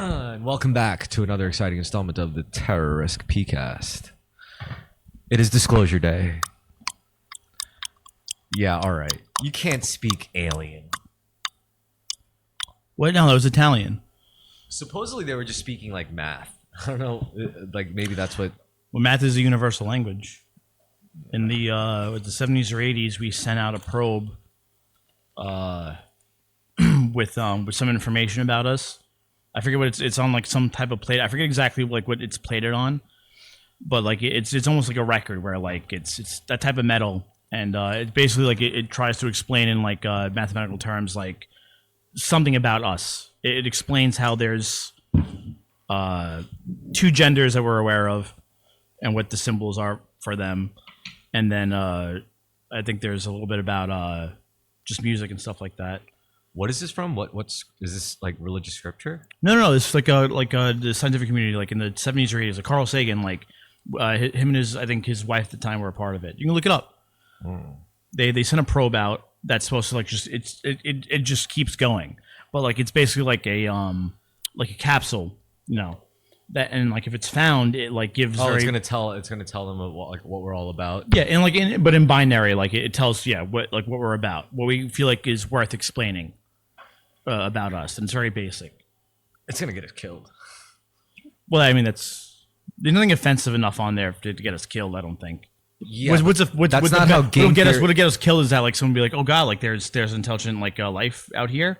And welcome back to another exciting installment of the Terrorisk PCast. It is Disclosure Day. Yeah, all right. You can't speak alien. What? No, that was Italian. Supposedly they were just speaking like math. I don't know. Like maybe that's what. Well, math is a universal language. In the 70s or 80s, we sent out a probe with some information about us. I forget what it's on, like some type of plate. I forget exactly like what it's plated on, but like it's almost like a record where like it's that type of metal, and it basically like it tries to explain in like mathematical terms like something about us. It explains how there's two genders that we're aware of and what the symbols are for them, and then I think there's a little bit about just music and stuff like that. What is this from? What's is this like religious scripture? No. It's like the scientific community, like in the 70s or 80s. Like Carl Sagan, like him and his wife at the time were a part of it. You can look it up. They sent a probe out that's supposed to like it just keeps going, but like it's basically like a capsule, that, and like if it's found, it like gives. It's gonna tell them what we're all about. Yeah, and but in binary, like it tells what we're about, what we feel like is worth explaining about us, and it's very basic. It's gonna get us killed. Well, I mean there's nothing offensive enough on there to get us killed. I don't think. Yeah, that's not how game theory. What'll get us killed is that like someone be like, oh god, like there's intelligent like life out here.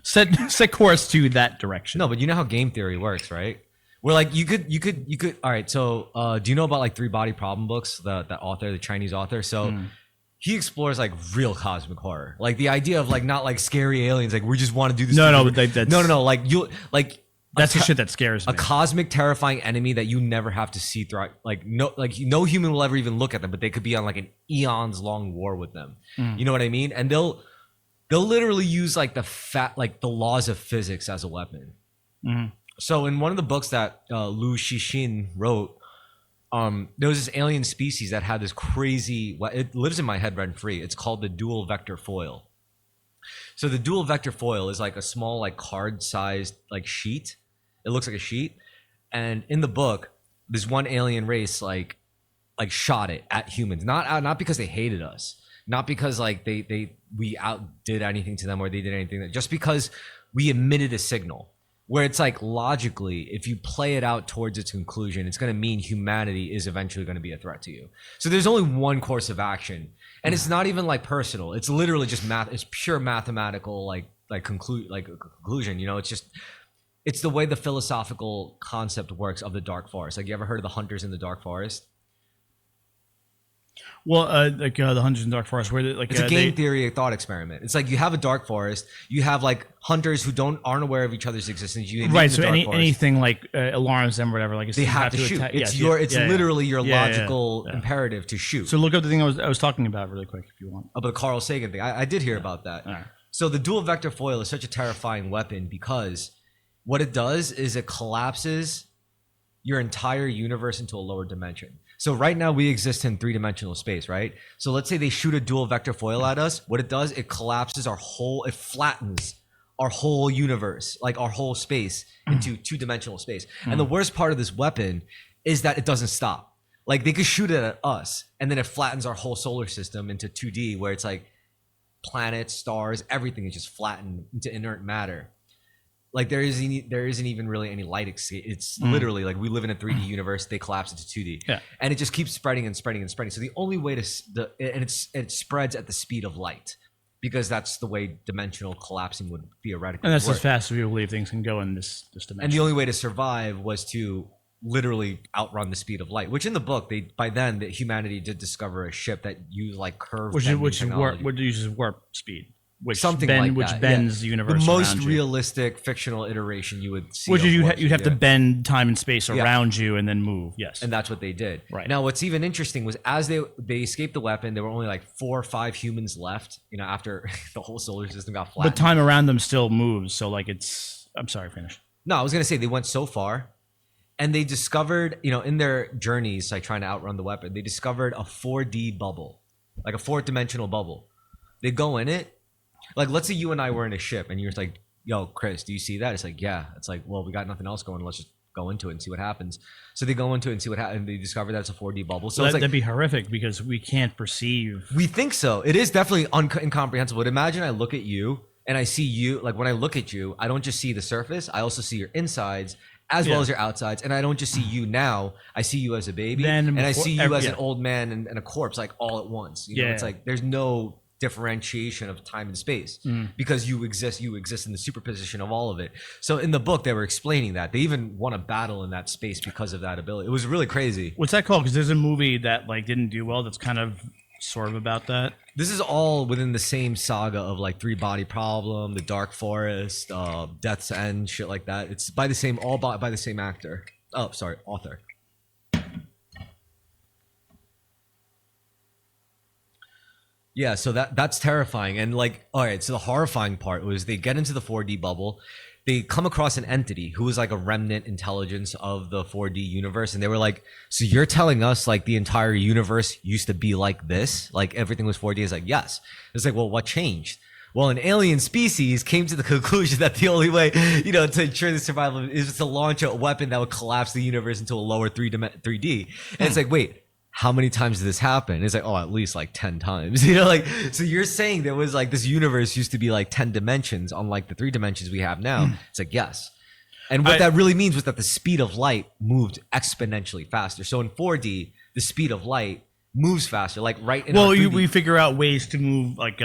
Set course to that direction. No, but you know how game theory works, right? We're like you could. All right, so do you know about like Three Body Problem books? That author, the Chinese author. So he explores like real cosmic horror, like the idea of like not like scary aliens, like we just want to do this. No. Like you like. That's the shit that scares me. A cosmic, terrifying enemy that you never have to see through. Like no human will ever even look at them, but they could be on like an eons long war with them. You know what I mean? And they'll literally use like the laws of physics as a weapon. So in one of the books that Lu Xixin wrote, there was this alien species that had this crazy. It lives in my head rent free. It's called the dual vector foil. So the dual vector foil is like a small like card sized like sheet. It looks like a sheet, and in the book, this one alien race like shot it at humans. Not because they hated us, not because like we outdid anything to them or they did anything. Just because we emitted a signal. Where it's like logically, if you play it out towards its conclusion, it's going to mean humanity is eventually going to be a threat to you. So there's only one course of action, and it's not even like personal. It's literally just math. It's pure mathematical, conclusion. It's the way the philosophical concept works of the dark forest. Like you ever heard of the hunters in the dark forest? Well, the Hunters in Dark Forest, where it's a game theory thought experiment. It's like you have a dark forest, you have like hunters who aren't aware of each other's existence. So anything like alarms them or whatever, like they have to shoot. It's literally your logical imperative to shoot. So look up the thing I was talking about really quick if you want. About the Carl Sagan thing. I did hear about that. Right. So the dual vector foil is such a terrifying weapon because what it does is it collapses your entire universe into a lower dimension. So right now we exist in three-dimensional space, right? So let's say they shoot a dual vector foil at us. What it does, it collapses it flattens our whole universe, like our whole space into two-dimensional space. And the worst part of this weapon is that it doesn't stop. Like they could shoot it at us and then it flattens our whole solar system into 2D where it's like planets, stars, everything is just flattened into inert matter. Like there isn't even really any light escape. It's literally like we live in a 3D universe. They collapse into 2D, and it just keeps spreading and spreading and spreading. So the only way it spreads at the speed of light, because that's the way dimensional collapsing would theoretically. And that's work. as fast as we believe things can go in this dimension. And the only way to survive was to literally outrun the speed of light. Which in the book, humanity did discover a ship that used like curved, which uses warp speed. Which bends the universe. The most realistic fictional iteration you would see. Which is you'd have to bend time and space around you and then move. Yes, and that's what they did. Right. Now, what's even interesting was as they escaped the weapon, there were only like 4 or 5 humans left. After the whole solar system got flattened. But time around them still moves. So like I'm sorry, finish. No, I was gonna say they went so far, and they discovered, in their journeys, like trying to outrun the weapon, they discovered a 4D bubble, like a 4th dimensional bubble. They go in it. Like, let's say you and I were in a ship and you're like yo, Chris, do you see that? It's like, yeah. It's like, well, we got nothing else going. Let's just go into it and see what happens. So they go into it and see what happens. And they discover that it's a 4D bubble. So it's like, that'd be horrific because we can't perceive. we think so. It is definitely incomprehensible. But imagine I look at you and I see you, like when I look at you, I don't just see the surface. I also see your insides as well as your outsides. And I don't just see you now. I see you as a baby. And I see you as an old man and a corpse, like all at once. You know, it's like there's no differentiation of time and space because you exist in the superposition of all of it. So in the book, they were explaining that. They even won a battle in that space because of that ability. It was really crazy. What's that called? Because there's a movie that like didn't do well that's kind of sort of about that. This is all within the same saga of like Three Body Problem, The Dark Forest, Death's End, shit like that. It's by the same, all by the same actor. Oh, sorry, author. Yeah, so that's terrifying. And like, all right, so the horrifying part was they get into the 4D bubble. They come across an entity who was like a remnant intelligence of the 4D universe. And they were like, so you're telling us like the entire universe used to be like this? Like everything was 4D? It's like, yes. It's like, well, what changed? Well, an alien species came to the conclusion that the only way, you know, to ensure the survival is to launch a weapon that would collapse the universe into a lower 3D. And it's like, wait, how many times did this happen? It's like, oh, at least like 10 times, you know, like, so you're saying there was like this universe used to be like 10 dimensions, unlike the 3 dimensions we have now. It's like, yes. And what that really means was that the speed of light moved exponentially faster. So in 4D, the speed of light moves faster, like right in. Well, we figure out ways to move like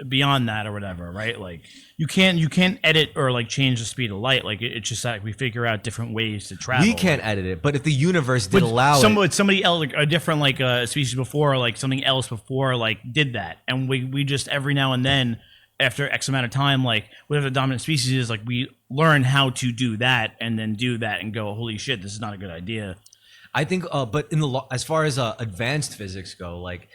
beyond that or whatever, right? Like you can't edit or like change the speed of light. Like it's just like we figure out different ways to travel. We can't edit it, but if the universe did allow somebody else, like a different like species before, like something else before, like did that, and we just every now and then, after X amount of time, like whatever the dominant species is, like we learn how to do that and then do that and go, holy shit, this is not a good idea. I think, but in the as far as advanced physics go, like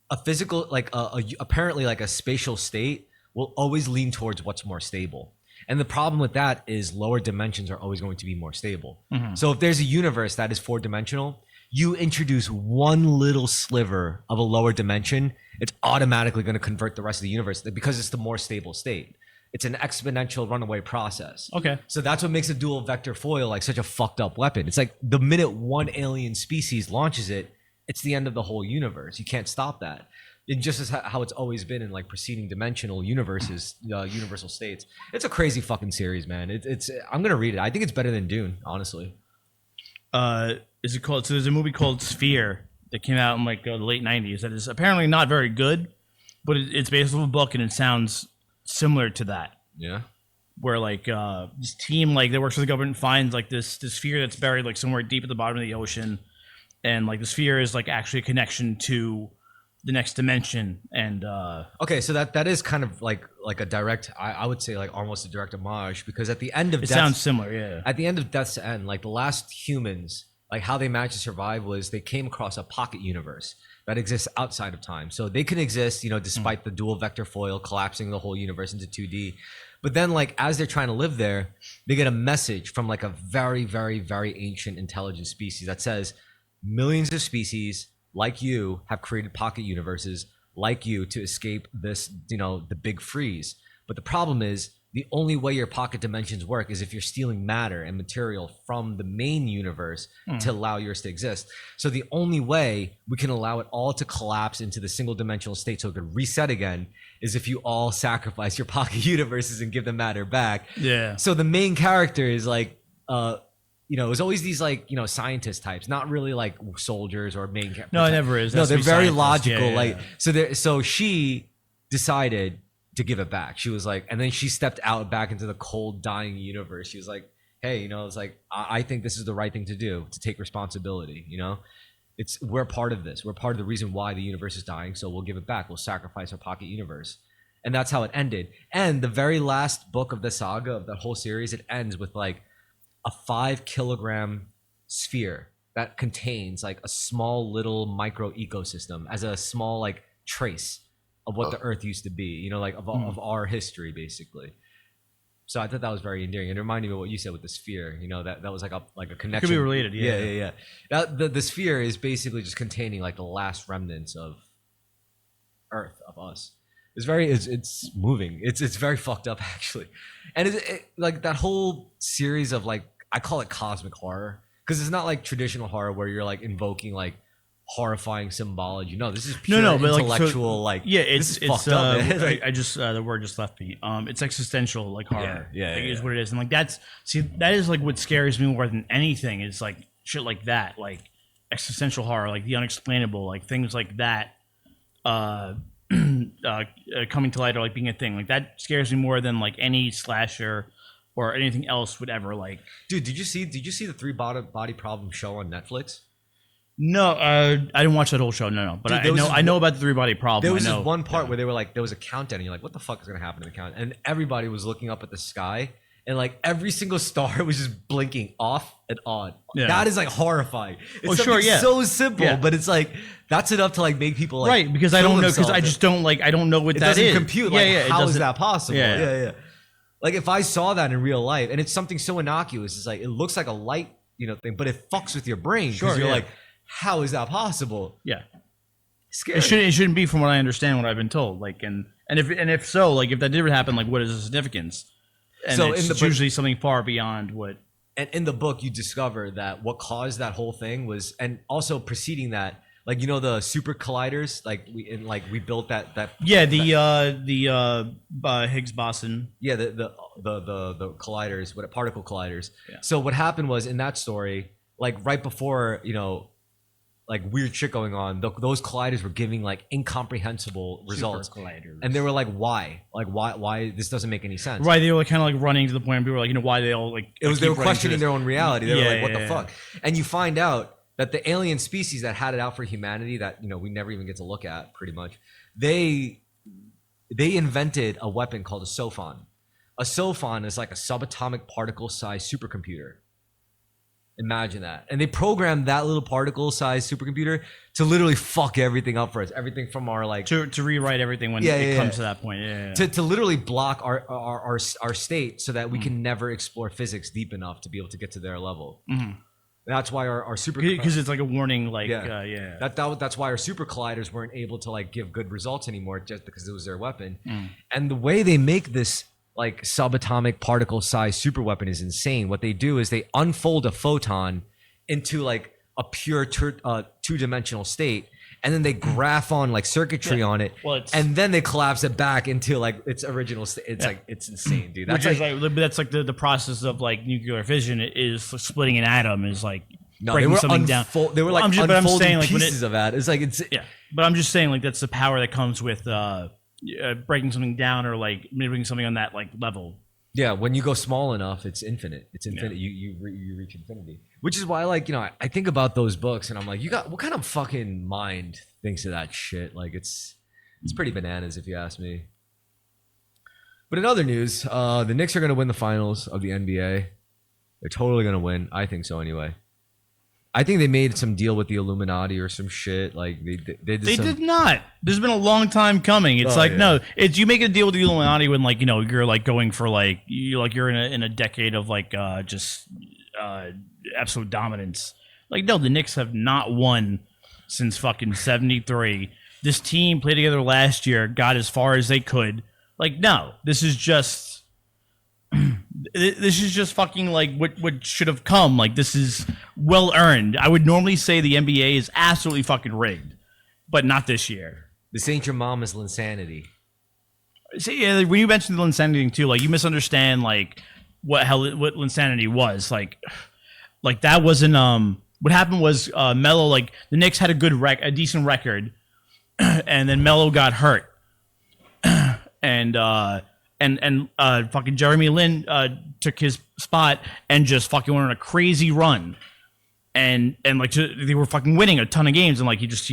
a physical, like apparently like a spatial state will always lean towards what's more stable. And the problem with that is lower dimensions are always going to be more stable. So if there's a universe that is 4-dimensional, you introduce one little sliver of a lower dimension, it's automatically going to convert the rest of the universe because it's the more stable state. It's an exponential runaway process. Okay. So that's what makes a dual vector foil like such a fucked up weapon. It's like the minute one alien species launches it, it's the end of the whole universe. You can't stop that. And just as how it's always been in like preceding dimensional universes, universal states. It's a crazy fucking series, man. It's I'm gonna read it. I think it's better than Dune, honestly. Is it called? So there's a movie called Sphere that came out in like the late '90s that is apparently not very good, but it's based on a book and it sounds similar to that. Yeah. Where like this team like that works for the government finds like this sphere that's buried like somewhere deep at the bottom of the ocean, and like the sphere is like actually a connection to the next dimension. And okay, so that is kind of like a direct, I would say like almost a direct homage, because at the end of sounds similar, yeah. At the end of Death's End, like the last humans, like how they managed to survive was they came across a pocket universe that exists outside of time. So they can exist, you know, despite the dual vector foil collapsing the whole universe into 2D. But then like as they're trying to live there, they get a message from like a very, very, very ancient intelligent species that says millions of species like you have created pocket universes like you to escape this, you know, the big freeze. But the problem is the only way your pocket dimensions work is if you're stealing matter and material from the main universe to allow yours to exist. So the only way we can allow it all to collapse into the single dimensional state so it could reset again is if you all sacrifice your pocket universes and give the matter back. Yeah. So the main character is like, you know, it was always these like, you know, scientist types, not really like soldiers or main characters. No, it never is. No, they're very logical. Yeah, like, yeah. So she decided to give it back. She was like, and then she stepped out back into the cold, dying universe. She was like, hey, you know, it's like, I think this is the right thing to do, to take responsibility. You know, we're part of this. We're part of the reason why the universe is dying. So we'll give it back. We'll sacrifice our pocket universe. And that's how it ended. And the very last book of the saga of the whole series, it ends with like a 5-kilogram sphere that contains like a small little micro ecosystem as a small like trace of what the Earth used to be, you know, like of our history, basically. So I thought that was very endearing. It reminded me of what you said with the sphere. You know, that was like a connection. Could be related, yeah. Yeah. The sphere is basically just containing like the last remnants of Earth, of us. It's moving. It's very fucked up actually, and like that whole series of like I call it cosmic horror because it's not like traditional horror where you're like invoking like horrifying symbology. No, this is pure but intellectual. it's fucked up, man. I just the word just left me. It's existential like horror. Is what it is, and like that is like what scares me more than anything is like shit like that, like existential horror, like the unexplainable, like things like that. Coming to light or like being a thing like that scares me more than like any slasher or anything else would ever like. Dude, did you see the Three Body Problem show on Netflix? No, I didn't watch that whole show. No, but dude, I know about the Three Body Problem. There was this one part where they were like, there was a countdown, and you're like, what the fuck is gonna happen to the countdown? And everybody was looking up at the sky, and like every single star was just blinking off and on. Yeah. That is like horrifying. It's so simple, but it's like that's enough to like make people like right because I don't know because I just don't like I don't know what that is. It doesn't compute. Like how is that possible? Yeah. Like if I saw that in real life, and it's something so innocuous, it's like it looks like a light, thing, but it fucks with your brain because you're like, how is that possible? Yeah, scary. It shouldn't be, from what I understand, what I've been told. Like, and if so, like if that did happen, like what is the significance? And so it's usually something far beyond what. And in the book, you discover that what caused that whole thing was, and also preceding that, like the super colliders, like we built that. Yeah, the Higgs boson. Yeah, the colliders, particle colliders. Yeah. So what happened was in that story, like right before like weird shit going on, those colliders were giving like incomprehensible results. Super colliders. And they were like, why? Like why this doesn't make any sense? Right, they were kind of like running to the point where people were like, why they all like they were questioning their own reality. They were like, what the fuck? And you find out that the alien species that had it out for humanity that we never even get to look at, pretty much, they invented a weapon called a sophon. A sophon is like a subatomic particle sized supercomputer. Imagine that. And they programmed that little particle sized supercomputer to literally fuck everything up for us. Everything from our like to rewrite everything when it comes to that point. To literally block our state so that we can never explore physics deep enough to be able to get to their level. Mm-hmm. That's why our super, because it's like a warning, like that's why our super colliders weren't able to like give good results anymore, just because it was their weapon. And the way they make this like subatomic particle size super weapon is insane. What they do is they unfold a photon into like a pure two-dimensional state, and then they graph on like circuitry on it, and then they collapse it back into like its original state. It's like, it's insane, dude. That's that's like the process of like nuclear fission is splitting an atom is like breaking something down. They were like unfolding pieces of that. It's like but I'm just saying like that's the power that comes with breaking something down or like moving something on that like level. Yeah, when you go small enough, it's infinite. It's infinite. You reach infinity. Which is why, like, I think about those books and I'm like, what kind of fucking mind thinks of that shit? Like, it's pretty bananas if you ask me. But in other news, the Knicks are going to win the finals of the NBA. They're totally going to win. I think so anyway. I think they made some deal with the Illuminati or some shit. Like they did not. There's been a long time coming. It's no. It's you make a deal with the Illuminati when like you're like going for like you're in a decade of like just absolute dominance. Like no, the Knicks have not won since fucking '73. This team played together last year, got as far as they could. Like no, this is just. This is just fucking like what should have come. Like this is well earned. I would normally say the NBA is absolutely fucking rigged, but not this year. This ain't your mama's Linsanity. See, yeah, when you mentioned the Linsanity thing too, like you misunderstand like what Linsanity was. Like that wasn't what happened was Melo, like the Knicks had a decent record, and then Melo got hurt, and fucking Jeremy Lin took his spot and just fucking went on a crazy run, and like they were fucking winning a ton of games, and like he just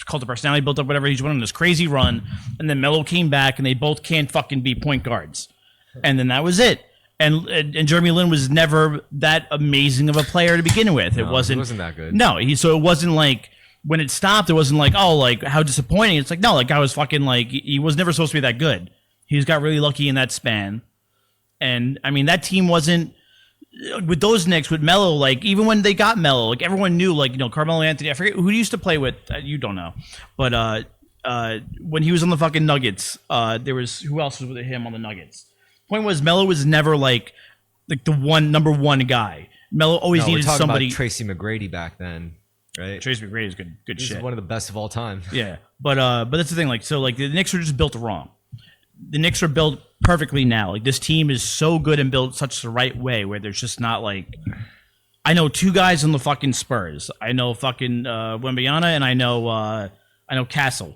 called the personality, built up whatever. He just went on this crazy run, and then Melo came back, and they both can't fucking be point guards, and then that was it. And Jeremy Lin was never that amazing of a player to begin with. He wasn't that good. No, so it wasn't like. When it stopped, it wasn't like, oh, like how disappointing. It's like no, like I was fucking like he was never supposed to be that good. He's got really lucky in that span. And, I mean, that team wasn't... With those Knicks, with Melo, like, even when they got Melo, like, everyone knew, like, Carmelo Anthony, I forget who he used to play with. You don't know. But when he was on the fucking Nuggets, there was who else was with him on the Nuggets? Point was Melo was never like the number one guy. Melo always needed we're talking somebody. About Tracy McGrady back then, right? Tracy McGrady is good He's shit. one of the best of all time. Yeah, but that's the thing. Like, so like the Knicks are just built wrong. The Knicks are built perfectly now. Like this team is so good and built such the right way where there's just not like. I know two guys on the fucking Spurs. I know fucking Wembanyama and I know Castle.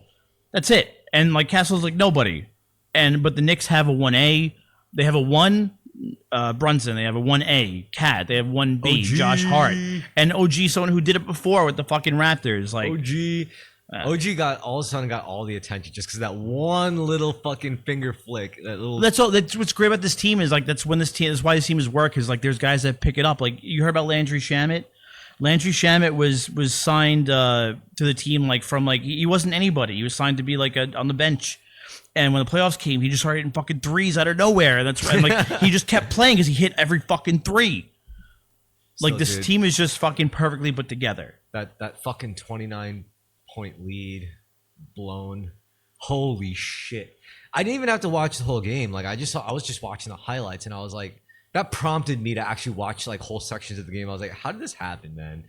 That's it. And like Castle's like nobody. But the Knicks have a 1A. They have a 1 Brunson. They have a 1A Cat. They have 1B OG. Josh Hart. And OG, someone who did it before with the fucking Raptors. Like OG got all of a sudden got all the attention just because that one little fucking finger flick. That little. That's all. That's what's great about this team is like that's when this team. That's why this team is work is like there's guys that pick it up. Like you heard about Landry Shamet. Landry Shamet was signed to the team like from like he wasn't anybody. He was signed to be like on the bench. And when the playoffs came, he just started hitting fucking threes out of nowhere. And that's and like he just kept playing because he hit every fucking three. Like this team is just fucking perfectly put together. That fucking 29-point lead blown. Holy shit. I didn't even have to watch the whole game. Like I was just watching the highlights and I was like, that prompted me to actually watch like whole sections of the game. I was like, how did this happen, man?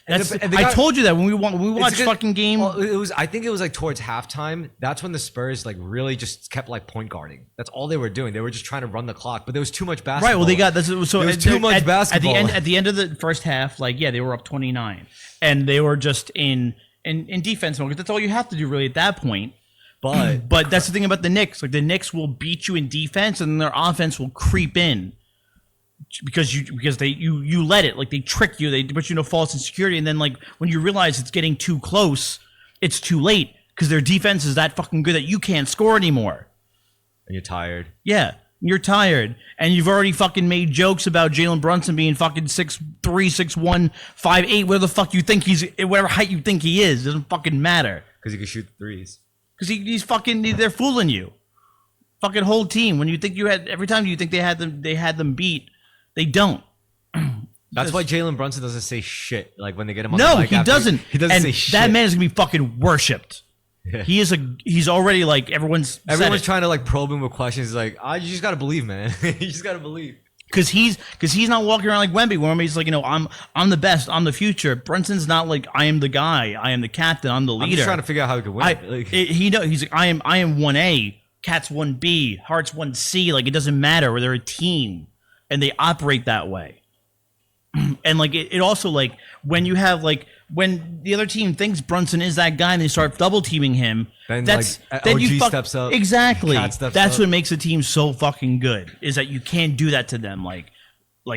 I told you that when we watched fucking game. Well, I think it was like towards halftime. That's when the Spurs like really just kept like point guarding. That's all they were doing. They were just trying to run the clock, but there was too much basketball. Right. Well, they got so there was too much basketball at the end of the first half. Like they were up 29, and they were just in defense mode. That's all you have to do really at that point. But that's the thing about the Knicks. Like the Knicks will beat you in defense, and their offense will creep in. Because you let it, like they trick you, they put you in a false insecurity, and then like when you realize it's getting too close, it's too late because their defense is that fucking good that you can't score anymore. And you're tired. Yeah, you're tired, and you've already fucking made jokes about Jalen Brunson being fucking 6'3", 6'1", 5'8", where the fuck you think he's, whatever height you think he is, doesn't fucking matter. Because he can shoot threes. Because he's fucking, they're fooling you. Fucking whole team. When you think every time you think they had them beat. They don't. That's why Jalen Brunson doesn't say shit. Like when they get him on no, the mic he doesn't. He doesn't say shit. That man is gonna be fucking worshipped. Yeah. He's already like everyone's trying to like probe him with questions. He's like, you just gotta believe, man. You just gotta believe. Because he's not walking around like Wemby. Wemby's like, I'm the best, I'm the future. Brunson's not like I am the guy, I am the captain, I'm the leader. I'm just trying to figure out how he can win. He's like I am 1A, Cat's 1B, Hart's 1C. Like it doesn't matter. Where they're a team. And they operate that way. And like it also like when you have like when the other team thinks Brunson is that guy and they start double teaming him, then that's like, then OG steps up. Exactly. That's up. what makes a team so fucking good is that you can't do that to them. Like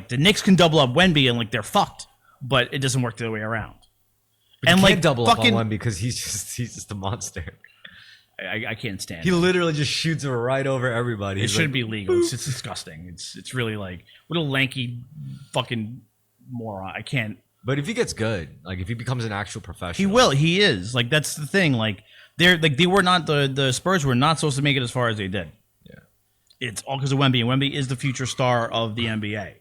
the Knicks can double up Wemby and like they're fucked, but it doesn't work the other way around. But and you can't double up on Wemby because he's just a monster. I can't stand he literally just shoots it right over everybody. It shouldn't be legal. It's disgusting. It's really like what a lanky fucking moron. I can't. But if he gets good, like if he becomes an actual professional, he will. He is. Like that's the thing. Like they were not the Spurs were not supposed to make it as far as they did. Yeah, it's all because of Wemby, and Wemby is the future star of the NBA.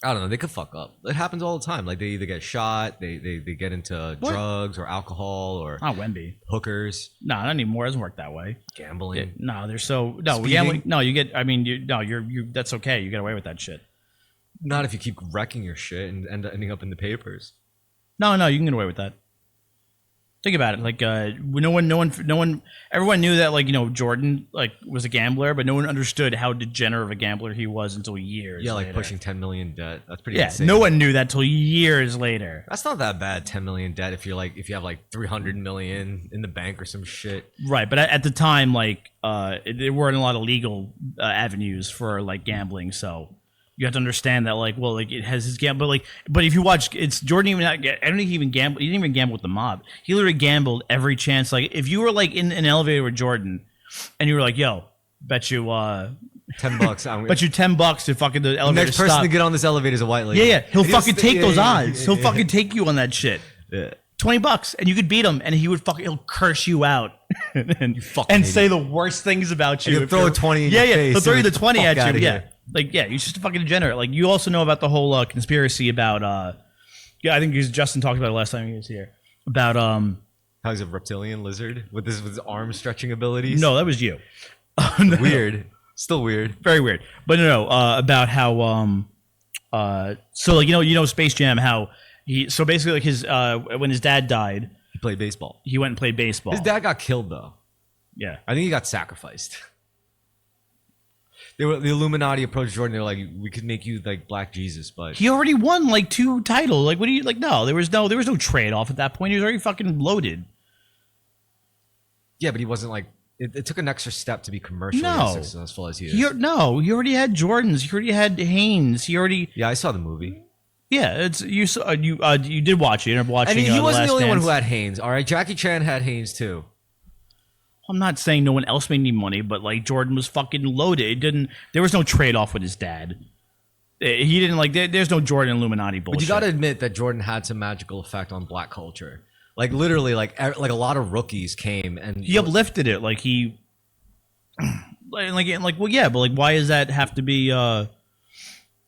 I don't know. They could fuck up. It happens all the time. Like they either get shot, they get into drugs or alcohol or not Wemby hookers. No, not anymore. It doesn't work that way. Gambling. They're so gambling. No, you get. I mean, you. That's okay. You get away with that shit. Not if you keep wrecking your shit and ending up in the papers. No, you can get away with that. Think about it. Like, no one. Everyone knew that, like, Jordan like was a gambler, but no one understood how degenerate of a gambler he was until years. Yeah, like later. pushing 10 million debt. That's pretty. Insane. No one knew that till years later. That's not that bad. 10 million debt if you have like 300 million in the bank or some shit. Right, but at the time, like, there weren't a lot of legal avenues for like gambling, so. You have to understand that, like, well, like it has his gamble, but if you watch, it's Jordan I don't think he even gambled. He didn't even gamble with the mob. He literally gambled every chance. Like, if you were like in an elevator with Jordan, and you were like, "Yo, bet you $10, bet you $10 to fucking the elevator." The next person to get on this elevator is a white lady. Yeah, he'll fucking take those odds. He'll fucking take you on that shit. Yeah. $20, and you could beat him, and he'll curse you out and say the worst things about you. He'll throw a 20 in your face. He'll throw you the 20 at you. Yeah. Here. Like, yeah, he's just a fucking degenerate. Like, you also know about the whole conspiracy about, I think Justin talked about it last time he was here, about, how How he's a reptilian lizard with his arm stretching abilities. No, that was you. Weird. Still weird. Very weird. But no, about how so like you know Space Jam, how so basically like his when his dad died, He played baseball. he went and played baseball. His dad got killed though. Yeah. I think he got sacrificed. The Illuminati approached Jordan. They're like, we could make you like Black Jesus, but He already won like 2 titles. Like, what do you like? No, there was no trade off at that point. He was already fucking loaded. yeah, but he wasn't like. It took an extra step to be commercially No. as successful as he is. He already had Jordans. He already had Hanes. He already Yeah, I saw the movie. it's you saw you did watch it. You ended up watching. And he wasn't Last the only one Dance. who had Hanes. All right, Jackie Chan had Hanes too. I'm not saying no one else made any money, but like Jordan was fucking loaded. It didn't. There was no trade off with his dad. He didn't like. There's no Jordan Illuminati bullshit. But you got to admit that Jordan had some magical effect on Black culture. Like literally, like a lot of rookies came and he uplifted it. Like he, like well, yeah, but like why does that have to be?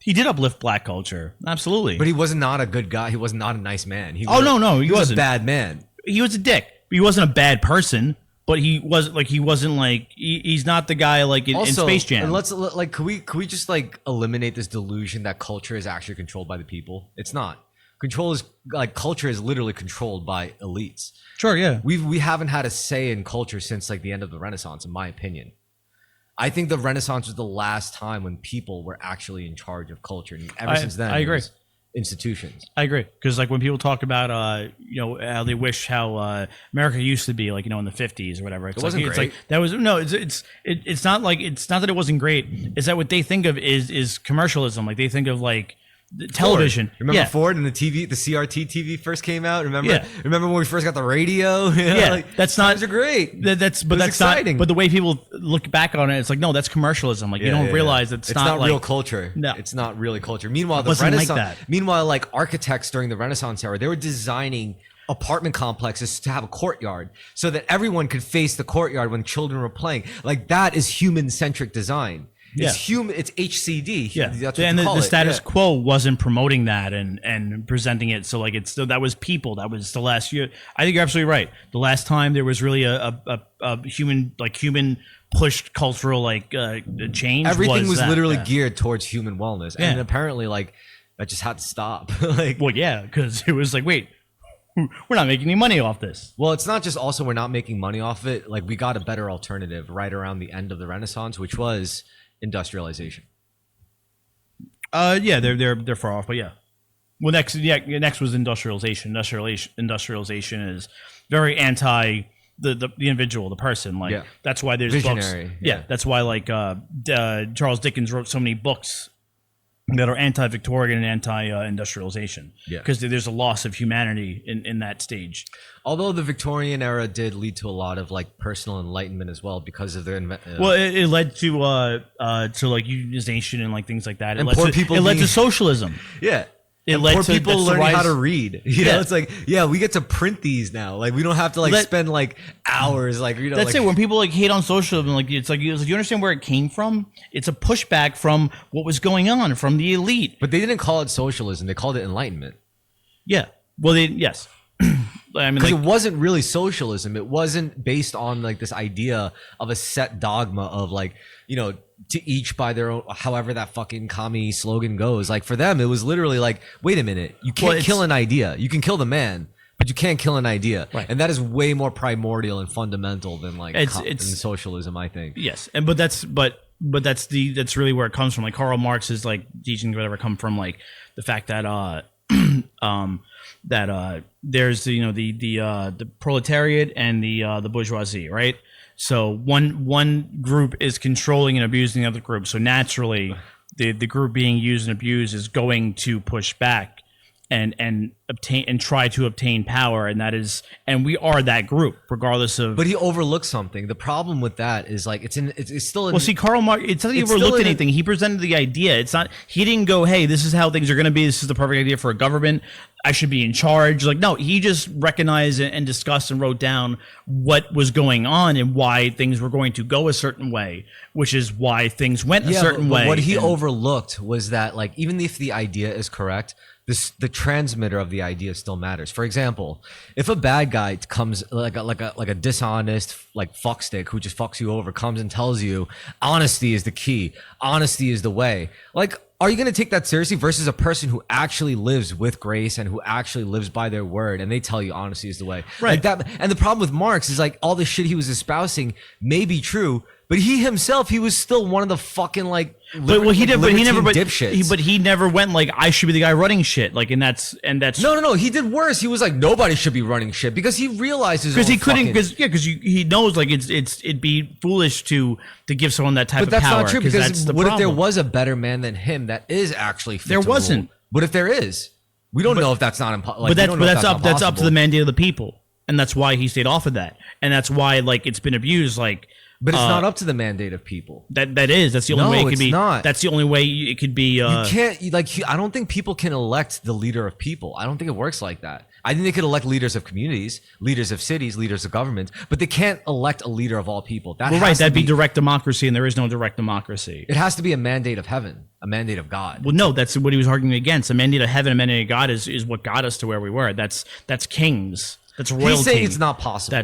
He did uplift Black culture, absolutely. But he was not a good guy. He was not a nice man. He Oh, was, no, he was wasn't. a bad man. He was a dick. He wasn't a bad person, but he wasn't like he's not the guy like in Space Jam. And let's like could we just like eliminate this delusion that culture is actually controlled by the people? It's not. Culture is literally controlled by elites. Sure, yeah. We haven't had a say in culture since like the end of the Renaissance, in my opinion. I think the Renaissance was the last time when people were actually in charge of culture, and ever since then, I agree. it was institutions. I agree, because like when people talk about how they wish how America used to be, like in the 50s or whatever, it's wasn't it's great. like that was no, it's not like it's not that it wasn't great. It's that what they think of is commercialism. Like they think of like the television. Ford. Remember Yeah. Ford and the TV, the CRT TV first came out. Remember? Yeah. Remember when we first got the radio? Yeah, like, that's not. times are great. That's exciting. not. But the way people look back on it, it's like no, that's commercialism. Like you don't realize it's not like, real culture. No. It's not really culture. Meanwhile, the wasn't like Renaissance. that. Meanwhile, like architects during the Renaissance era, they were designing apartment complexes to have a courtyard so that everyone could face the courtyard when children were playing. Like that is human-centric design. It's human. It's HCD. Yeah, That's what and you call the it. status Yeah. quo wasn't promoting that and presenting it. So like that was people. That was the last year. I think you're absolutely right. The last time there was really a human pushed cultural change. Everything was that, literally yeah. geared towards human wellness, and Yeah. apparently, like that just had to stop. Like, Well, yeah, because it was like, wait, we're not making any money off this. well, it's not just also we're not making money off it. Like we got a better alternative right around the end of the Renaissance, which was industrialization. Yeah, they're far off, but yeah. Well, next was industrialization. Industrialization is very anti the individual, the person. Like that's why there's visionary. books. Yeah, that's why like Charles Dickens wrote so many books that are anti-Victorian and anti-industrialization. Yeah. Because there's a loss of humanity in that stage. Although the Victorian era did lead to a lot of like personal enlightenment as well because of their Well, it led to like unionization and like things like that. It And led poor to, people it led being- to socialism. yeah. It And led poor to people that's the learning how rise- to read. You know, Yeah. it's like, yeah, we get to print these now. Like we don't have to like spend like hours, like you know. That's like, it. When people like hate on socialism, like it's like you understand where it came from? It's a pushback from what was going on from the elite. But they didn't call it socialism; they called it enlightenment. Yeah. Well, yes. I mean, Because like, it wasn't really socialism. It wasn't based on like this idea of a set dogma of like, you know, to each by their own, however that fucking commie slogan goes. Like for them, it was literally like, wait a minute, you can't kill an idea. You can kill the man, but you can't kill an idea. Right. And that is way more primordial and fundamental than like It's socialism, I think. yes, and but that's really where it comes from. Like Karl Marx's like teaching, whatever, come from like the fact that there's the proletariat and the bourgeoisie, right? So one group is controlling and abusing the other group. So naturally, the group being used and abused is going to push back and obtain and try to obtain power, and we are that group regardless of. But he overlooked something. The problem with that is like it's still. Well, see, Karl Marx. It's not that he it's overlooked still in a- anything. He presented the idea. It's not. He didn't go, "Hey, this is how things are going to be. This is the perfect idea for a government. I should be in charge." Like, no, he just recognized and discussed and wrote down what was going on and why things were going to go a certain way, which is why things went a certain way. What he and- overlooked was that like even if the idea is correct, the transmitter of the the idea still matters. For example, if a bad guy comes like a dishonest like fuckstick who just fucks you over comes and tells you honesty is the key, honesty is the way, like, are you going to take that seriously versus a person who actually lives with grace and who actually lives by their word and they tell you honesty is the way? Right. Like that. And the problem with Marx is like all the shit he was espousing may be true, but he himself, he was still one of the fucking like dipshits. But he never went like, I should be the guy running shit. Like, and that's no. He did worse. He was like, nobody should be running shit because he realizes because he couldn't because he knows like it'd be foolish to give someone that type of power. But that's not true because what if there was a better man than him that is actually fit there wasn't. Rule? But if there is, we don't know if that's not impossible. Like, but that's up to the mandate of the people, and that's why he stayed off of that, and that's why like it's been abused like. But it's not up to the mandate of people. That's the only way it could be. Not. That's the only way it could be. You can't I don't think people can elect the leader of people. I don't think it works like that. I think they could elect leaders of communities, leaders of cities, leaders of government, but they can't elect a leader of all people. That'd be direct democracy, and there is no direct democracy. It has to be a mandate of heaven, a mandate of God. Well, no, that's what he was arguing against. A mandate of heaven, a mandate of God is what got us to where we were. That's kings. That's royalty. He's saying it's not possible.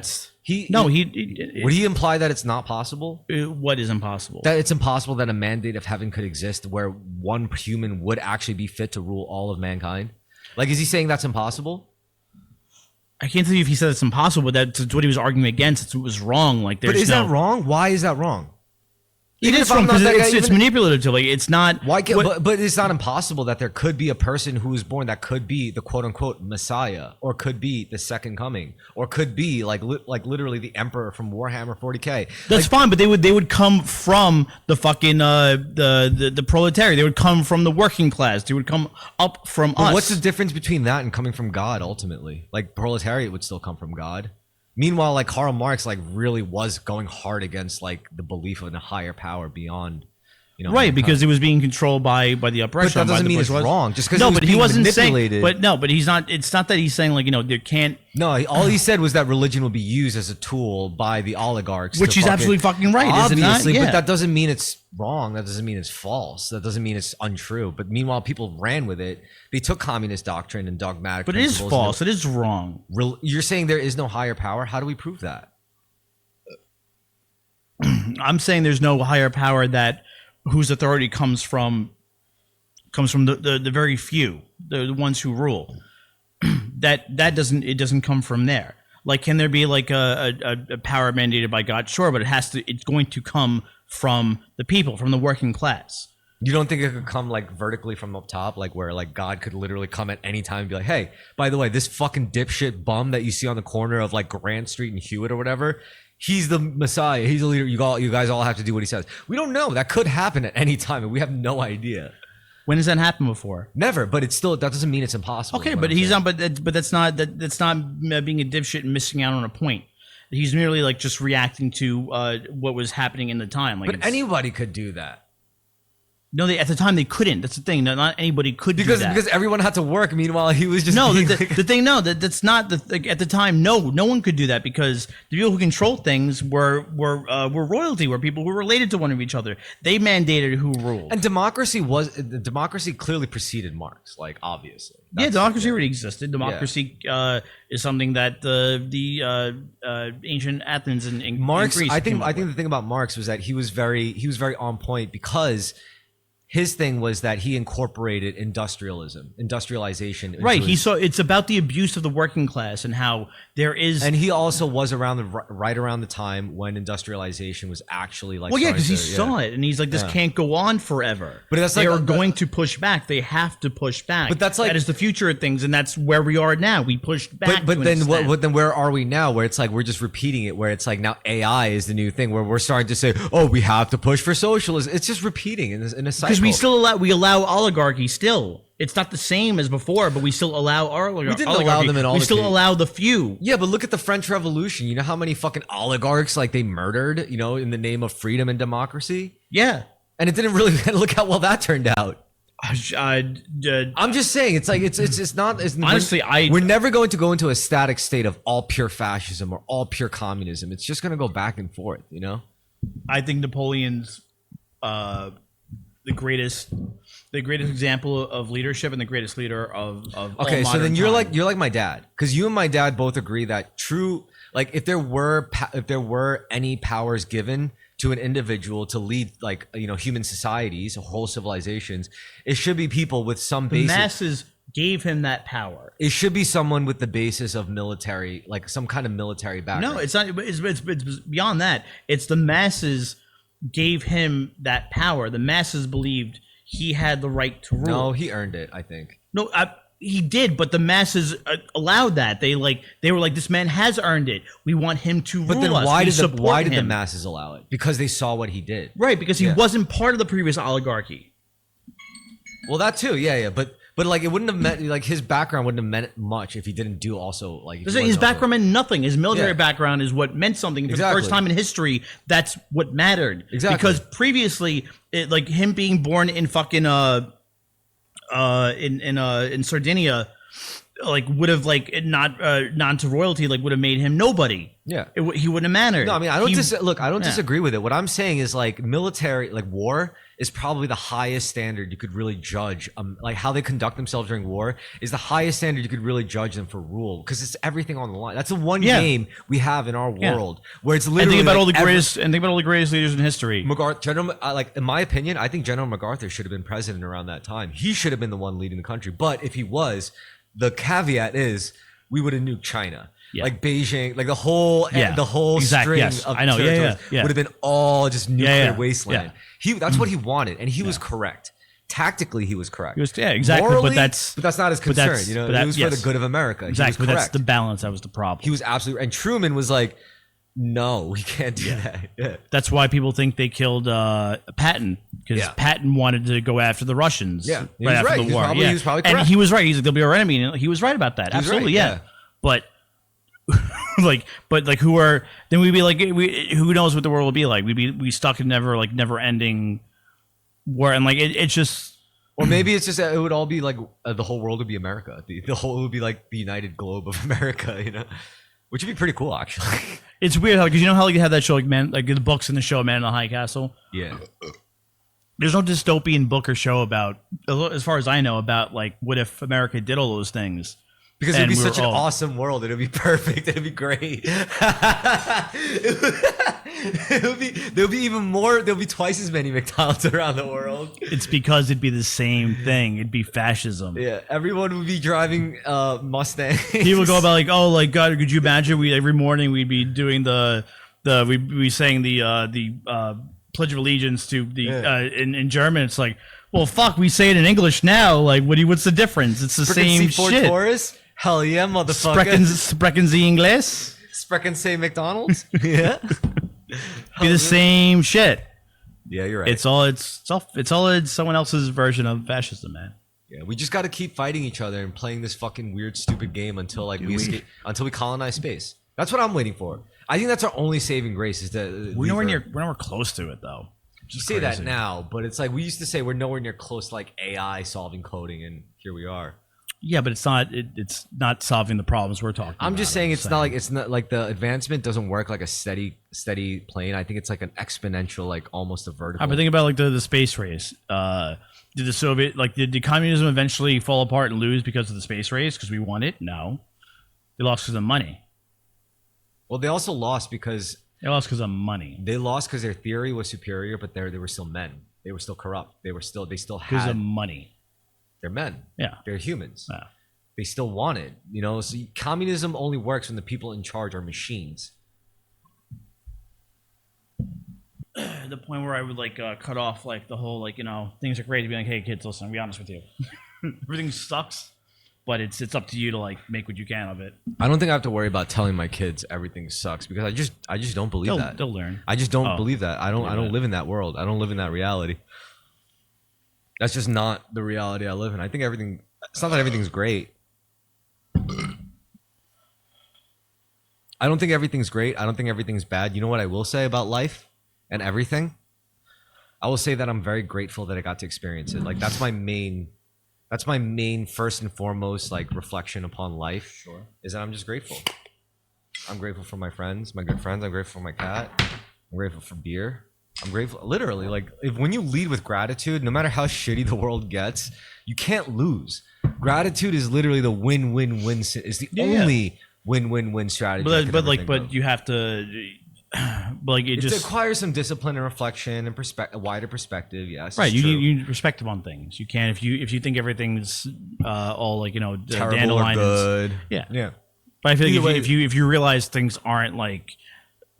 Would he imply that it's not possible? What is impossible? That it's impossible that a mandate of heaven could exist where one human would actually be fit to rule all of mankind? Like, is he saying that's impossible? I can't tell you if he said it's impossible, but that's what he was arguing against. It was wrong. Like, but is that wrong? Why is that wrong? It is wrong because it's manipulative. Like, it's not. Why? But it's not impossible that there could be a person who is born that could be the quote unquote Messiah, or could be the second coming, or could be like literally the Emperor from Warhammer 40K. That's fine, but they would come from the fucking the proletariat. They would come from the working class. They would come up from us. What's the difference between that and coming from God? Ultimately, like proletariat would still come from God. Meanwhile, like Karl Marx, like really was going hard against like the belief in a higher power beyond, right? Mankind. Because it was being controlled by the oppression. But that doesn't mean it's wrong. Just because no, but he wasn't manipulated. Saying. But he's not. It's not that he's saying like there can't. No, all he said was that religion will be used as a tool by the oligarchs, which is absolutely fucking right, obviously, isn't it? Yeah. But that doesn't mean it's wrong. That doesn't mean it's false. That doesn't mean it's untrue. But meanwhile, people ran with it. They took communist doctrine and dogmatic. But it is false. It is wrong. You're saying there is no higher power. How do we prove that? I'm saying there's no higher power that whose authority comes from the very few, the ones who rule. that doesn't come from there. Like, can there be like a power mandated by God? Sure, but it's going to come from the people, from the working class. You don't think it could come like vertically from up top, like where like God could literally come at any time and be like, hey, by the way, this fucking dipshit bum that you see on the corner of like Grant Street and Hewitt or whatever, he's the Messiah. He's the leader. You guys all have to do what he says. We don't know. That could happen at any time, and we have no idea. When has that happened before? Never. But it's still, that doesn't mean it's impossible. Okay, but he's not. But that's not being a dipshit and missing out on a point. He's merely like just reacting to what was happening in the time. Like, but anybody could do that. No, at the time they couldn't. That's the thing. Not anybody could do that. Because everyone had to work. Meanwhile, he was just the thing. No, that's not at the time. No one could do that because the people who controlled things were royalty, were people who were related to one of each other. They mandated who ruled. And democracy clearly preceded Marx. Like, obviously, democracy already existed. Democracy is something that the ancient Athens and Marx. Greece I think the thing about Marx was that he was very on point because his thing was that he incorporated industrialization. Right. It's about the abuse of the working class and how there is. And he also was right around the time when industrialization was actually like. Well, yeah, because he saw it and he's like, this can't go on forever. But that's they are going to push back. They have to push back. But that's like that is the future of things, and that's where we are now. We pushed back. But then where are we now? Where it's like we're just repeating it. Where it's like now AI is the new thing. Where we're starting to say, oh, we have to push for socialism. It's just repeating in a cycle. Because we allow oligarchy still. It's not the same as before, but we still allow oligarchy. We didn't allow them in oligarchy. We still allow the few. Yeah, but look at the French Revolution. You know how many fucking oligarchs like they murdered, in the name of freedom and democracy? Yeah. And it didn't really look how well that turned out. I'm just saying, it's like it's not. Honestly, we're never going to go into a static state of all pure fascism or all pure communism. It's just going to go back and forth, I think Napoleon's the greatest example of leadership and the greatest leader of Okay, all so then modern you're time. like my dad, because you and my dad both agree that true, like if there were any powers given to an individual to lead, like, you know, human societies, whole civilizations, it should be people with some The basic. masses gave him that power. It should be someone with the basis of military, like some kind of military background. No, it's not. It's beyond that. It's the masses gave him that power. The masses believed he had the right to rule. No, he earned it, I think. No, he did, but the masses allowed that. They were like, this man has earned it. We want him to rule But then us. why We did support the him. masses allow it? Because they saw what he did. Right, because he wasn't part of the previous oligarchy. Well, that too, yeah. But like it wouldn't have meant, like his background wouldn't have meant much if he didn't do also like. if he His wasn't background meant nothing. His military Yeah. background is what meant something. For Exactly. the first time in history, that's what mattered. Exactly. Because previously, like him being born in fucking in Sardinia, like would have like not to royalty, like would have made him nobody. Yeah. He wouldn't have mattered. No, I mean, I don't look. I don't Yeah. disagree with it. What I'm saying is, like, military, like war, is probably the highest standard you could really judge. Like how they conduct themselves during war is the highest standard you could really judge them for rule, because it's everything on the line. That's the one game we have in our world where it's and literally. think about like all the greatest leaders in history. General, like in my opinion, I think General MacArthur should have been president around that time. He should have been the one leading the country. But if he was, the caveat is we would have nuked China. Yeah. Like Beijing, like the whole Exactly. string Yes. of I know. territories Yeah. would have been all just nuclear wasteland. Yeah. That's what he wanted, and he was correct. Tactically, he was correct. Exactly. Morally, but that's not his concern. You know, it was for the good of America. Exactly. He But was that's the correct. balance. That was the problem. He was absolutely, and Truman was like, "No, we can't do that." Yeah. That's why people think they killed Patton, because Yeah. Patton wanted to go after the Russians. Yeah. He right was after right. the He was war. probably- he was probably and correct. he was right. He's like, they'll be our enemy. And he was right about that. He was Absolutely, right, yeah. But like who are then we'd be like who knows what the world will be like? We'd be stuck in never ending war, and like it's just. Or maybe it's just that it would all be like the whole world would be America. The whole would be like the United Globe of America, you know, which would be pretty cool actually. It's weird how, because you know how like you have that show like the books in the show Man in the High Castle. Yeah. There's no dystopian book or show about, as far as I know, about like what if America did all those things. Because it'd And be we were such an all- awesome world. It'd be perfect. It'd be great. There'll be even more. There'll be twice as many McDonald's around the world. It's because it'd be the same thing. It'd be fascism. Yeah, everyone would be driving Mustangs. People go about like, oh, like God, could you imagine? We every morning we'd be doing we'd be saying the Pledge of Allegiance to the in German. It's like, well, fuck, we say it in English now. Like, what's the difference? It's the same C4 shit. Taurus? Hell yeah, motherfucker. Sprechen Sie English? Sprechen say McDonald's? Yeah. Be the same shit. Yeah, you're right. It's all someone else's version of fascism, man. Yeah, we just got to keep fighting each other and playing this fucking weird, stupid game until like we escape, until we colonize space. That's what I'm waiting for. I think that's our only saving grace is that We're nowhere close to it though. You say that now, but it's like we used to say we're nowhere near close to like AI solving coding, and here we are. Yeah, but it's not. It's not solving the problems we're talking about. I'm just saying it's not like the advancement doesn't work like a steady plane. I think it's like an exponential, like almost a vertical. But think about like the space race. Did the Soviet did communism eventually fall apart and lose because of the space race? Because we won it? No, they lost because of money. Well, they also lost because They lost because of money. they lost because their theory was superior, but they were still men. They were still corrupt. They still Because of had. money. They're men. Yeah. They're humans. Yeah. They still want it. You know, so communism only works when the people in charge are machines. The point where I would like cut off like the whole things are great to be like, hey kids, listen, I'll be honest with you, everything sucks, but it's up to you to like make what you can of it. I don't think I have to worry about telling my kids everything sucks because I just don't believe that. They'll learn. I just don't believe that. I don't live in that world. I don't live in that reality. That's just not the reality I live in. I think it's not that everything's great. I don't think everything's great. I don't think everything's bad. You know what I will say about life and everything? I will say that I'm very grateful that I got to experience it. Like that's my main first and foremost like reflection upon life. Sure. Is that I'm just grateful. I'm grateful for my friends, my good friends. I'm grateful for my cat. I'm grateful for beer. I'm grateful. Literally, like when you lead with gratitude, no matter how shitty the world gets, you can't lose. Gratitude is literally the win-win-win. It's the only win-win-win strategy. But you have to, it requires some discipline and reflection and a wider perspective. Yes, right. You respect on things. You can if you think everything's all like terrible dandelion or good. Yeah. But I feel like if you realize things aren't like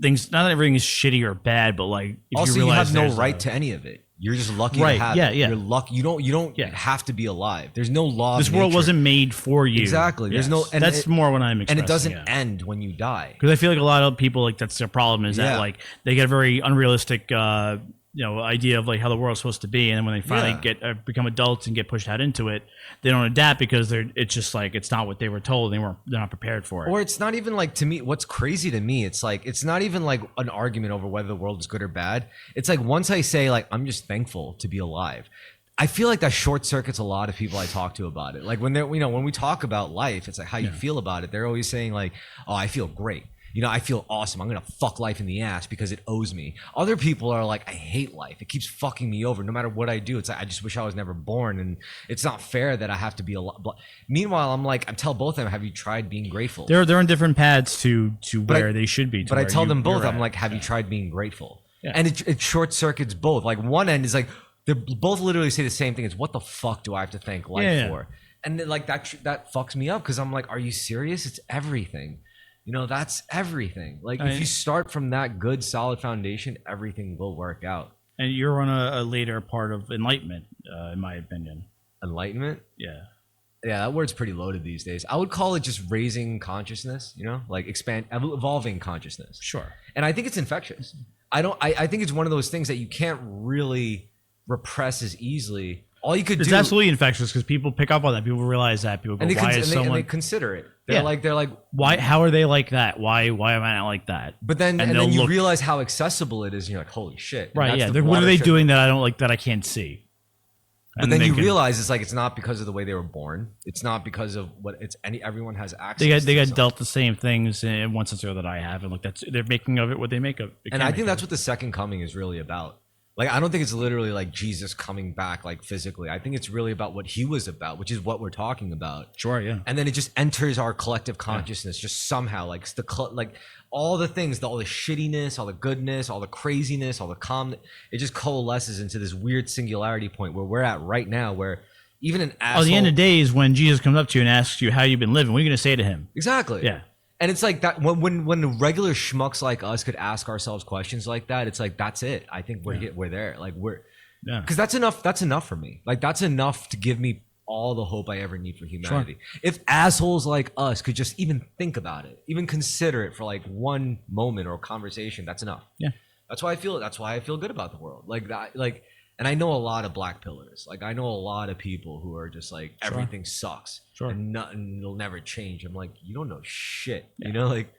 things, not that everything is shitty or bad, but like if also you realize have no right to any of it. You're just lucky to have it. You're lucky. You don't have to be alive. There's no law. This world wasn't made for you. Exactly. There's no. And that's more what I'm expressing. And it doesn't end when you die. Because I feel like a lot of people, like, that's their problem, is that like they get a very unrealistic idea of like how the world's supposed to be, and then when they finally get become adults and get pushed out into it, they don't adapt because it's just like it's not what they were told. They're not prepared for it. Or it's not even like, to me, what's crazy to me, it's like it's not even like an argument over whether the world is good or bad. It's like once I say like I'm just thankful to be alive, I feel like that short circuits a lot of people I talk to about it. Like when they're when we talk about life, it's like how you feel about it. They're always saying like, oh, I feel great. I feel awesome. I'm going to fuck life in the ass because it owes me. Other people are like, I hate life. It keeps fucking me over. No matter what I do, it's like, I just wish I was never born. And it's not fair that I have to be alive. Meanwhile, I'm like, I tell both of them, have you tried being grateful? They're on different paths to where they should be. But I tell them both, I'm like, have you tried being grateful? Yeah. And it short circuits both. Like one end is like, they both literally say the same thing. It's what the fuck do I have to thank life for? And then like that fucks me up because I'm like, are you serious? It's everything. That's everything. Like if you start from that good, solid foundation, everything will work out. And you're on a later part of enlightenment, in my opinion. Enlightenment? Yeah. Yeah, that word's pretty loaded these days. I would call it just raising consciousness, like evolving consciousness. Sure. And I think it's infectious. I think it's one of those things that you can't really repress as easily. All you could do. It's absolutely infectious because people pick up on that. People realize that. People go, and they consider it. They're like, why? How are they like that? Why am I not like that? But then, and then you realize how accessible it is, and you're like, holy shit! Right? Yeah. What are they doing that I don't like, that I can't see? But then you realize it's like it's not because of the way they were born. It's not because of what everyone has access. They got dealt the same things in one sense or that I have, and like they're making of it what they make of it. And I think that's what the second coming is really about. Like, I don't think it's literally like Jesus coming back like physically. I think it's really about what he was about, which is what we're talking about. Sure, yeah. And then it just enters our collective consciousness just somehow, like all the things, all the shittiness, all the goodness, all the craziness, all the calm. It just coalesces into this weird singularity point where we're at right now, where even an asshole. Oh, the end of days when Jesus comes up to you and asks you how you've been living, what are you going to say to him? Exactly. Yeah. And it's like that when the regular schmucks like us could ask ourselves questions like that, it's like, that's it. I think we're there. Like because that's enough. That's enough for me. Like that's enough to give me all the hope I ever need for humanity. Sure. If assholes like us could just even think about it, even consider it for like one moment or conversation, that's enough. Yeah. That's why I feel good about the world. Like that, and I know a lot of black pillars. Like I know a lot of people who are just like, everything sucks. Sure. And nothing will never change. I'm like, you don't know shit. Like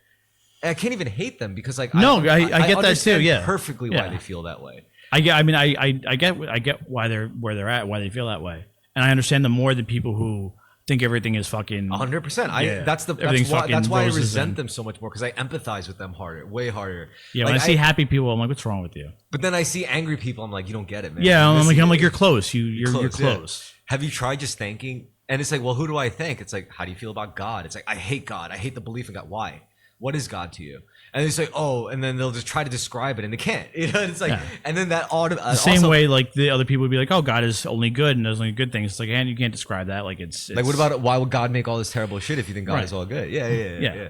I can't even hate them because like I get that too. Yeah, perfectly why they feel that way. I get why they're where they're at, why they feel that way, and I understand them more than people who think everything is fucking 100%. That's why I resent them so much more because I empathize with them way harder. Yeah, when I see happy people, I'm like, what's wrong with you? But then I see angry people, I'm like, you don't get it, man. Yeah, I'm like, you're close. You're close. Yeah. Have you tried just thanking? And it's like, well, who do I thank? It's like, how do you feel about God? It's like, I hate God. I hate the belief in God. Why? What is God to you? And it's like, oh, and then they'll just try to describe it and they can't. It's like, and then that the same way, like the other people would be like, oh, God is only good and does only good things. It's like, and you can't describe that. Like it's like, what about it? Why would God make all this terrible shit if you think God is all good? Yeah.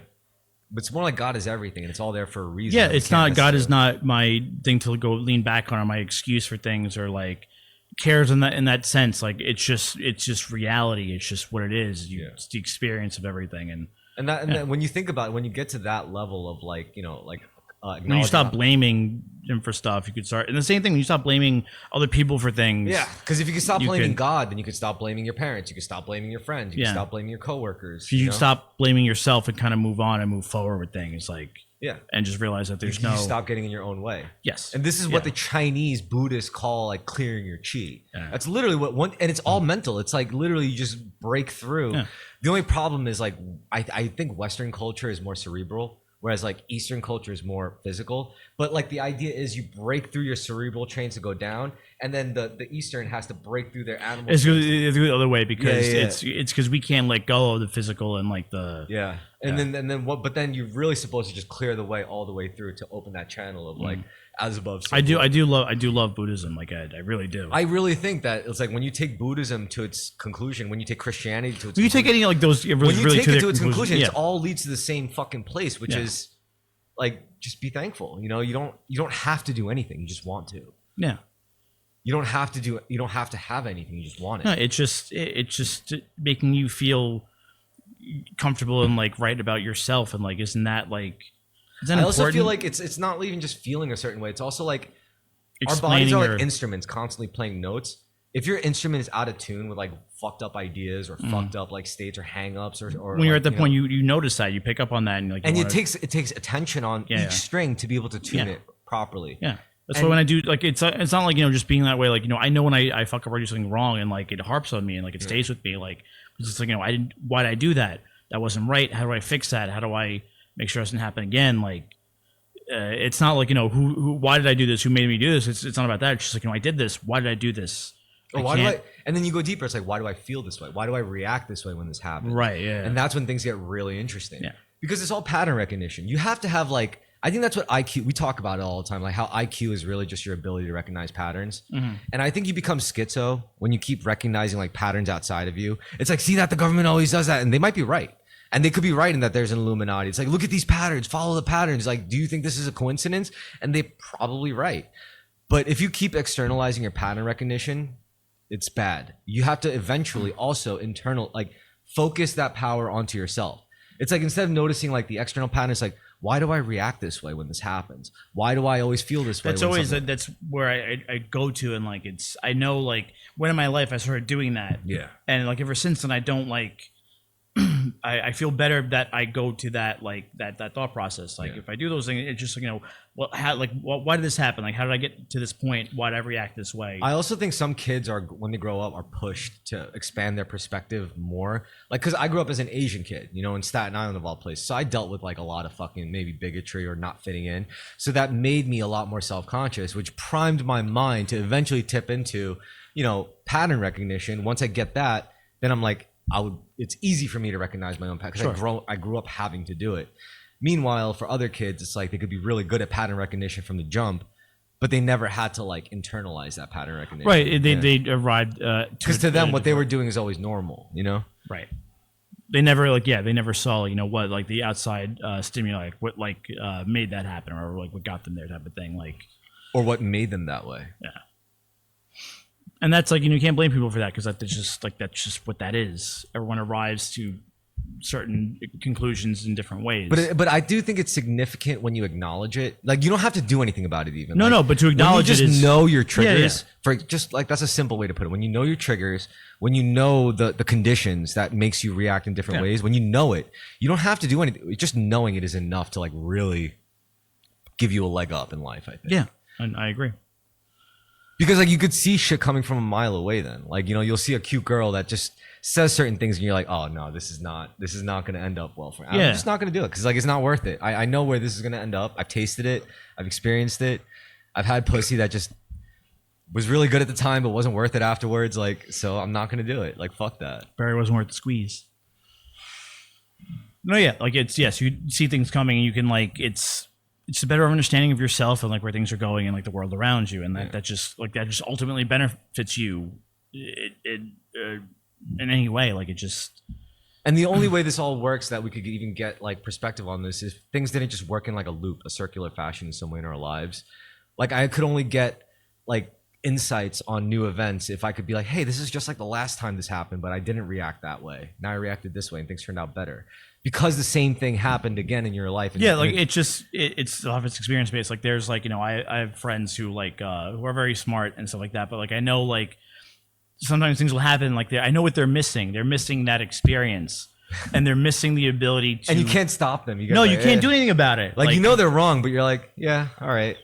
But it's more like God is everything and it's all there for a reason. Yeah, it's not, God is not my thing to go lean back on or my excuse for things or like cares in that sense. Like it's just reality. It's just what it is. It's the experience of everything. And then when you think about it, when you get to that level of like, when you stop blaming him for stuff, you could start. And the same thing, when you stop blaming other people for things. Yeah, because if you can stop blaming God, then you could stop blaming your parents. You could stop blaming your friends. You could stop blaming your coworkers. You stop blaming yourself and kind of move on and move forward with things. Like, and just realize that there's you stop getting in your own way. Yes. And this is what the Chinese Buddhists call like clearing your chi. Yeah. That's literally and it's all mental. It's like literally you just break through. Yeah. The only problem is like, I think Western culture is more cerebral, whereas like Eastern culture is more physical. But like the idea is you break through your cerebral trains to go down, and then the Eastern has to break through their animal. It's the other way because Yeah. it's because we can't let go of the physical and like the then what? But then you're really supposed to just clear the way all the way through to open that channel of like as above. So I do love Buddhism. Like I really do. I really think that it's like when you take Buddhism to its conclusion, when you take Christianity to its when you take any like those, when you really take it to its conclusion, conclusion, it all leads to the same fucking place, which is like just be thankful. You know, you don't have to do anything. You just want to. Yeah. You don't have to have anything. You just want it. No, it's just making you feel comfortable and like right about yourself, and like isn't that like? I also feel like it's not even just feeling a certain way. It's also like our bodies are like instruments constantly playing notes. If your instrument is out of tune with like fucked up ideas or fucked up like states or hang-ups or when you're at the point you notice that, you pick up on that, and like it takes attention on each string to be able to tune it properly. Yeah. That's why when I do like it's not like just being that way, like I know when I fuck up or do something wrong and like it harps on me and like it stays with me, like it's just like why did I do that? That wasn't right. How do I fix that? How do I make sure it doesn't happen again? Like it's not like who why did I do this? Who made me do this? It's not about that. It's just like I did this. Why did I do this? And then you go deeper. It's like, why do I feel this way? Why do I react this way when this happens? Right. Yeah. And that's when things get really interesting. Yeah. Because it's all pattern recognition. You have to have like, I think that's what IQ, we talk about it all the time, like how IQ is really just your ability to recognize patterns. And I think you become schizo when you keep recognizing like patterns outside of you. It's like, see that the government always does that. And they might be right. And they could be right in that there's an Illuminati. It's like, look at these patterns, follow the patterns. Like, do you think this is a coincidence? And they're probably right. But if you keep externalizing your pattern recognition, it's bad. You have to eventually also focus that power onto yourself. It's like instead of noticing like the external pattern, it's like, why do I react this way when this happens? Why do I always feel this way? That's where I go to, and like I know like when in my life I started doing that. Yeah. And like ever since then I don't like I feel better that I go to that like that thought process. Like if I do those things, it's just why did this happen? Like how did I get to this point? Why did I react this way? I also think some kids are, when they grow up, are pushed to expand their perspective more. Like, because I grew up as an Asian kid, in Staten Island of all places, so I dealt with like a lot of fucking maybe bigotry or not fitting in. So that made me a lot more self-conscious, which primed my mind to eventually tip into, pattern recognition. Once I get that, then I'm like, it's easy for me to recognize my own pattern because I grew up having to do it. Meanwhile, for other kids, it's like they could be really good at pattern recognition from the jump, but they never had to like internalize that pattern recognition. Right. They arrived because to them, what they were doing is always normal. Right. They never they never saw what like the outside stimuli, what made that happen, or like what got them there, type of thing, or what made them that way. Yeah. And that's like you can't blame people for that, because that's just what that is. Everyone arrives to certain conclusions in different ways. But I do think it's significant when you acknowledge it. Like you don't have to do anything about it even. No, but to acknowledge it, just know your triggers. Yeah. For just like that's a simple way to put it. When you know your triggers, when you know the conditions that makes you react in different ways, when you know it, you don't have to do anything. Just knowing it is enough to like really give you a leg up in life, I think. Yeah, and I agree. Because like you could see shit coming from a mile away then. Like, you'll see a cute girl that just says certain things and you're like, oh no, this is not going to end up well for me. I'm just not going to do it because like it's not worth it. I know where this is going to end up. I've tasted it. I've experienced it. I've had pussy that just was really good at the time but wasn't worth it afterwards. Like, so I'm not going to do it. Like, fuck that. Barry wasn't worth the squeeze. No, yeah. Like you see things coming and you can it's a better understanding of yourself and like where things are going and like the world around you, and that just ultimately benefits you in any way. Like it just. And the only way this all works that we could even get like perspective on this is things didn't just work in like a loop, a circular fashion in some way in our lives. Like I could only get like insights on new events if I could be like, hey, this is just like the last time this happened, but I didn't react that way. Now I reacted this way and things turned out better. Because the same thing happened again in your life. And it's often experience based. Like there's like, I have friends who like who are very smart and stuff like that. But like I know like sometimes things will happen like I know what they're missing. They're missing that experience. And they're missing the ability to. And you can't stop them. You can't do anything about it. Like they're wrong, but you're like, yeah, all right.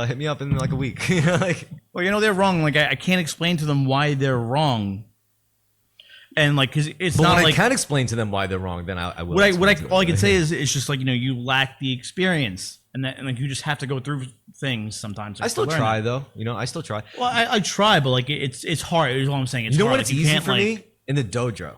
Hit me up in like a week. Like, well, they're wrong. Like I can't explain to them why they're wrong. And like, because it's But not when like I can explain to them why they're wrong, then I will. all I can say is it's just like, you know, you lack the experience, and like you just have to go through things sometimes. I still try though. You know, I still try. Well, I try, but like it's hard. Is all I'm saying. It's you know hard. what? It's like, easy for me in the dojo.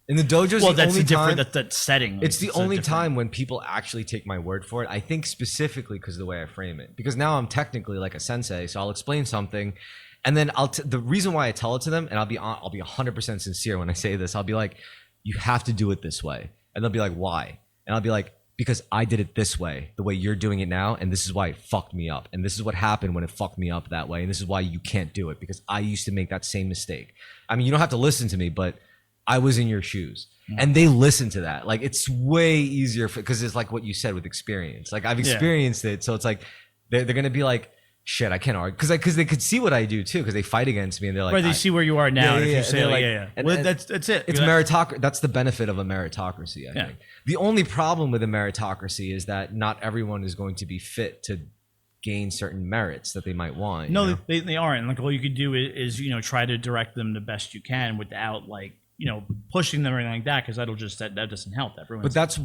In the dojo, well, that's the only different. time, That setting. Like, it's the only time when people actually take my word for it. I think specifically because of the way I frame it. Because now I'm technically like a sensei, so I'll explain something, and then the reason why I tell it to them, and I'll be 100% sincere when I say this. I'll be like, you have to do it this way, and they'll be like, why? And I'll be like, because I did it this way, the way you're doing it now, and this is why it fucked me up, and this is what happened when it fucked me up that way, and this is why you can't do it because I used to make that same mistake. I mean, you don't have to listen to me, but I was in your shoes. And they listen to that. Like, it's way easier because it's like what you said with experience. Like, I've experienced it. So it's like, they're going to be like, shit, I can't argue. Because they could see what I do too. Because they fight against me and they're like, right, they see where you are now. And if you say, like, And, well, that's it. It's meritocracy. That's the benefit of a meritocracy, I think. The only problem with a meritocracy is that not everyone is going to be fit to gain certain merits that they might want. No, they aren't. Like, all you could do is, you know, try to direct them the best you can without, like, you know, pushing them or anything like that, because that'll just that doesn't help. That ruins. But that's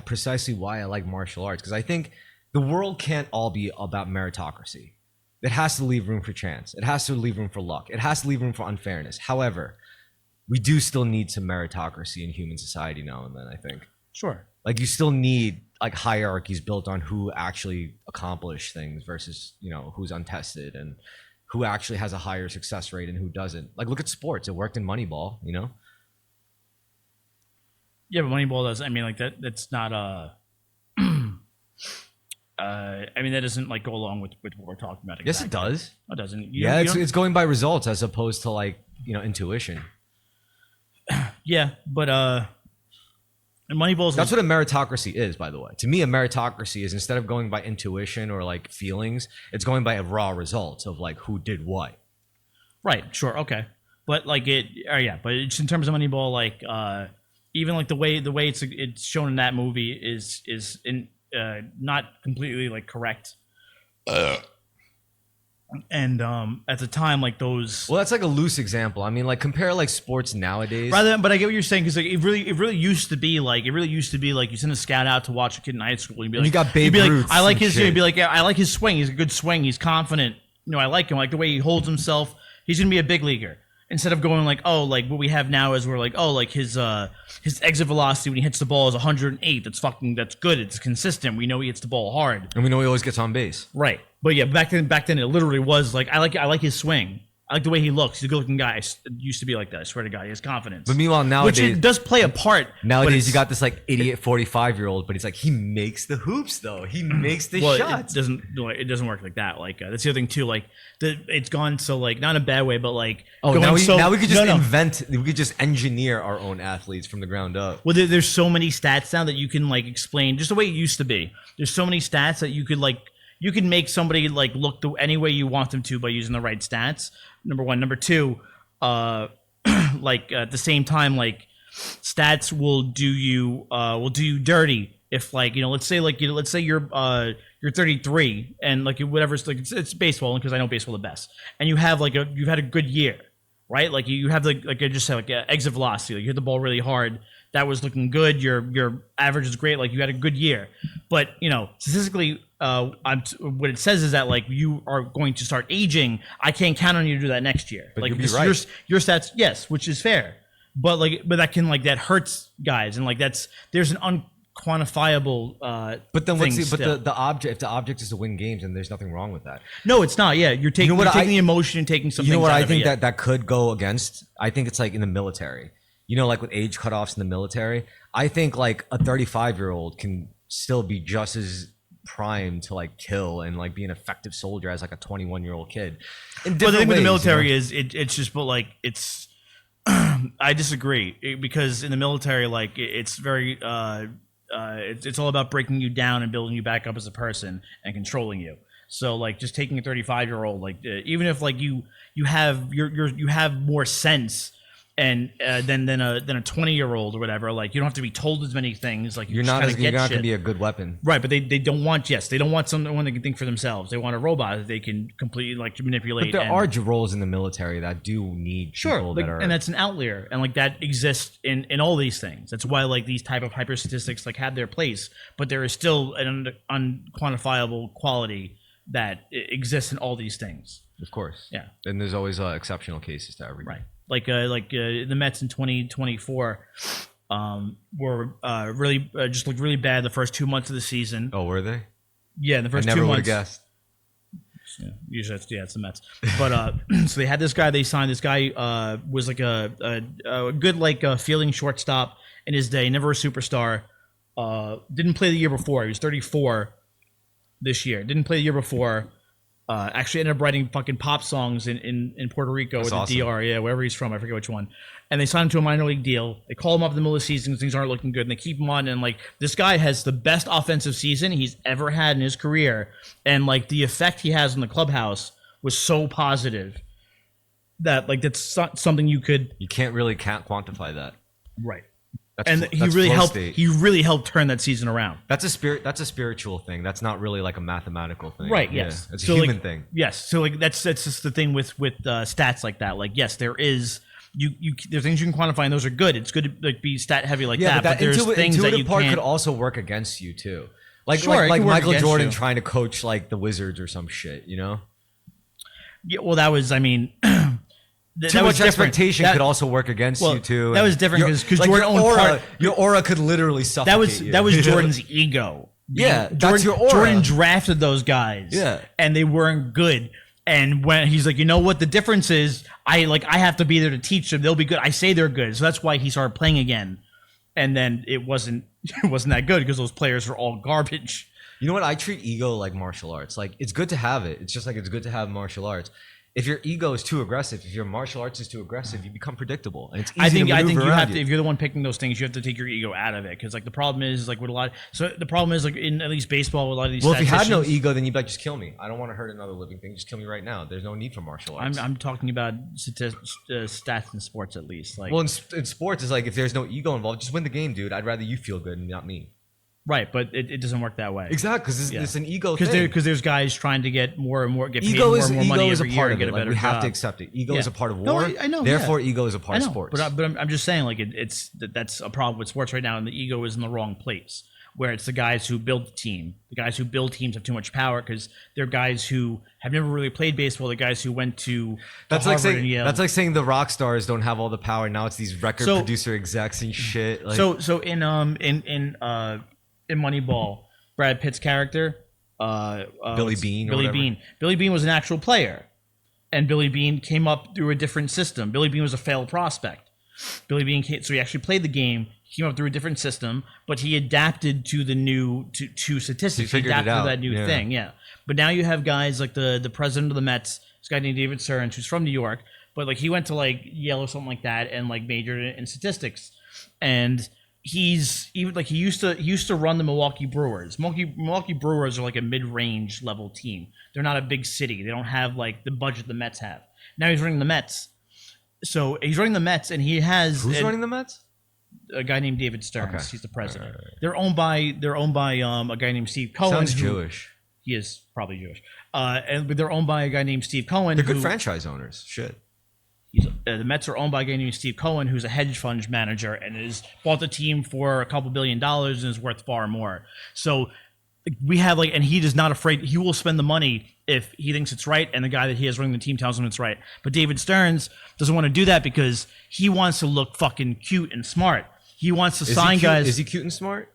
precisely why I like martial arts, because I think the world can't all be about meritocracy. It has to leave room for chance. It has to leave room for luck. It has to leave room for unfairness. However, we do still need some meritocracy in human society now and then, I think. Sure. Like, you still need like hierarchies built on who actually accomplished things versus, you know, who's untested and who actually has a higher success rate and who doesn't. Like, look at sports. It worked in Moneyball, you know? Yeah, but Moneyball does. I mean, like, that's not I mean, that doesn't like go along with what we're talking about. Exactly. Yes, it does. Oh, it doesn't. It's going by results as opposed to, like, you know, intuition. Yeah, but Moneyball's that's what a meritocracy is, by the way. To me, a meritocracy is, instead of going by intuition or like feelings, it's going by raw results of like who did what. Right. Sure. Okay. But like but it's in terms of Moneyball, like even like the way it's shown in that movie is not completely like correct. And at the time, like those. Well, that's like a loose example. I mean, like, compare like sports nowadays. But I get what you're saying, because like it really used to be like you send a scout out to watch a kid in high school. You'd be like, you got Babe Ruth. I like his. You'd be like, I like his swing. He's a good swing. He's confident. You know, I like him. I like the way he holds himself. He's gonna be a big leaguer. Instead of going like, oh, like what we have now is we're like, oh, like his exit velocity when he hits the ball is 108. That's good. It's consistent. We know he hits the ball hard, and we know he always gets on base. Right. But yeah, back then it literally was like, I like his swing. I like the way he looks. He's a good-looking guy. It used to be like that. I swear to God, he has confidence. But meanwhile, nowadays, which it does play a part. Nowadays, you got this like idiot 45-year-old, but he's like, he makes the hoops though. He makes the shots. It doesn't work like that. Like that's the other thing too. Like it's gone so like, not in a bad way, but like now we could just we could just engineer our own athletes from the ground up. Well, there's so many stats now that you can like explain just the way it used to be. There's so many stats that you could make somebody like look any way you want them to by using the right stats. Number one. Number two, like at the same time, like stats will do you dirty if, like, you know, let's say you're 33 and like whatever's like it's baseball, because I know baseball the best, and you've had a good year, right? Like you have like I just said, like exit velocity, like you hit the ball really hard. That was looking good. Your average is great. Like you had a good year, but you know, statistically, what it says is that like you are going to start aging. I can't count on you to do that next year. But like you'll be right. Your stats, yes, which is fair, but that hurts guys, and like there's an unquantifiable. But then the object? If the object is to win games, then there's nothing wrong with that. No, it's not. Yeah, you're taking the emotion and taking something. You know what I think that could go against? I think it's like in the military. You know, like with age cutoffs in the military, I think like a 35-year-old can still be just as primed to like kill and like be an effective soldier as like a 21-year-old kid. But the thing with the military is it's just, but like it's, I disagree, because in the military, like it's very, it's all about breaking you down and building you back up as a person and controlling you. So like just taking a 35-year-old, like even if like you have more sense and then a 20-year-old or whatever. Like you don't have to be told as many things. Like You're not going to be a good weapon. Right, but they don't want they don't want someone that can think for themselves. They want a robot that they can completely like manipulate. But there are roles in the military that do need people that are, and that's an outlier, and like that exists in all these things. That's why like these type of hyper statistics like have their place, but there is still an unquantifiable quality that exists in all these things. Of course, yeah. And there's always exceptional cases to everything. Right. Like the Mets in 2024 were really just looked really bad the first 2 months of the season. Oh, were they? Yeah, the first 2 months. I never would have guessed. Yeah, usually it's the Mets. But so they had this guy they signed. This guy was like a good like fielding shortstop in his day. Never a superstar. Didn't play the year before. He was 34 this year. Didn't play the year before. Actually ended up writing fucking pop songs in Puerto Rico. That's or the awesome. DR, yeah, wherever he's from, I forget which one. And they signed him to a minor league deal. They call him up in the middle of the season because things aren't looking good, and they keep him on. And like this guy has the best offensive season he's ever had in his career, and like the effect he has in the clubhouse was so positive that like that's something you can't quantify that. Right. He really helped turn that season around. That's a spiritual thing. That's not really like a mathematical thing. Right, yes. Yeah, it's a human thing. Yes. So like that's just the thing with stats like that. Like yes, there is there's things you can quantify and those are good. It's good to like be stat heavy like that. But there's things that you part can't. Could also work against you too. Like Michael Jordan trying to coach like the Wizards or some shit, you know? Yeah, well that was too much expectation could also work against you too. That was different because like Jordan your aura could literally suffocate that was Jordan's ego. Yeah, that's your aura. Jordan drafted those guys. Yeah, and they weren't good. And when he's like, you know what, the difference is, I have to be there to teach them. They'll be good. I say they're good, so that's why he started playing again. And then it wasn't that good because those players are all garbage. You know what? I treat ego like martial arts. Like it's good to have it. It's just like it's good to have martial arts. If your ego is too aggressive, if your martial arts is too aggressive, you become predictable, and it's easy to maneuver you have you. to. If you're the one picking those things, you have to take your ego out of it. Because like the problem is like with a lot. So the problem is like in at least baseball with a lot of these. Well, if you had no ego, then you'd be like, just kill me. I don't want to hurt another living thing. Just kill me right now. There's no need for martial arts. I'm talking about stats in sports at least. Like well, in sports, it's like if there's no ego involved, just win the game, dude. I'd rather you feel good and not me. Right, but it doesn't work that way. Exactly, because it's an ego thing. Because there's guys trying to get more and more, get paid more and more money every year to get a better job. We have to accept it. Ego is a part of war. No, I know. Therefore, ego is a part of sports. But I'm just saying, like that's a problem with sports right now, and the ego is in the wrong place. Where it's the guys who build the team. The guys who build teams have too much power because they're guys who have never really played baseball. The guys who went to Harvard and Yale. That's like saying the rock stars don't have all the power. Now it's these record producer execs and shit. Like, so in Moneyball, Brad Pitt's character, Billy Bean. Billy Bean was an actual player, and Billy Bean came up through a different system. Billy Bean was a failed prospect. Billy Bean so he actually played the game. He came up through a different system, but he adapted to the new to statistics. He adapted to that new thing. Yeah. But now you have guys like the president of the Mets, this guy named David Stearns, who's from New York, but like he went to like Yale or something like that and like majored in statistics, and he's even like he used to run the Milwaukee Brewers. Milwaukee Brewers are like a mid-range level team. They're not a big city. They don't have like the budget the Mets have. Now he's running the Mets. So he's running the Mets, and he has running the Mets? A guy named David Stearns. Okay. He's the president. Right. They're owned by a guy named Steve Cohen. Sounds Jewish. He is probably Jewish. But they're owned by a guy named Steve Cohen. They're good franchise owners. Shit. The Mets are owned by a guy named Steve Cohen, who's a hedge fund manager and has bought the team for a couple $2 billion and is worth far more. So we have and he is not afraid. He will spend the money if he thinks it's right, and the guy that he has running the team tells him it's right. But David Stearns doesn't want to do that because he wants to look fucking cute and smart. He wants to sign guys. Is he cute and smart?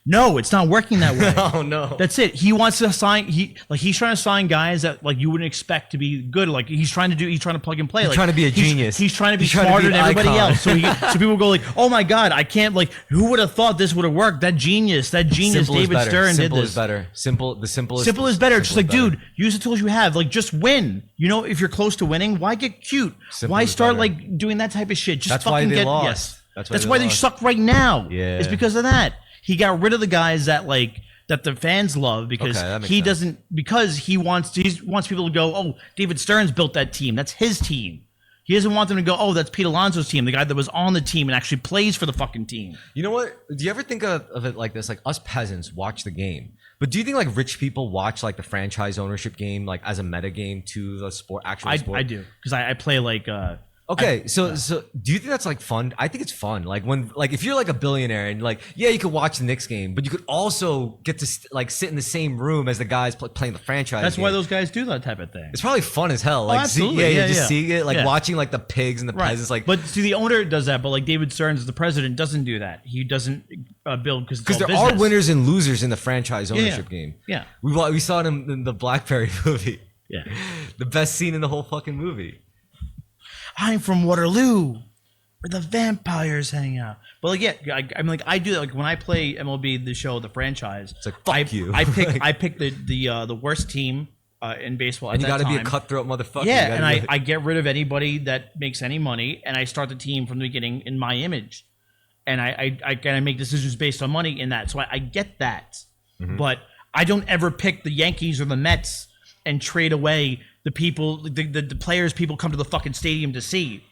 No, it's not working that way. Oh no. That's it. He wants to sign he's trying to sign guys that like you wouldn't expect to be good. Like he's trying to plug and play. He's trying to be a genius. He's trying to be smarter than everybody else. So people go like, "Oh my god, I can't who would have thought this would have worked? That genius David Stern did this." Simple is better. Just like, dude, use the tools you have. Like just win. You know, if you're close to winning, why get cute? Why start doing that type of shit? Just fucking get lost. That's why they suck right now. Yeah. It's because of that. He got rid of the guys that the fans love because he wants people to go, oh, David Stearns built that team. That's his team. He doesn't want them to go, oh, that's Pete Alonso's team, the guy that was on the team and actually plays for the fucking team. You know what? Do you ever think of it like this? Like us peasants watch the game, but do you think like rich people watch like the franchise ownership game like as a meta game to the sport? Sport? I do because I play like. Okay, so do you think that's like fun? I think it's fun. Like when like if you're like a billionaire and like you could watch the Knicks game, but you could also get to like sit in the same room as the guys playing the franchise. That's game. why those guys do that type of thing. It's probably fun as hell. Like absolutely. just seeing it, like watching like the pigs and the peasants. Like, but see, the owner does that, but like David Stearns, the president, doesn't do that. He doesn't build because there are winners and losers in the franchise ownership game. Yeah, we saw it in the Blackberry movie. Yeah, the best scene in the whole fucking movie. I'm from Waterloo, where the vampires hang out. But like, I'm like, I do that. Like when I play MLB, the show, the franchise. It's like fuck you. I pick the worst team in baseball. And you got to be a cutthroat motherfucker. Yeah, and I get rid of anybody that makes any money, and I start the team from the beginning in my image, and I kind of make decisions based on money in that. So I get that, but I don't ever pick the Yankees or the Mets and trade away the people, the players people come to the fucking stadium to see.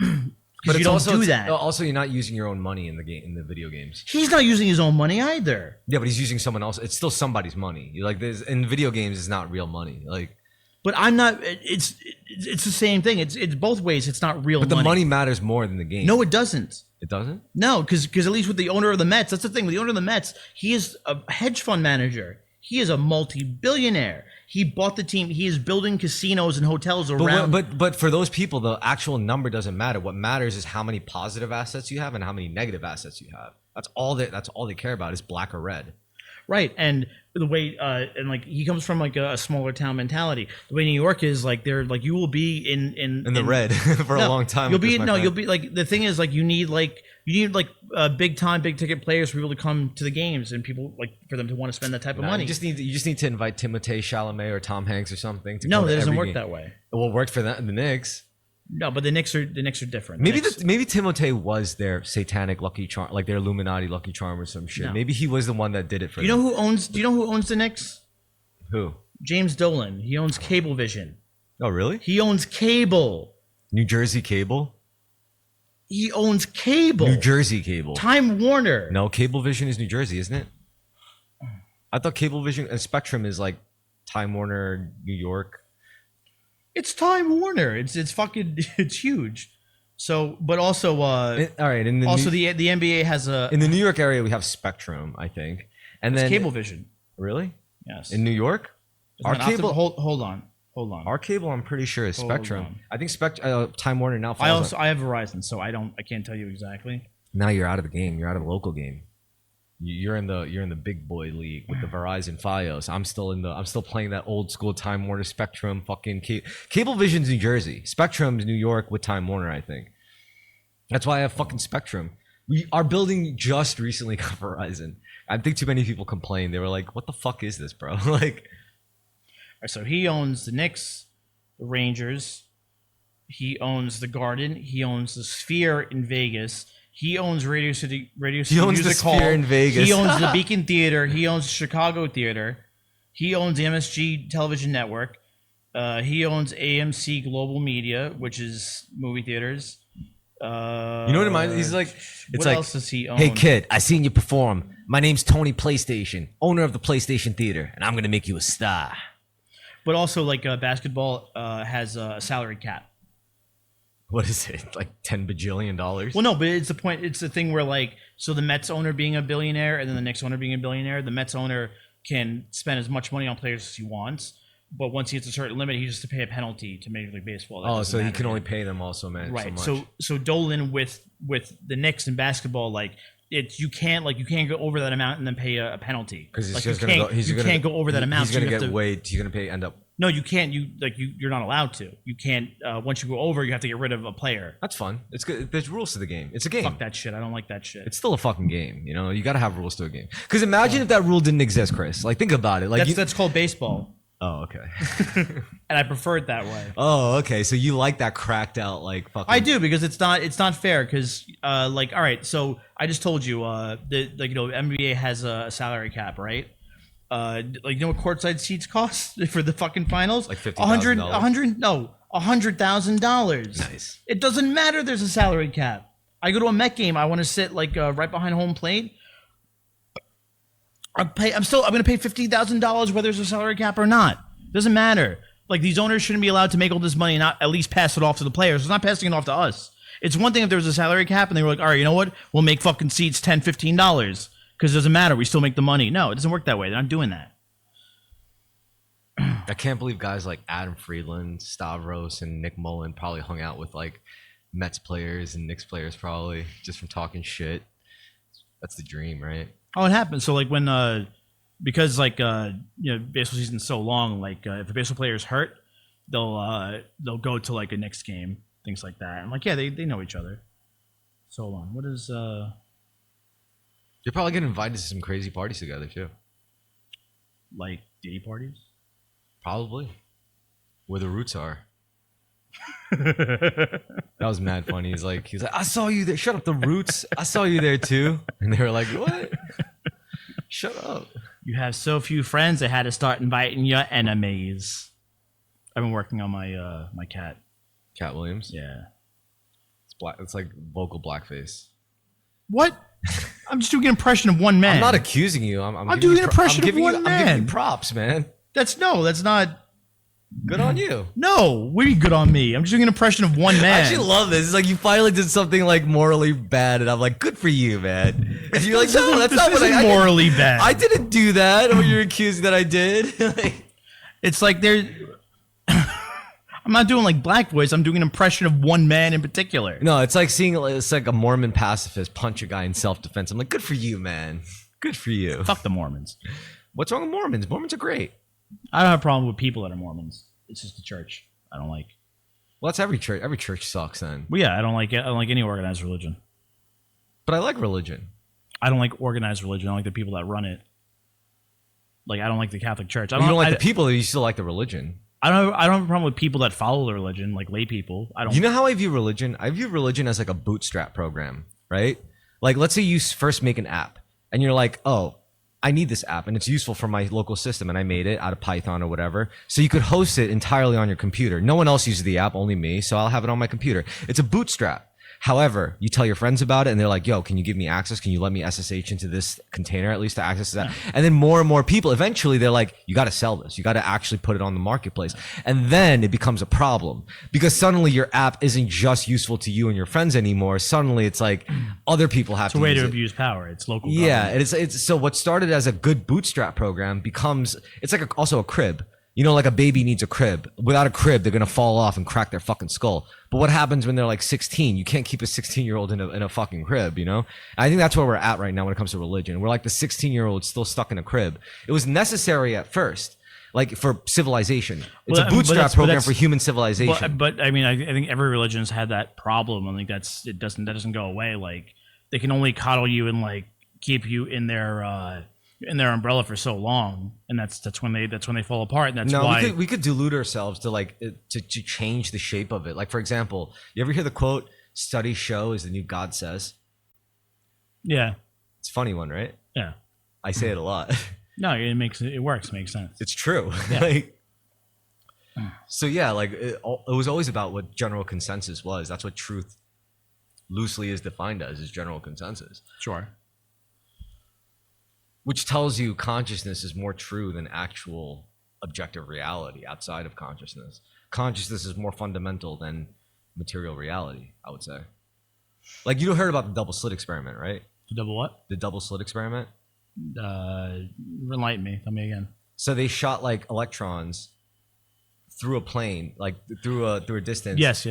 But you don't do that. Also, you're not using your own money in the game, in the video games. He's not using his own money either. Yeah, but he's using someone else. It's still somebody's money. You're like, in video games, it's not real money. Like, but I'm not. It's the same thing. It's both ways. It's not real. But the money matters more than the game. No, it doesn't. It doesn't? No, because at least with the owner of the Mets, that's the thing. With the owner of the Mets, he is a hedge fund manager. He is a multi-billionaire. He bought the team. He is building casinos and hotels around. But for those people, the actual number doesn't matter. What matters is how many positive assets you have and how many negative assets you have. That's all they care about is black or red. Right, and the way and like he comes from like a smaller town mentality. The way New York is, like they're like you will be in the red for a long time. You'll be like the thing is like you need big time, big ticket players for people to come to the games and people like for them to want to spend that type of money. You just need to invite Timothée Chalamet or Tom Hanks or something. No, that doesn't work that way. Well, it worked for the Knicks. No, but the Knicks are different. Maybe Timothée was their satanic lucky charm, like their Illuminati lucky charm or some shit. No. Maybe he was the one that did it for them. Do you know who owns the Knicks? Who? James Dolan. He owns Cablevision. Oh, really? He owns cable. New Jersey Cable? He owns cable. New Jersey Cable. Time Warner. No, Cablevision is New Jersey, isn't it? I thought Cablevision and Spectrum is like Time Warner, New York. It's Time Warner. It's huge. So, but also, all right. The NBA has in the New York area we have Spectrum, I think, and then Cablevision. Really? Yes. In New York, our cable. Hold on. Our cable, I'm pretty sure is Spectrum. I think Time Warner now. I have Verizon, so I can't tell you exactly. Now you're out of the game. You're out of the local game. You're in the big boy league with the Verizon Fios. I'm still playing that old school Time Warner Spectrum fucking Cablevision's New Jersey. Spectrum's New York with Time Warner, I think. That's why I have fucking Spectrum. Our building just recently got Verizon. I think too many people complained. They were like, "What the fuck is this, bro?" Like, so he owns the Knicks, the Rangers. He owns the Garden. He owns the Sphere in Vegas. He owns Radio City he owns Music the Sphere in Vegas. He owns the Beacon Theater. He owns Chicago Theater. He owns the MSG Television Network. He owns AMC Global Media, which is movie theaters. You know what it reminds? He's like, what else does he own? Hey kid, I seen you perform. My name's Tony PlayStation, owner of the PlayStation Theater, and I'm gonna make you a star. But also, like basketball has a salary cap. What is it, like $10 bajillion? Well, no, but it's the point. It's the thing where, like, so the Mets owner being a billionaire and then the Knicks owner being a billionaire, the Mets owner can spend as much money on players as he wants, but once he hits a certain limit, he has to pay a penalty to Major League Baseball. So he can only pay them also, man. Right. So much. So Dolan with the Knicks in basketball, like you can't go over that amount and then pay a penalty because you can't go over that amount. He's gonna end up. No, you can't. You're not allowed to. You can't. Once you go over, you have to get rid of a player. That's fun. It's good. There's rules to the game. It's a game. Fuck that shit. I don't like that shit. It's still a fucking game. You know, you got to have rules to a game. Because imagine if that rule didn't exist, Chris. Like, think about it. Like that's called baseball. Oh, okay. And I prefer it that way. Oh, okay. So you like that cracked out, like fucking. I do, because it's not fair. Because like, all right. So I just told you NBA has a salary cap, right? Like, you know what courtside seats cost for the fucking finals? Like $50,000. $100,000. Nice. It doesn't matter. There's a salary cap. I go to a Met game. I want to sit like right behind home plate. I'm going to pay $50,000 whether there's a salary cap or not. Doesn't matter. Like, these owners shouldn't be allowed to make all this money and not at least pass it off to the players. It's not passing it off to us. It's one thing if there was a salary cap and they were like, all right, you know what? We'll make fucking seats $10, $15 because it doesn't matter. We still make the money. No, it doesn't work that way. They're not doing that. I can't believe guys like Adam Friedland, Stavros, and Nick Mullen probably hung out with like Mets players and Knicks players probably just from talking shit. That's the dream, right? Oh, it happens. So like when because like baseball season's so long, like if a baseball player is hurt, they'll go to like a Knicks game, things like that. And like they know each other. So long. What is They probably get invited to some crazy parties together too. like day parties? Probably. Where the roots are. That was mad funny. He's like, I saw you there. Shut up, the roots. I saw you there too. And they were like, what? Shut up. You have so few friends, I had to start inviting your enemies. I've been working on my my cat. Cat Williams? Yeah. It's black. It's like vocal blackface. What? I'm just doing an impression of one man. I'm not accusing you. I'm doing giving an you impression of one I'm man. giving you props, man. That's not. Good on you. No, what are you good on me? I'm just doing an impression of one man. I actually love this. It's like you finally did something like morally bad, and I'm like, good for you, man. And you're like, no, that's not what I morally bad. I didn't do that. Or you're accusing that I did. It's like I'm not doing like black voice. I'm doing an impression of one man in particular. No, it's like it's like a Mormon pacifist punch a guy in self-defense. I'm like, good for you, man. Good for you. Fuck the Mormons. What's wrong with Mormons? Mormons are great. I don't have a problem with people that are Mormons. It's just the church I don't like. Well, that's every church. Every church sucks then. Well, yeah, I don't like any organized religion. But I like religion. I don't like organized religion. I don't like the people that run it. Like, I don't like the Catholic Church. You don't like the people, you still like the religion. I don't have a problem with people that follow the religion, like lay people. I don't. You know how I view religion? I view religion as like a bootstrap program, right? Like, let's say you first make an app and you're like, oh, I need this app and it's useful for my local system, and I made it out of Python or whatever. So you could host it entirely on your computer. No one else uses the app, only me. So I'll have it on my computer. It's a bootstrap. However, you tell your friends about it and they're like, yo, can you give me access? Can you let me SSH into this container at least to access that? Yeah. And then more and more people, eventually they're like, you got to sell this. You got to actually put it on the marketplace. And then it becomes a problem because suddenly your app isn't just useful to you and your friends anymore. Suddenly it's like other people have to use it. It's a way to abuse power. It's local government. Yeah. It's so what started as a good bootstrap program becomes, it's like also a crib. You know, like a baby needs a crib. Without a crib, they're going to fall off and crack their fucking skull. But what happens when they're like 16? You can't keep a 16-year-old in a fucking crib, you know? And I think that's where we're at right now when it comes to religion. We're like the 16-year-old still stuck in a crib. It was necessary at first, like for civilization. It's a bootstrap program for human civilization. But I mean, I think every religion's had that problem. I think that doesn't go away. Like, they can only coddle you and like keep you in their umbrella for so long, and that's when they fall apart. And that's why we could delude ourselves to like to change the shape of it. Like, for example, you ever hear the quote, "Studies show is the new God says"? Yeah, it's a funny one, right? Yeah, I say it a lot. No, it works. It makes sense. It's true. Yeah. Like, so yeah, like it was always about what general consensus was. That's what truth loosely is defined as, is general consensus. Sure. Which tells you consciousness is more true than actual objective reality outside of consciousness. Consciousness is more fundamental than material reality, I would say. Like, you heard about the double slit experiment, right? The double what? The double slit experiment? Enlighten me. Tell me again. So they shot like electrons through a plane, like through a distance. Yes.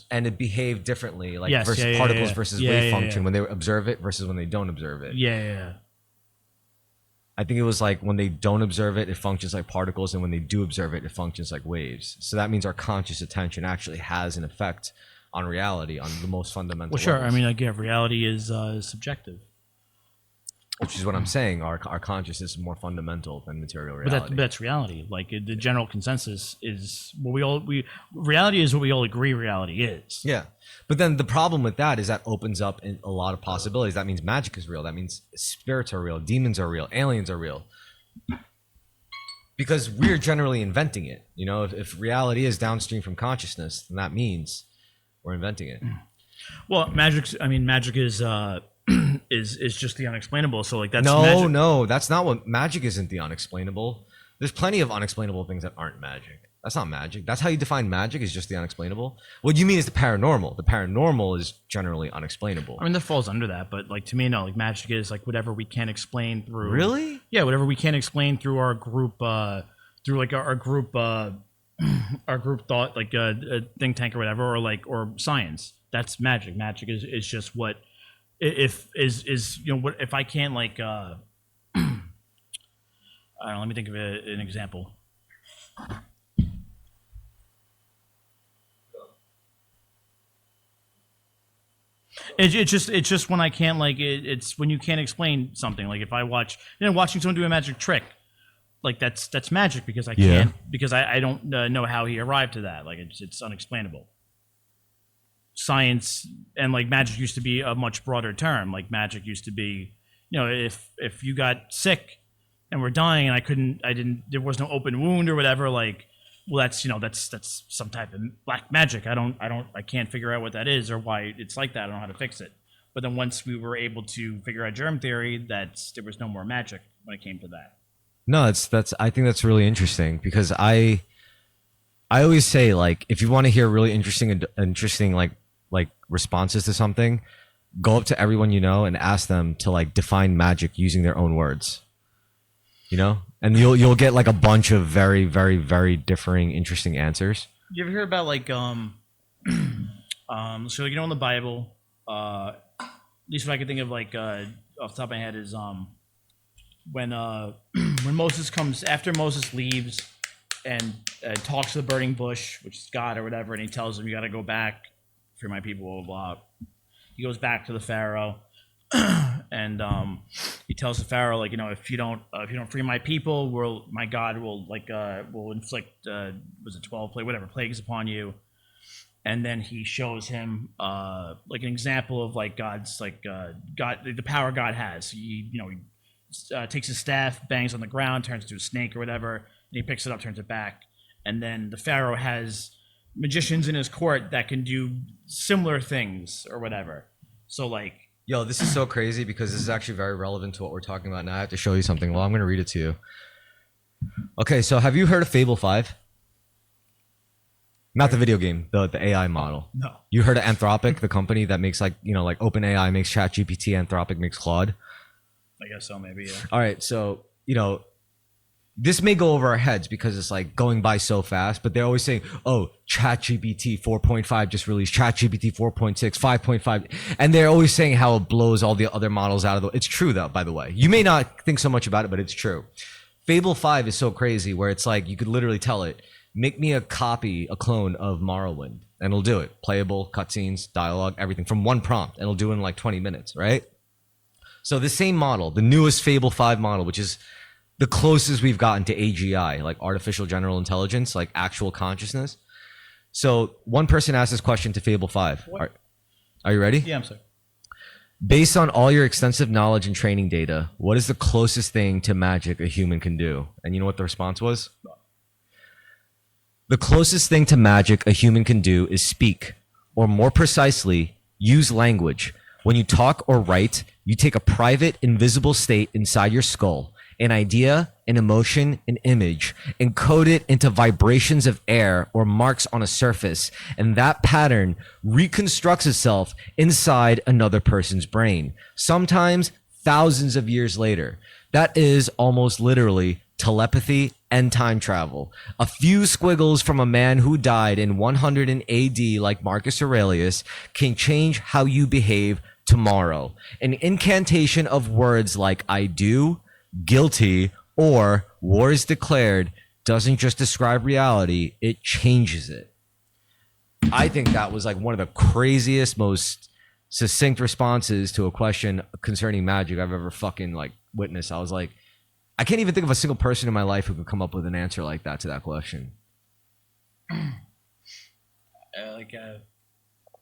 And it behaved differently, like yes, versus particles versus wave function when they observe it versus when they don't observe it. Yeah. I think it was like when they don't observe it, it functions like particles, and when they do observe it, it functions like waves. So that means our conscious attention actually has an effect on reality on the most fundamental Well, sure. levels. I mean, like, yeah, reality is subjective. Which is what I'm saying. Our consciousness is more fundamental than material reality. But that's reality. Like, the general consensus is what reality is what we all agree reality is. Yeah. But then the problem with that is that opens up a lot of possibilities. That means magic is real. That means spirits are real. Demons are real. Aliens are real. because we're generally inventing it. You know, if reality is downstream from consciousness, then that means we're inventing it. Well, magic is is just the unexplainable. So like that's no, that's not what magic isn't the unexplainable. There's plenty of unexplainable things that aren't magic. That's not magic. That's how you define magic, is just the unexplainable. What you mean is the paranormal. The paranormal is generally unexplainable. I mean, that falls under that, but like to me, no. Like magic is like whatever we can't explain through. Really? Yeah, whatever we can't explain through our group, through like our group, our group thought, like a think tank or whatever, or science. That's magic. Magic is just what if you know what if I can't like I don't know, let me think of an example. It's just when I can't like it's when you can't explain something. Like if I watching someone do a magic trick, like that's magic because I can't because I don't know how he arrived to that. Like it's unexplainable. Science and like magic used to be a much broader term. Like magic used to be, you know, if you got sick and were dying and there was no open wound or whatever, like, well, that's some type of black magic. I can't figure out what that is or why it's like that. I don't know how to fix it. But then once we were able to figure out germ theory, there was no more magic when it came to that. No, I think that's really interesting because I always say, like, if you want to hear really interesting like responses to something, go up to everyone you know and ask them to like define magic using their own words. You know? And you'll get like a bunch of very, very, very differing, interesting answers. You ever hear about like so like, you know, in the Bible, at least what I can think of like off the top of my head is when Moses comes after Moses leaves and talks to the burning bush, which is God or whatever, and he tells him, you got to go back, free my people, blah blah blah. He goes back to the Pharaoh. And he tells the Pharaoh, like, you know, if you don't free my people, my God will will inflict was it 12 plagues upon you. And then he shows him like an example of like God's like God, the power God has. He takes his staff, bangs on the ground, turns into a snake or whatever, and he picks it up, turns it back, and then the Pharaoh has magicians in his court that can do similar things or whatever. So like, yo, this is so crazy because this is actually very relevant to what we're talking about now. I have to show you something. Well, I'm going to read it to you. Okay, so have you heard of Fable 5? Not the video game, the AI model. No. You heard of Anthropic, the company that makes like OpenAI makes ChatGPT, Anthropic makes Claude? I guess so, maybe, yeah. All right, so, this may go over our heads because it's like going by so fast, but they're always saying, oh, ChatGPT 4.5 just released, ChatGPT 4.6, 5.5. And they're always saying how it blows all the other models out of the... It's true, though, by the way. You may not think so much about it, but it's true. Fable 5 is so crazy where it's like you could literally tell it, make me a clone of Morrowind, and it'll do it. Playable, cutscenes, dialogue, everything from one prompt, and it'll do it in like 20 minutes, right? So the same model, the newest Fable 5 model, which is the closest we've gotten to AGI, like artificial general intelligence, like actual consciousness. So one person asked this question to Fable 5. Are you ready? Yeah, I'm sorry. Based on all your extensive knowledge and training data, what is the closest thing to magic a human can do? And you know what the response was? The closest thing to magic a human can do is speak, or more precisely, use language. When you talk or write, you take a private, invisible state inside your skull, an idea, an emotion, an image, and code it into vibrations of air or marks on a surface, and that pattern reconstructs itself inside another person's brain, sometimes thousands of years later. That is almost literally telepathy and time travel. A few squiggles from a man who died in 100 AD like Marcus Aurelius can change how you behave tomorrow. An incantation of words like I do, guilty, or war is declared doesn't just describe reality, it changes it. I think that was like one of the craziest, most succinct responses to a question concerning magic I've ever fucking like witnessed. I was like, I can't even think of a single person in my life who could come up with an answer like that to that question.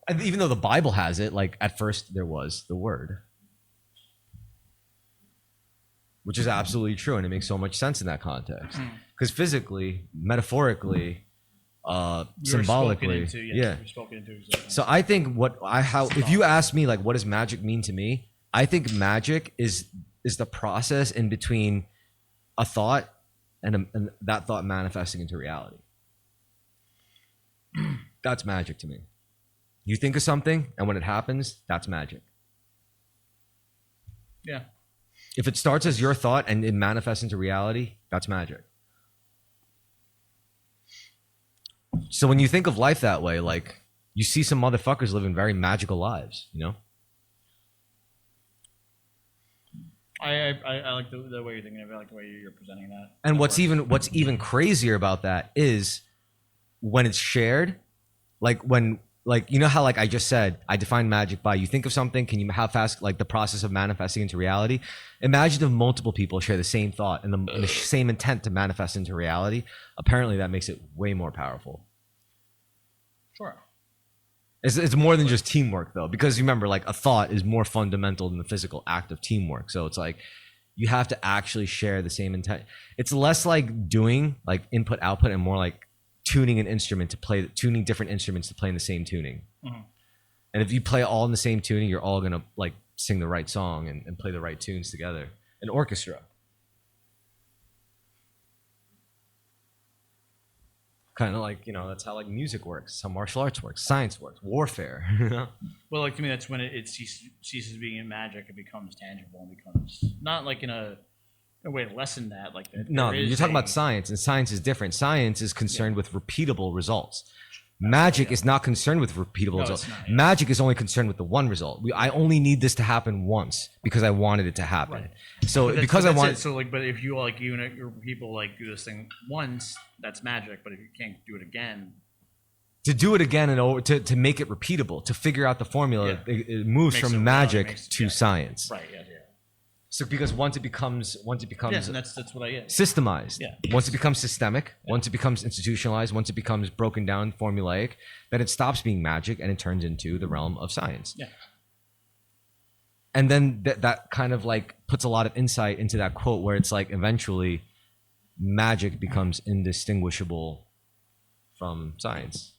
Even though the Bible has it, like at first there was the word. which is absolutely true, and it makes so much sense in that context. Because physically, metaphorically, symbolically, yeah. Exactly. So I think if you ask me like what does magic mean to me, I think magic is the process in between a thought and that thought manifesting into reality. That's magic to me. You think of something, and when it happens, that's magic. Yeah. If it starts as your thought and it manifests into reality, that's magic. So when you think of life that way, like you see some motherfuckers living very magical lives, you know? I like the way you're thinking of it. I like the way you're presenting that. And what's even crazier about that is when it's shared, like you know how like I just said, I define magic by you think of something, can you how fast like the process of manifesting into reality? Imagine if multiple people share the same thought and the same intent to manifest into reality. Apparently that makes it way more powerful. Sure. It's more than just teamwork though, because remember, like a thought is more fundamental than the physical act of teamwork. So it's like you have to actually share the same intent. It's less like doing like input output and more like tuning different instruments to play in the same tuning. Mm-hmm. And if you play all in the same tuning, you're all gonna like sing the right song and play the right tunes together. An orchestra. Kind of like, you know, that's how like music works, how martial arts works, science works, warfare. You know? Well, like to me, that's when it ceases being in magic. It becomes tangible and becomes not like in a way to lessen that. Like that. No, you're talking about science, and science is different. Science is concerned with repeatable results. Magic is not concerned with repeatable results. Not, Magic is only concerned with the one result. I only need this to happen once because I wanted it to happen. Right. So because I want it. So like, but if you like you and your people like do this thing once, that's magic. But if you can't do it again, to do it again and to make it repeatable, to figure out the formula, it moves from magic to science. Right. Yeah. So because once it becomes and that's what I get. Systemized. Yeah. Once it becomes systemic, once it becomes institutionalized, once it becomes broken down, formulaic, then it stops being magic and it turns into the realm of science. Yeah. And then that kind of like puts a lot of insight into that quote where it's like eventually magic becomes indistinguishable from science,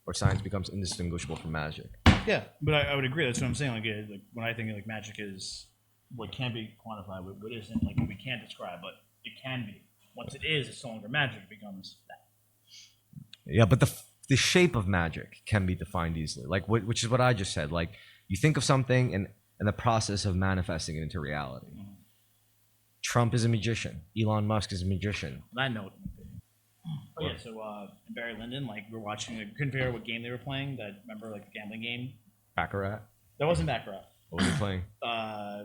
or science becomes indistinguishable from magic. Yeah, but I would agree. That's what I'm saying. Like when I think like magic is what can be quantified, what isn't, like what we can't describe, but it can be. Once it is, it's no longer magic. It becomes that. Yeah, but the shape of magic can be defined easily, like which is what I just said. Like you think of something and the process of manifesting it into reality. Mm-hmm. Trump is a magician. Elon Musk is a magician. I know. Oh yeah, so Barry Lyndon, like we're watching, like, couldn't figure out what game they were playing. That remember like the gambling game? Baccarat. That wasn't Baccarat. What were you playing? I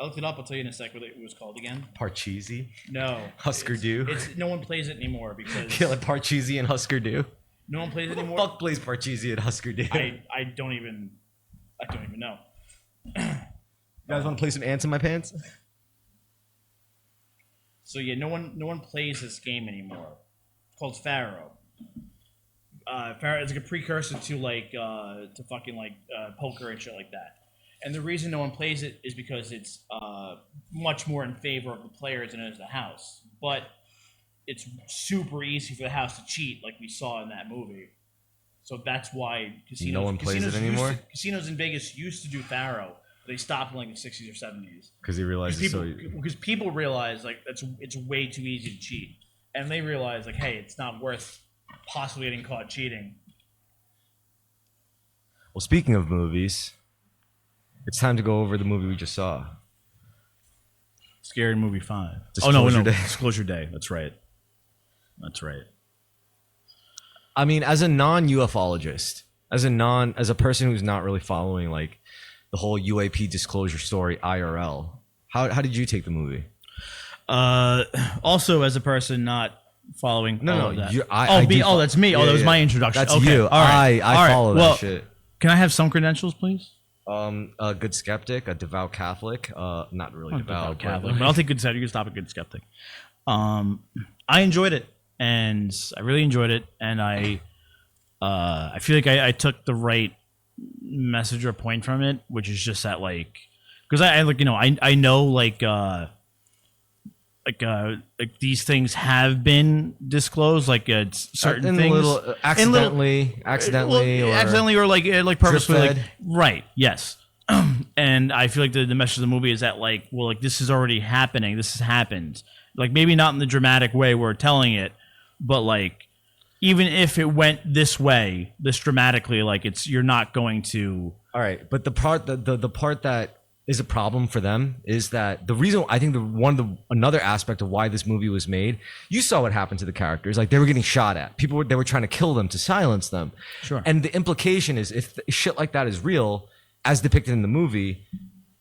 looked it up. I'll tell you in a sec what it was called again. Parcheesi? No. Husker Du? No one plays it anymore because... Yeah, like Parcheesi and Husker Du? No one plays it anymore? Who the fuck plays Parcheesi and Husker Du? I don't even know. You guys want to play some ants in my pants? So yeah, no one plays this game anymore. It's called Pharaoh. Pharaoh is like a precursor to like to fucking like poker and shit like that. And the reason no one plays it is because it's much more in favor of the players than it is the house. But it's super easy for the house to cheat, like we saw in that movie. So that's why casinos. No one plays it anymore. Casinos in Vegas used to do Pharaoh. They stopped in like the 60s or 70s. Because they realized because people realize like it's way too easy to cheat, and they realize like, hey, it's not worth possibly getting caught cheating. Well, speaking of movies, it's time to go over the movie we just saw. Scary Movie 5. Disclosure Day. Disclosure Day. That's right. I mean, as a non-ufologist, as a person who's not really following like the whole UAP disclosure story IRL, how did you take the movie? Also, as a person not following all of that. That's me. That was my introduction. That's okay. You. All right. I follow that shit. Can I have some credentials, please? A good skeptic, a devout Catholic, not really devout Catholic, but I'll take good skeptic. You can stop a good skeptic. I enjoyed it, and I really enjoyed it, and I feel like I took the right message or point from it, which is just that like because I like I know like these things have been disclosed, like certain in things, little accidentally, or like purposely, like, drip-fed. right? Yes. And I feel like the message of the movie is that like, well, like this is already happening. This has happened. Like maybe not in the dramatic way we're telling it, but like even if it went this way, this dramatically, like you're not going to. All right, but the part that is a problem for them is that the reason I think another aspect of why this movie was made, you saw what happened to the characters. Like they were getting shot at. They were trying to kill them to silence them. Sure. And the implication is if shit like that is real, as depicted in the movie,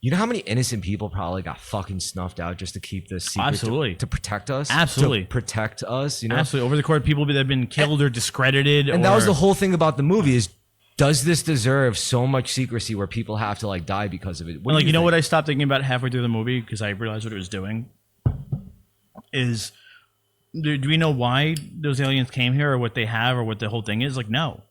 you know how many innocent people probably got fucking snuffed out just to keep this secret, absolutely, to protect us, absolutely, to protect us. You know, absolutely. Over the course, people that have been killed or discredited, and that was the whole thing about the movie is. Does this deserve so much secrecy where people have to like die because of it? Like you know what I stopped thinking about halfway through the movie because I realized what it was doing is do we know why those aliens came here or what they have or what the whole thing is? Like no.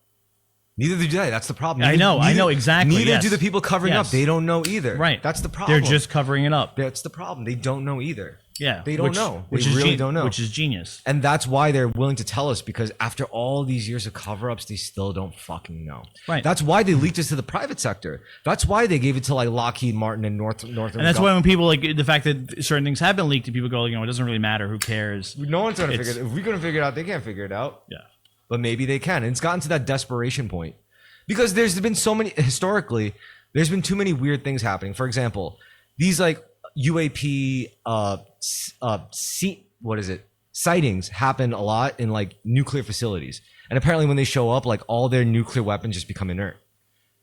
Neither do they. That's the problem. I know exactly. Neither do the people covering up. They don't know either. Right. That's the problem. They're just covering it up. That's the problem. They don't know either. Yeah. They don't know. They really don't know. Which is genius. And that's why they're willing to tell us because after all these years of cover-ups, they still don't fucking know. Right. That's why they leaked us to the private sector. That's why they gave it to like Lockheed Martin and Northrop. And that's why when people like the fact that certain things have been leaked and people go, it doesn't really matter. Who cares? No one's going to figure it out. If we're going to figure it out, they can't figure it out. Yeah. But maybe they can. And it's gotten to that desperation point. Because there's been so many, historically, there's been too many weird things happening. For example, these like UAP, sightings happen a lot in like nuclear facilities. And apparently when they show up, like all their nuclear weapons just become inert.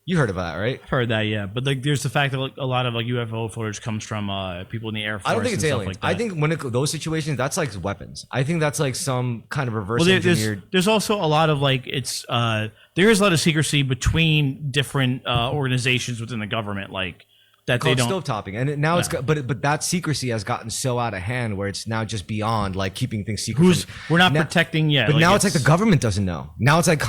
You heard of that, right? Heard that, yeah. But like, there's the fact that like, a lot of like UFO footage comes from people in the Air Force. I don't think it's aliens. Like I think when those situations, that's like weapons. I think that's like some kind of reverse engineered. There's also a lot of like there is a lot of secrecy between different organizations within the government, like that they don't stovetopping, and now it's but that secrecy has gotten so out of hand where it's now just beyond like keeping things secret. We're not protecting yet. But like now it's like the government doesn't know. Now it's like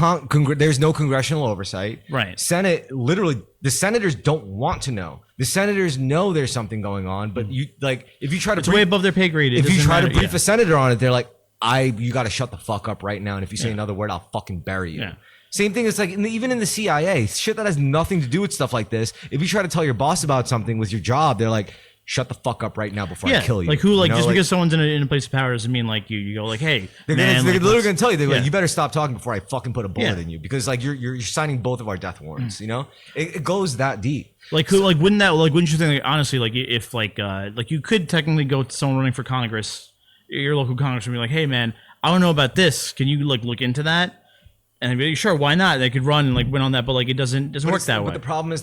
there's no congressional oversight. Right. Senate, literally, the senators don't want to know. The senators know there's something going on, but you like if you try to it's way above their pay grade. If you try to brief a senator on it, they're like, you got to shut the fuck up right now. And if you say another word, I'll fucking bury you. Yeah. Same thing is like even in the CIA, shit that has nothing to do with stuff like this. If you try to tell your boss about something with your job, they're like, shut the fuck up right now before I kill you. Like who, like you know? just because someone's in a place of power doesn't mean like you go like, hey, they're literally gonna tell you, they're like, you better stop talking before I fucking put a bullet in you because like you're signing both of our death warrants. You know, it goes that deep. Like who, like wouldn't you think like, honestly like if like you could technically go to someone running for Congress, your local congressman, be like, hey man, I don't know about this. Can you like look into that? And I'd be like, sure, why not? They could run and like win on that, but like it doesn't work that way. But the problem is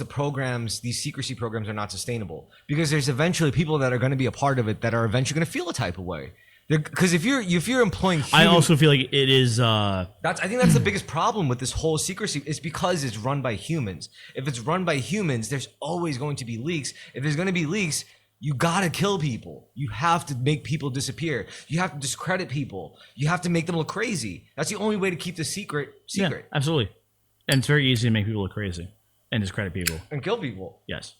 these secrecy programs are not sustainable because there's eventually people that are going to be a part of it that are eventually going to feel a type of way. Because if you're employing, I also feel like it is. I think that's the biggest problem with this whole secrecy is because it's run by humans. If it's run by humans, there's always going to be leaks. If there's going to be leaks, you gotta kill people. You have to make people disappear. You have to discredit people. You have to make them look crazy. That's the only way to keep the secret. Yeah, absolutely. And it's very easy to make people look crazy and discredit people and kill people. Yes.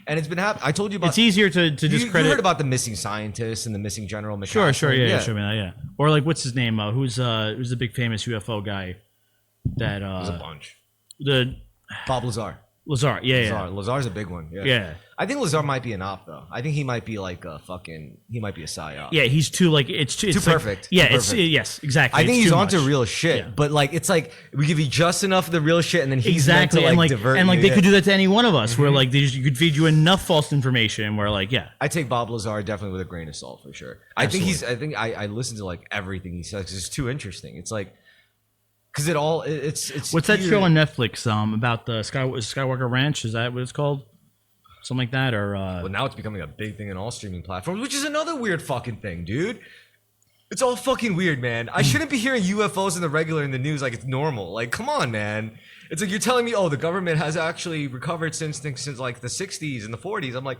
And it's been happening. I told you about. It's easier to discredit. You heard about the missing scientists and the missing General McCaskill. Sure, yeah. Or like, what's his name? Who's the big famous UFO guy? That there's a bunch. Bob Lazar. Lazar, Lazar's a big one. Yeah. I think Lazar might be an op though. I think he might be like he might be a psyop. Yeah, he's too like it's too like, perfect. Yeah, it's yes, exactly. I think he's onto real shit, but like it's like we give you just enough of the real shit, and then he's meant to like divert you. And like they could do that to any one of us, where like you could feed you enough false information, where like I take Bob Lazar definitely with a grain of salt for sure. Absolutely. I listen to like everything he says because it's too interesting. It's like. Because it's what's that show on Netflix about the Skywalker Ranch? Is that what it's called? Something like that, or well, now it's becoming a big thing in all streaming platforms, which is another weird fucking thing, dude. It's all fucking weird, man. I shouldn't be hearing UFOs in the news like it's normal. Like, come on, man. It's like you're telling me, oh, the government has actually recovered since like the 60s and the 40s. I'm like,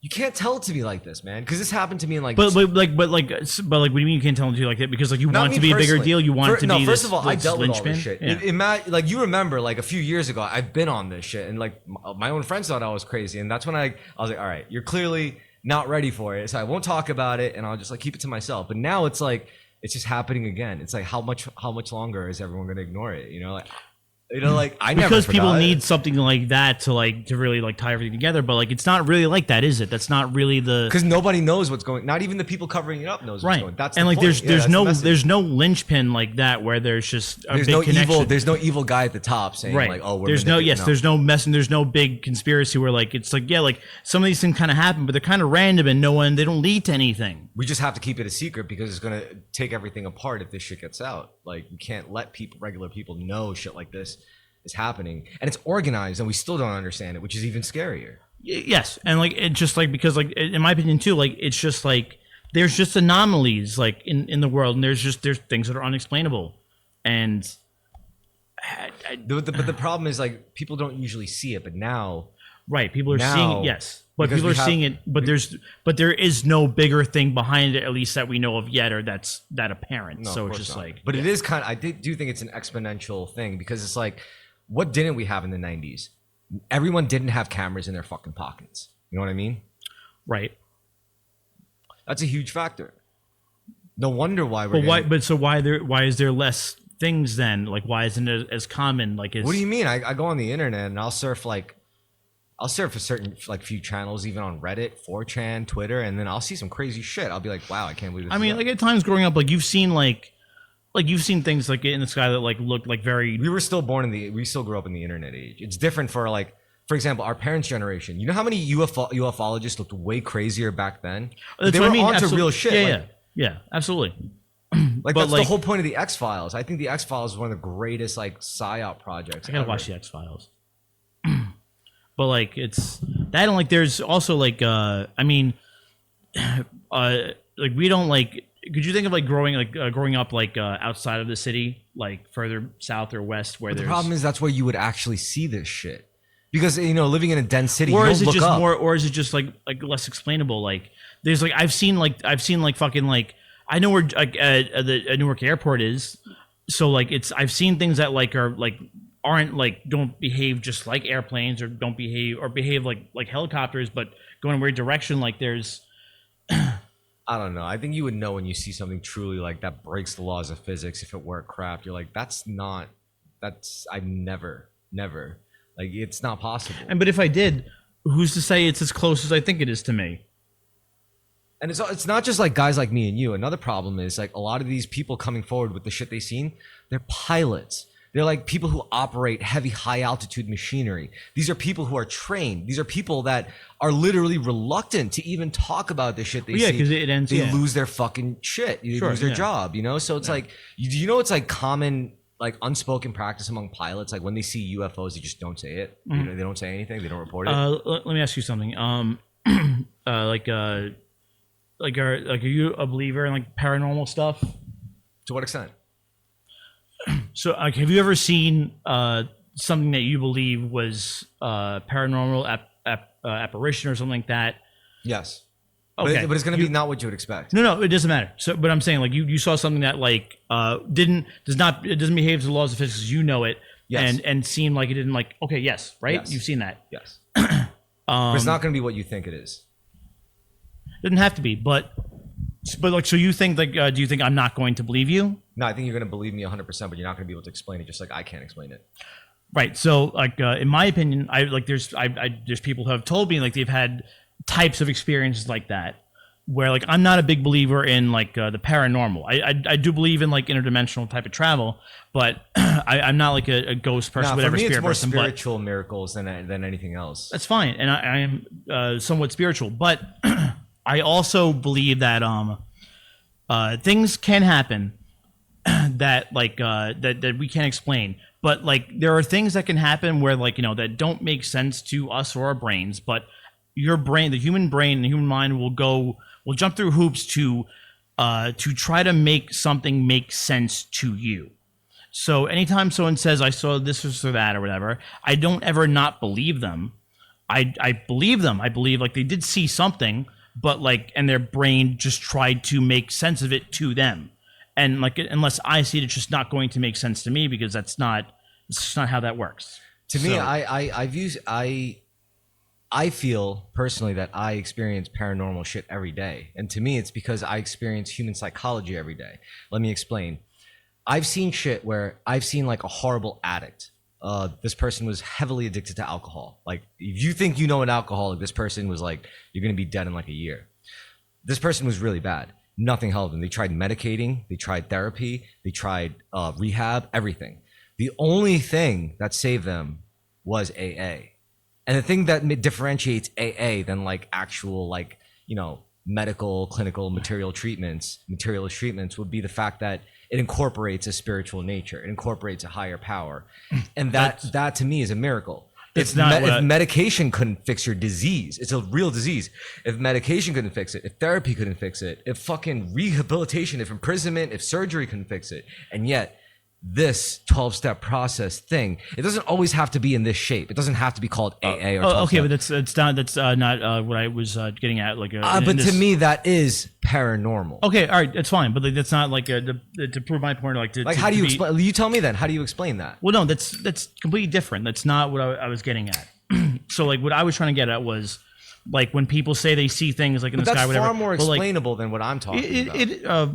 You can't tell it to me like this, man, because this happened to me in like. But what do you mean you can't tell it to you like that? Because like you want it to be a bigger deal. You want it to be. First of all, I dealt with all linchpin? this shit. Yeah. Like you remember, like a few years ago, I've been on this shit, and like my own friends thought I was crazy, and that's when I was like, all right, you're clearly not ready for it, so I won't talk about it, and I'll just like keep it to myself. But now it's like it's just happening again. It's like how much longer is everyone gonna ignore it? Like I never because people forgot need it. something like that to really like tie everything together. But like it's not really like that, is it? That's not really the because nobody knows what's going. Not even the people covering it up knows what's going. That's and the like point. there's no linchpin like that where there's just a there's big no connection. evil. There's no evil guy at the top saying like, oh, we're there's no mess and there's no big conspiracy where like it's like like some of these things kind of happen, but they're kind of random and they don't lead to anything. We just have to keep it a secret because it's gonna take everything apart if this shit gets out. Like you can't let regular people know shit like this is happening, and it's organized, and we still don't understand it, which is even scarier. Yes, and like it's just like because like in my opinion too, like it's just like there's just anomalies like in the world, and there's things that are unexplainable, and but the problem is like people don't usually see it, but now people are seeing it. Yes, but people are seeing it, but there is no bigger thing behind it, at least that we know of yet, or that's apparent. No, so it's just not. like, but it is kind of. I do think it's an exponential thing because it's like. What didn't we have in the 90s? Everyone didn't have cameras in their fucking pockets. You know what I mean? Right. That's a huge factor. No wonder why we're. But why? But so why is there less things then? Like why isn't it as common? Like what do you mean? I go on the internet and I'll surf a certain like few channels, even on Reddit, 4chan, Twitter, and then I'll see some crazy shit. I'll be like, wow, I can't believe this. I mean, like at times growing up, like you've seen things like in the sky that like look like very. We still grew up in the internet age. It's different for like, for example, our parents' generation. You know how many ufologists looked way crazier back then? That's they were onto real shit. Yeah, absolutely. Like that's the whole point of the X-Files. I think the X-Files is one of the greatest like psyop projects. I gotta watch the X-Files. But like it's that and like there's also like like we don't like. Could you think of like growing up like outside of the city, like further south or west, where the problem is that's where you would actually see this shit, because living in a dense city, or you is don't it look just up. more, or is it just like less explainable? Like there's like I've seen fucking like I know where like the Newark airport is, so like I've seen things that like are like aren't like don't behave just like airplanes or don't behave like helicopters, but go in a weird direction. Like there's. I don't know. I think you would know when you see something truly like that breaks the laws of physics. If it were a craft, you're like, I never, like, it's not possible. But if I did, who's to say it's as close as I think it is to me? And it's not just like guys like me and you. Another problem is like a lot of these people coming forward with the shit they've seen, they're pilots. They're like people who operate heavy, high altitude machinery. These are people who are trained. These are people that are literally reluctant to even talk about the shit they see. Yeah, because it ends. They lose their fucking shit. They lose their job. So it's like, it's like common, like unspoken practice among pilots. Like when they see UFOs, they just don't say it. Mm-hmm. They don't say anything. They don't report it. Let me ask you something. Are you a believer in like paranormal stuff? To what extent? So, like, have you ever seen something that you believe was paranormal apparition or something like that? Yes. Okay. But it's going to be not what you would expect. No, it doesn't matter. So, but I'm saying, like, you saw something that like doesn't behave to the laws of physics as you know it, yes. and seemed like it didn't. Like, okay, yes, right, yes. You've seen that. Yes. But it's not going to be what you think it is. Doesn't have to be, but like, so you think like, do you think I'm not going to believe you? No, I think you're going to believe me 100%, but you're not going to be able to explain it, just like I can't explain it. Right. So, like, in my opinion, there's people who have told me like they've had types of experiences like that, where like I'm not a big believer in like the paranormal. I do believe in like interdimensional type of travel, but I'm not like a ghost person, whatever. For me, spirit it's more person, spiritual miracles than anything else. That's fine, and I am somewhat spiritual, but I also believe that things can happen that like that we can't explain. But like there are things that can happen where like that don't make sense to us or our brains, but your brain, the human brain and the human mind will jump through hoops to try to make something make sense to you. So anytime someone says I saw this or that or whatever, I don't ever not believe them. I believe them. I believe like they did see something, but like, and their brain just tried to make sense of it to them. And like, unless I see it, it's just not going to make sense to me because it's just not how that works. To me, I feel personally that I experience paranormal shit every day. And to me, it's because I experience human psychology every day. Let me explain. I've seen shit where I've seen like a horrible addict. This person was heavily addicted to alcohol. Like, if you think you know an alcoholic, this person was like, you're going to be dead in like a year. This person was really bad. Nothing helped them. They tried medicating, they tried therapy, they tried rehab, everything. The only thing that saved them was AA. And the thing that differentiates AA than like actual like, you know, medical, clinical, materialist treatments would be the fact that it incorporates a spiritual nature. It incorporates a higher power. And that to me is a miracle. If medication couldn't fix your disease, it's a real disease. If medication couldn't fix it, if therapy couldn't fix it, if fucking rehabilitation, if imprisonment, if surgery couldn't fix it, and yet this 12-step process thing, it doesn't always have to be in this shape. It doesn't have to be called AA or 12 okay, step. but that's not what I was getting at. Like, but to me, that is paranormal. Okay, all right, that's fine, but like, that's not like to prove my point. Like, how do you explain? You tell me then. How do you explain that? Well, no, that's completely different. That's not what I was getting at. So, like, what I was trying to get at was, like, when people say they see things like in the sky, whatever. That's far more explainable than what I'm talking about.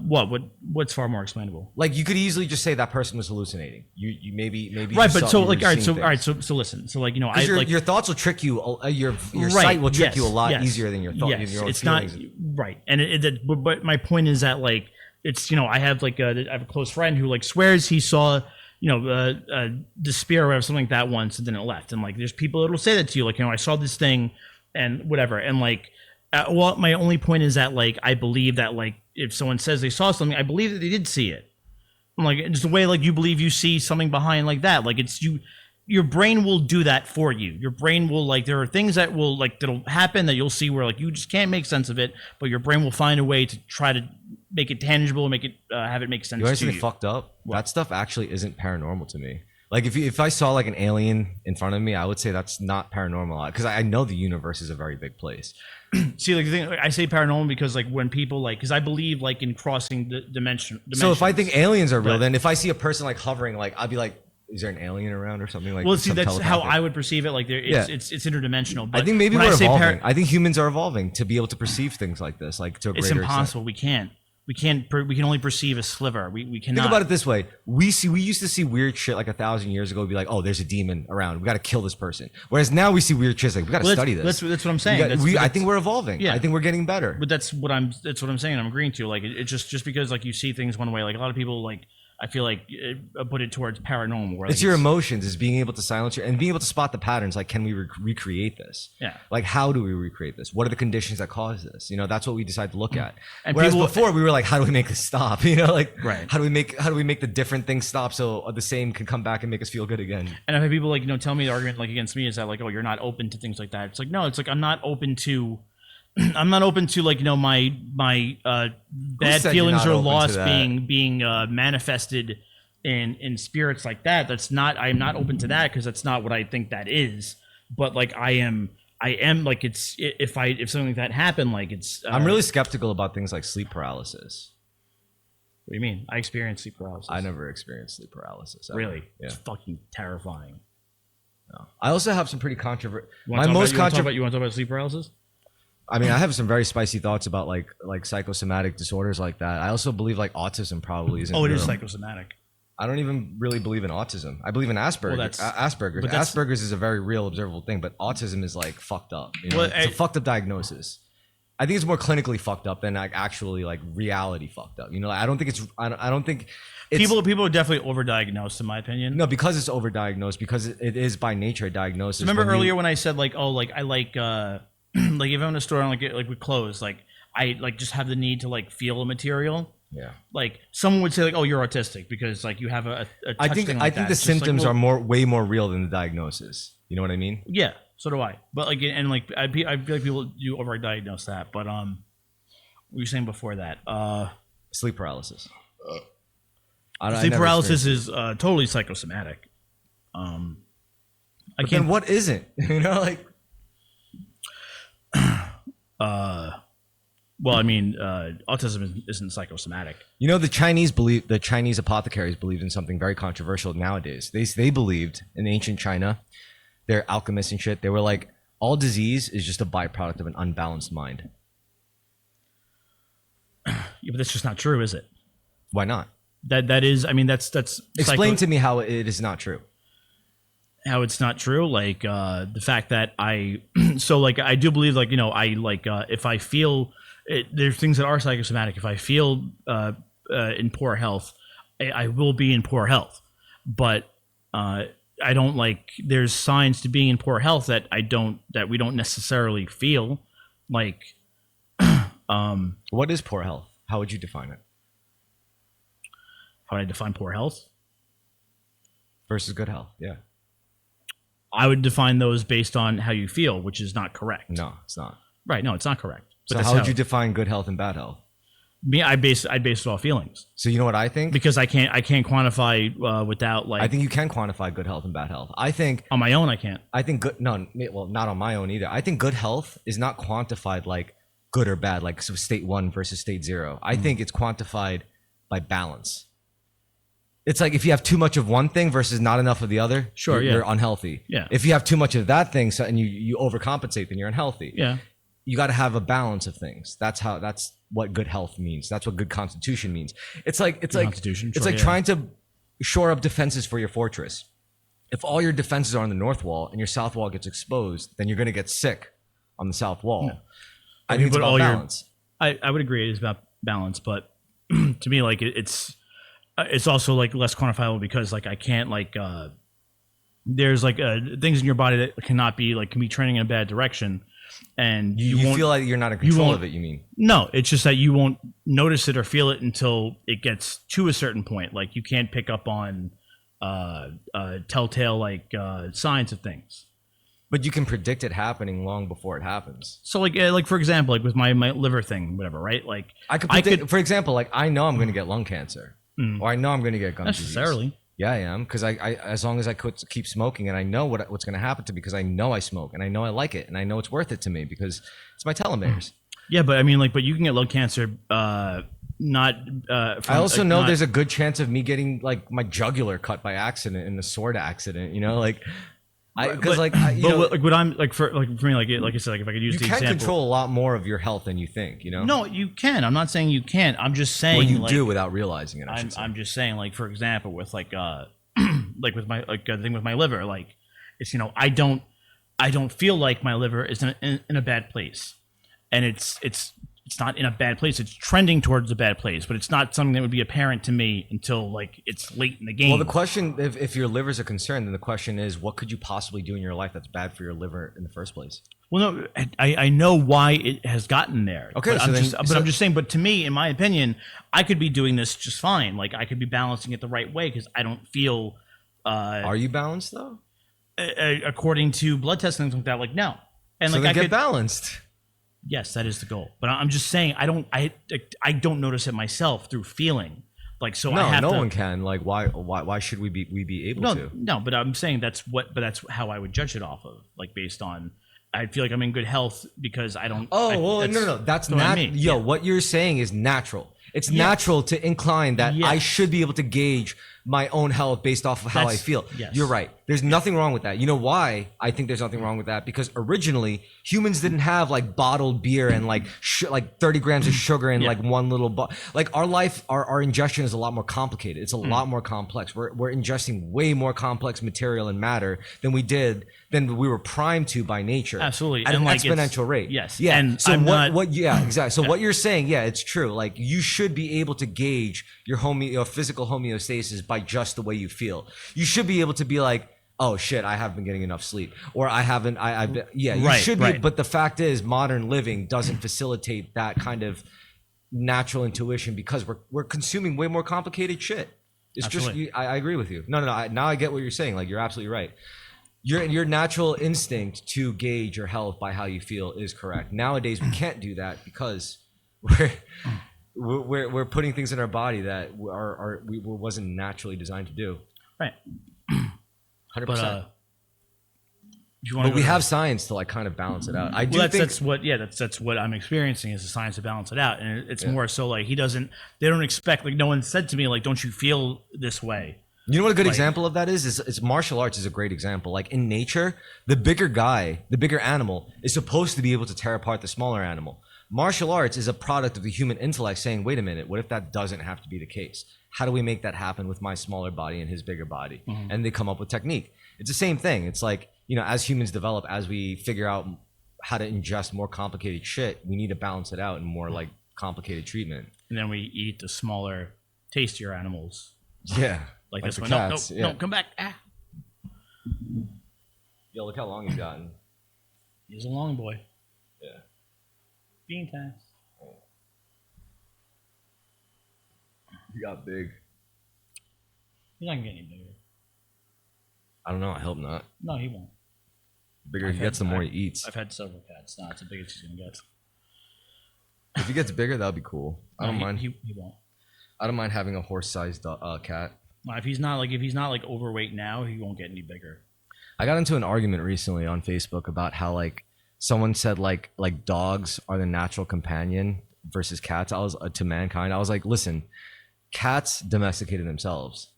What's far more explainable? Like, you could easily just say that person was hallucinating. You maybe right, but so like, all right, so listen, so like, you know, your thoughts will trick you. Your sight will trick you a lot easier than your thoughts. Yes, it's not right, and but my point is that like, it's, you know, I have like I have a close friend who like swears he saw, you know, the spear or whatever, something like that once, and then it left. And like, there's people that will say that to you, like, you know, I saw this thing and whatever. And like, well, my only point is that like, I believe that like, if someone says they saw something, I believe that they did see it. I'm like, it's the way like you believe you see something behind like that. Like, it's your brain will do that for you. Your brain will, like, there are things that will like, that'll happen that you'll see where like, you just can't make sense of it, but your brain will find a way to try to make it tangible, make it have it make sense. You know something fucked up? What? That stuff actually isn't paranormal to me. Like, if I saw like an alien in front of me, I would say that's not paranormal, because I know the universe is a very big place. See, like, the thing, I say paranormal because like, when people like, because I believe like in crossing the dimension. So if I think aliens are real, then if I see a person like hovering, like, I'd be like, is there an alien around or something? Like, well, see, that's how I would perceive it. Like, it's interdimensional. But I think maybe we're evolving. I think humans are evolving to be able to perceive things like this, like to a greater extent. It's impossible. We can't. We can only perceive a sliver. We cannot. Think about it this way. We used to see weird shit like 1,000 years ago. Be like, oh, there's a demon around. We got to kill this person. Whereas now we see weird shit like, we got to study this. That's what I'm saying. I think we're evolving. Yeah. I think we're getting better. But that's what I'm saying. I'm agreeing to. Like, it's just because like you see things one way. Like, a lot of people, like, I feel like put it towards paranormal. Where, like, it's your emotions, is being able to silence and being able to spot the patterns. Like, can we recreate this? Yeah. Like, how do we recreate this? What are the conditions that cause this? You know, that's what we decide to look at. And whereas before we were like, how do we make this stop? You know, like, right. How do we make the different things stop so the same can come back and make us feel good again? And I've had people like, you know, tell me the argument like against me is that like, oh, you're not open to things like that. It's like, no, it's like, I'm not open to like, you know, my bad feelings or loss being manifested in spirits like that. I'm not open to that, because that's not what I think that is. But like, I am like, it's, if something like that happened, like, it's I'm really skeptical about things like sleep paralysis. What do you mean? I experienced sleep paralysis. I never experienced sleep paralysis ever. Really? Yeah. It's fucking terrifying. No. I also have some pretty controversial. You want to talk about sleep paralysis? I mean, I have some very spicy thoughts about like psychosomatic disorders like that. I also believe like autism probably isn't. Oh, it is psychosomatic. I don't even really believe in autism. I believe in Asperger's. Well, Asperger's. Asperger's is a very real, observable thing, but autism is like fucked up. You know? It's a fucked up diagnosis. I think it's more clinically fucked up than like actually like reality fucked up. You know, I don't think people are definitely overdiagnosed, in my opinion. No, because it's overdiagnosed, because it is by nature a diagnosis. Remember earlier when I said like, oh, like I like like if I'm in a store and like with clothes, like I like just have the need to like feel a material. Yeah. Like someone would say like, oh, you're autistic because like you have a touch I think thing like that. The symptoms are way more real than the diagnosis. You know what I mean? Yeah. So do I. But like, and like I feel like people do overdiagnose that. But what were you saying before that? Sleep paralysis. Sleep paralysis is totally psychosomatic. Then what isn't? You know, like. Well, I mean, autism isn't psychosomatic. You know, the Chinese apothecaries believed in something very controversial nowadays. They believed in ancient China, they're alchemists and shit. They were like, all disease is just a byproduct of an unbalanced mind. Yeah, but that's just not true, is it? Why not? That is, I mean, that's Explain to me how it is not true. How it's not true, like the fact that I so like I do believe, like, you know, I like if I feel there's things that are psychosomatic. If I feel in poor health, I will be in poor health, but I don't like there's signs to being in poor health that we don't necessarily feel like. What is poor health? How would you define it? How would I define poor health Versus good health? Yeah. I would define those based on how you feel, which is not correct. No, it's not. Right? No, it's not correct. So how would you define good health and bad health? Me, I base it off feelings. So you know what I think? Because I can't quantify without like. I think you can quantify good health and bad health. I think on my own I can't. I think well, not on my own either. I think good health is not quantified like good or bad, like so state 1 versus state 0. I think it's quantified by balance. It's like if you have too much of one thing versus not enough of the other, sure, you're unhealthy. Yeah. If you have too much of that thing, so, and you overcompensate, then you're unhealthy. Yeah. You got to have a balance of things. That's what good health means. That's what good constitution means. It's like trying to shore up defenses for your fortress. If all your defenses are on the north wall and your south wall gets exposed, then you're going to get sick on the south wall. Yeah. I think it's about balance. I would agree it is about balance, but to me, like it's also like less quantifiable because like I can't like there's like things in your body that can be trending in a bad direction. And you feel like you're not in control of it, you mean? No, it's just that you won't notice it or feel it until it gets to a certain point. Like you can't pick up on telltale like signs of things. But you can predict it happening long before it happens. So like for example, like with my liver thing, whatever, right? Like I could for example, like I know I'm going to get lung cancer, or I know I'm going to get gum disease. Necessarily. Yeah, I am, because I as long as I could keep smoking, and I know what's going to happen to me because I know I smoke and I know I like it and I know it's worth it to me because it's my telomeres. Yeah, but I mean, like, but you can get lung cancer. Not. I also know there's a good chance of me getting like my jugular cut by accident in a sword accident. You know, like. Like what I'm like for me, like I said, like if I could use the example, you can control a lot more of your health than you think, you know. No, you can. I'm not saying you can't. I'm just saying. Well, you do without realizing it. I'm just saying, like for example, with like like with my the thing with my liver, like it's I don't feel like my liver is in a bad place, and it's not in a bad place. It's trending towards a bad place, but it's not something that would be apparent to me until like it's late in the game. Well, the question, if your liver's a concern, then the question is, what could you possibly do in your life that's bad for your liver in the first place? Well, no, I know why it has gotten there. Okay, but I'm just saying. But to me, in my opinion, I could be doing this just fine. Like I could be balancing it the right way because I don't feel. Are you balanced though? According to blood tests and things like that, like no. And so like then get balanced. Yes, that is the goal. But I'm just saying I don't notice it myself through feeling. Like so no one can. Like why should we be able to? No, but I'm saying that's how I would judge it off of. Like based on I feel like I'm in good health because I don't no. That's not I mean. What you're saying is natural. It's natural to incline that I should be able to gauge my own health based off of how I feel. Yes. You're right. There's nothing wrong with that. You know why I think there's nothing wrong with that? Because originally humans didn't have like bottled beer and like 30 grams of sugar in like one little like our life, our ingestion is a lot more complicated. It's a lot more complex. We're ingesting way more complex material and matter than we were primed to by nature. Absolutely. At an exponential rate. Yes. Yeah. And so exactly. So what you're saying, it's true. Like you should be able to gauge your physical homeostasis by just the way you feel. You should be able to be like, oh shit, I haven't been getting enough sleep, or I haven't. You should be. But the fact is, modern living doesn't facilitate that kind of natural intuition because we're consuming way more complicated shit. It's Absolutely. Just. I agree with you. No. Now I get what you're saying. Like you're absolutely right. Your natural instinct to gauge your health by how you feel is correct. Nowadays we can't do that because we're putting things in our body that we wasn't naturally designed to do. Right. 100%. But we have science to like kind of balance it out. I do think that's what I'm experiencing is the science to balance it out, and it's more so like they don't expect, like no one said to me like, don't you feel this way? You know what a good example of that is? It's martial arts is a great example. Like in nature, the bigger guy, the bigger animal is supposed to be able to tear apart the smaller animal. Martial arts is a product of the human intellect saying, wait a minute, what if that doesn't have to be the case? How do we make that happen with my smaller body and his bigger body? And they come up with technique. It's the same thing. It's like, as humans develop, as we figure out how to ingest more complicated shit, we need to balance it out in more like complicated treatment. And then we eat the smaller, tastier animals. Yeah. Like this one. Cats, No, come back. Ah. Yo, look how long he's gotten. He's a long boy. Yeah. Bean time. He got big. He's not gonna get any bigger. I don't know. I hope not. No, he won't. The bigger he gets, the more he eats. I've had several cats. No, it's the biggest he's gonna get. If he gets bigger, that would be cool. I don't mind. He won't. I don't mind having a horse-sized cat. If he's not like overweight now, he won't get any bigger. I got into an argument recently on Facebook about how like someone said like dogs are the natural companion versus cats. I was to mankind. I was like, listen, cats domesticated themselves.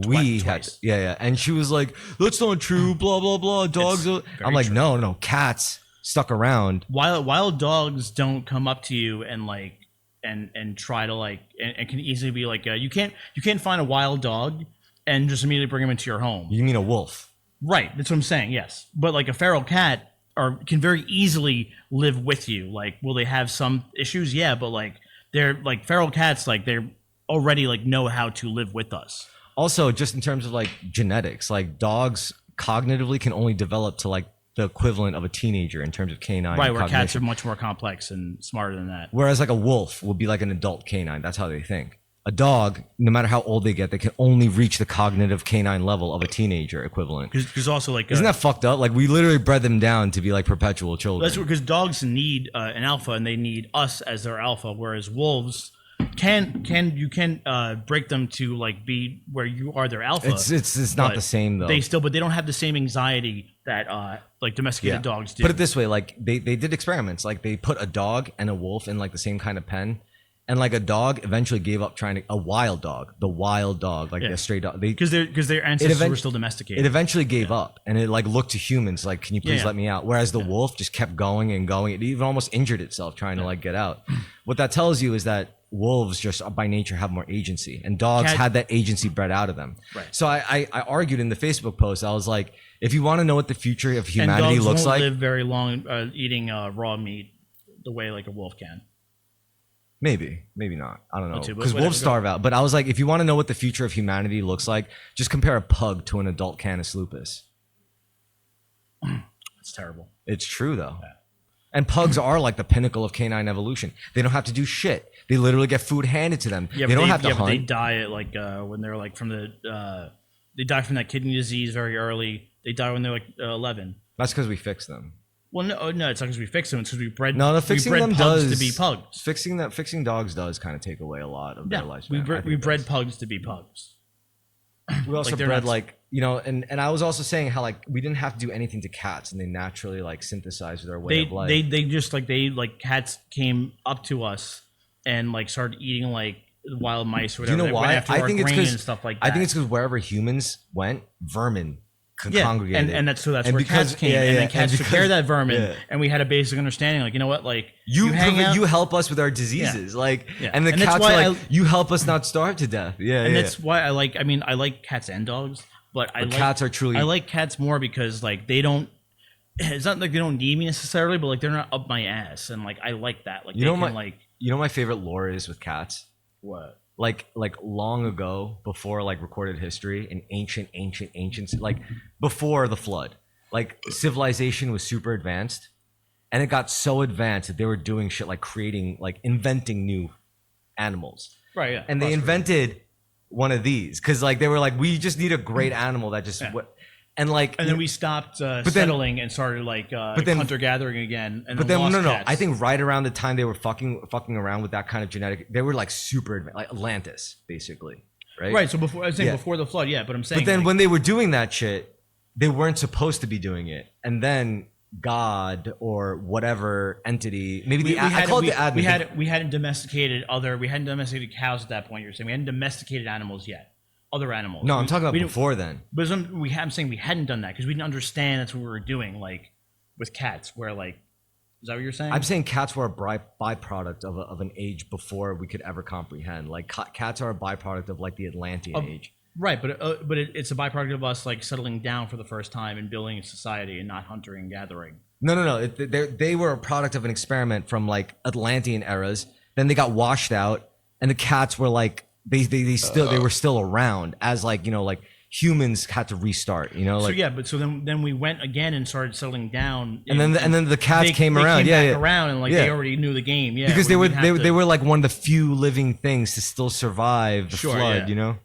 Twice. Yeah. And she was like, that's not true. Blah blah blah. Dogs. I'm like, true. no. Cats stuck around. Wild dogs don't come up to you and like and try to like and can easily be like you can't find a wild dog and just immediately bring him into your home. You mean a wolf? Right. That's what I'm saying. Yes, but like a feral cat can very easily live with you. Like, will they have some issues? Yeah, but like they're like feral cats. Like they're already like know how to live with us. Also, just in terms of like genetics, like dogs cognitively can only develop to like the equivalent of a teenager in terms of canine. Right, where cognition. cats are much more complex and smarter than that. Whereas like a wolf will be like an adult canine. That's how they think. A dog, no matter how old they get, they can only reach the cognitive canine level of a teenager equivalent. Because also like isn't that fucked up? Like we literally bred them down to be like perpetual children. That's because dogs need an alpha and they need us as their alpha, whereas wolves can break them to like be where you are their alpha. It's not the same though. But they don't have the same anxiety that like domesticated dogs do. Put it this way, like they did experiments. Like they put a dog and a wolf in like the same kind of pen. And like a dog eventually gave up trying to the wild dog, like the stray dog, because their ancestors were still domesticated. It eventually gave up, and it like looked to humans like, "Can you please let me out?" Whereas the wolf just kept going and going. It even almost injured itself trying to like get out. What that tells you is that wolves just by nature have more agency, and dogs had that agency bred out of them. Right. So I argued in the Facebook post. I was like, if you want to know what the future of humanity and dogs looks won't like, live very long eating raw meat the way like a wolf can. Maybe not. I don't know. Because Because wolves starve out. But I was like, if you want to know what the future of humanity looks like, just compare a pug to an adult Canis lupus. It's terrible. It's true though. Yeah. And pugs are like the pinnacle of canine evolution. They don't have to do shit. They literally get food handed to them. Yeah, they don't have to but hunt. They die at like when they're like they die from that kidney disease very early. They die when they're like 11. That's because we fix them. Well, no, it's not because we fix them. It's because we bred. Fixing them pugs does to be pugs. Fixing dogs does kind of take away a lot of their lifespan. We bred pugs to be pugs. We also bred and I was also saying how like we didn't have to do anything to cats, and they naturally like synthesized their way of life. They just like cats came up to us and like started eating like wild mice or whatever. Do you know why? I think it's because stuff like that. I think it's because wherever humans went, vermin congregated. And that's where cats came. And then cats took care of that vermin, and we had a basic understanding. Like, you know what? Like you help us with our diseases. Like, and the cats are like, you help us not starve to death. And that's why I like. I mean, I like cats and dogs, but cats are truly. I like cats more because like they don't. It's not like they don't need me necessarily, but like they're not up my ass, and like I like that. Like my favorite lore is with cats. What? Like long ago, before like recorded history, in ancient, like before the flood, like civilization was super advanced, and it got so advanced that they were doing shit like inventing new animals. Right. Yeah. And they invented one of these because like they were like, we just need a great animal that just. And then we stopped settling and started hunter gathering again. And no. I think right around the time they were fucking around with that kind of genetic, they were like super advanced, like Atlantis, basically, right? Right. So before the flood, yeah. But I'm saying. But then when they were doing that shit, they weren't supposed to be doing it, and then God or whatever entity, maybe I call it the admin. We hadn't domesticated cows at that point. You're saying we hadn't domesticated animals yet, other animals. No, I'm talking about before then. But I'm saying we hadn't done that because we didn't understand that's what we were doing. Like with cats, where like, is that what you're saying? I'm saying cats were a byproduct of an age before we could ever comprehend. Like cats are a byproduct of like the Atlantean age. Right, but it's a byproduct of us like settling down for the first time and building a society and not hunting and gathering. No. They were a product of an experiment from like Atlantean eras. Then they got washed out, and the cats were like they were still around as like, you know, like humans had to restart. You know, like so then we went again and started settling down, and then the cats came around. Around and like they already knew the game. Yeah, because they were like one of the few living things to still survive the flood. Yeah. You know.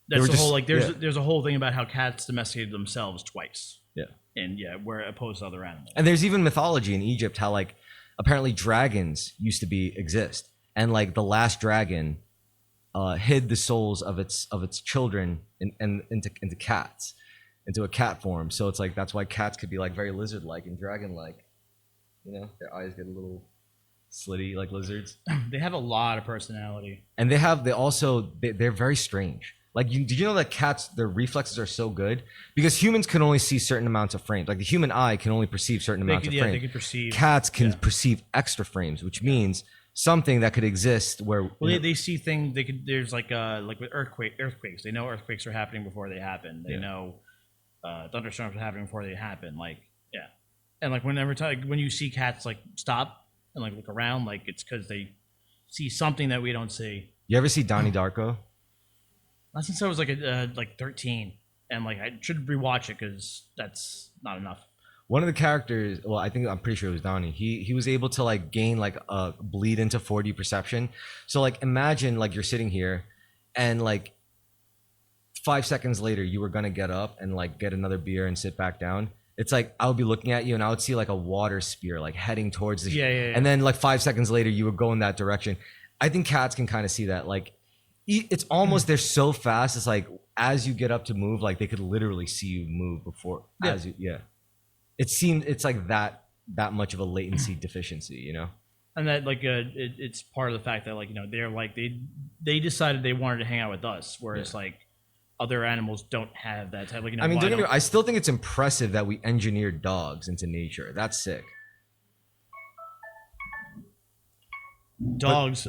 That's the whole like there's a whole thing about how cats domesticated themselves twice. Yeah. And where opposed to other animals. And there's even mythology in Egypt how like apparently dragons used to exist, and like the last dragon hid the souls of its children into cats, into a cat form. So it's like that's why cats could be like very lizard like and dragon like. You know, their eyes get a little slitty like lizards. They have a lot of personality. And they're very strange. Like, did you know that cats, their reflexes are so good? Because humans can only see certain amounts of frames. Like the human eye can only perceive certain amounts of frames. They can perceive. Cats can perceive extra frames, which means something that could exist where. Well, they see things. There's like with earthquakes. They know earthquakes are happening before they happen. They know thunderstorms are happening before they happen. Like and like when you see cats like stop and like look around, like it's because they see something that we don't see. You ever see Donnie Darko? Not since I was like 13, and like I should rewatch it because that's not enough. One of the characters, well, I'm pretty sure it was Donnie. He was able to like gain like a bleed into 4D perception. So like imagine like you're sitting here, and like 5 seconds later you were gonna get up and like get another beer and sit back down. It's like I would be looking at you and I would see like a water spear like heading towards the and then like 5 seconds later you would go in that direction. I think cats can kind of see that. Like it's almost they're so fast. It's like as you get up to move, like they could literally see you move before as you it's like that much of a latency deficiency, you know. And that like it's part of the fact that like, you know, they're like they decided they wanted to hang out with us, whereas like other animals don't have that type. Like, you know, I mean, I still think it's impressive that we engineered dogs into nature. That's sick. Dogs,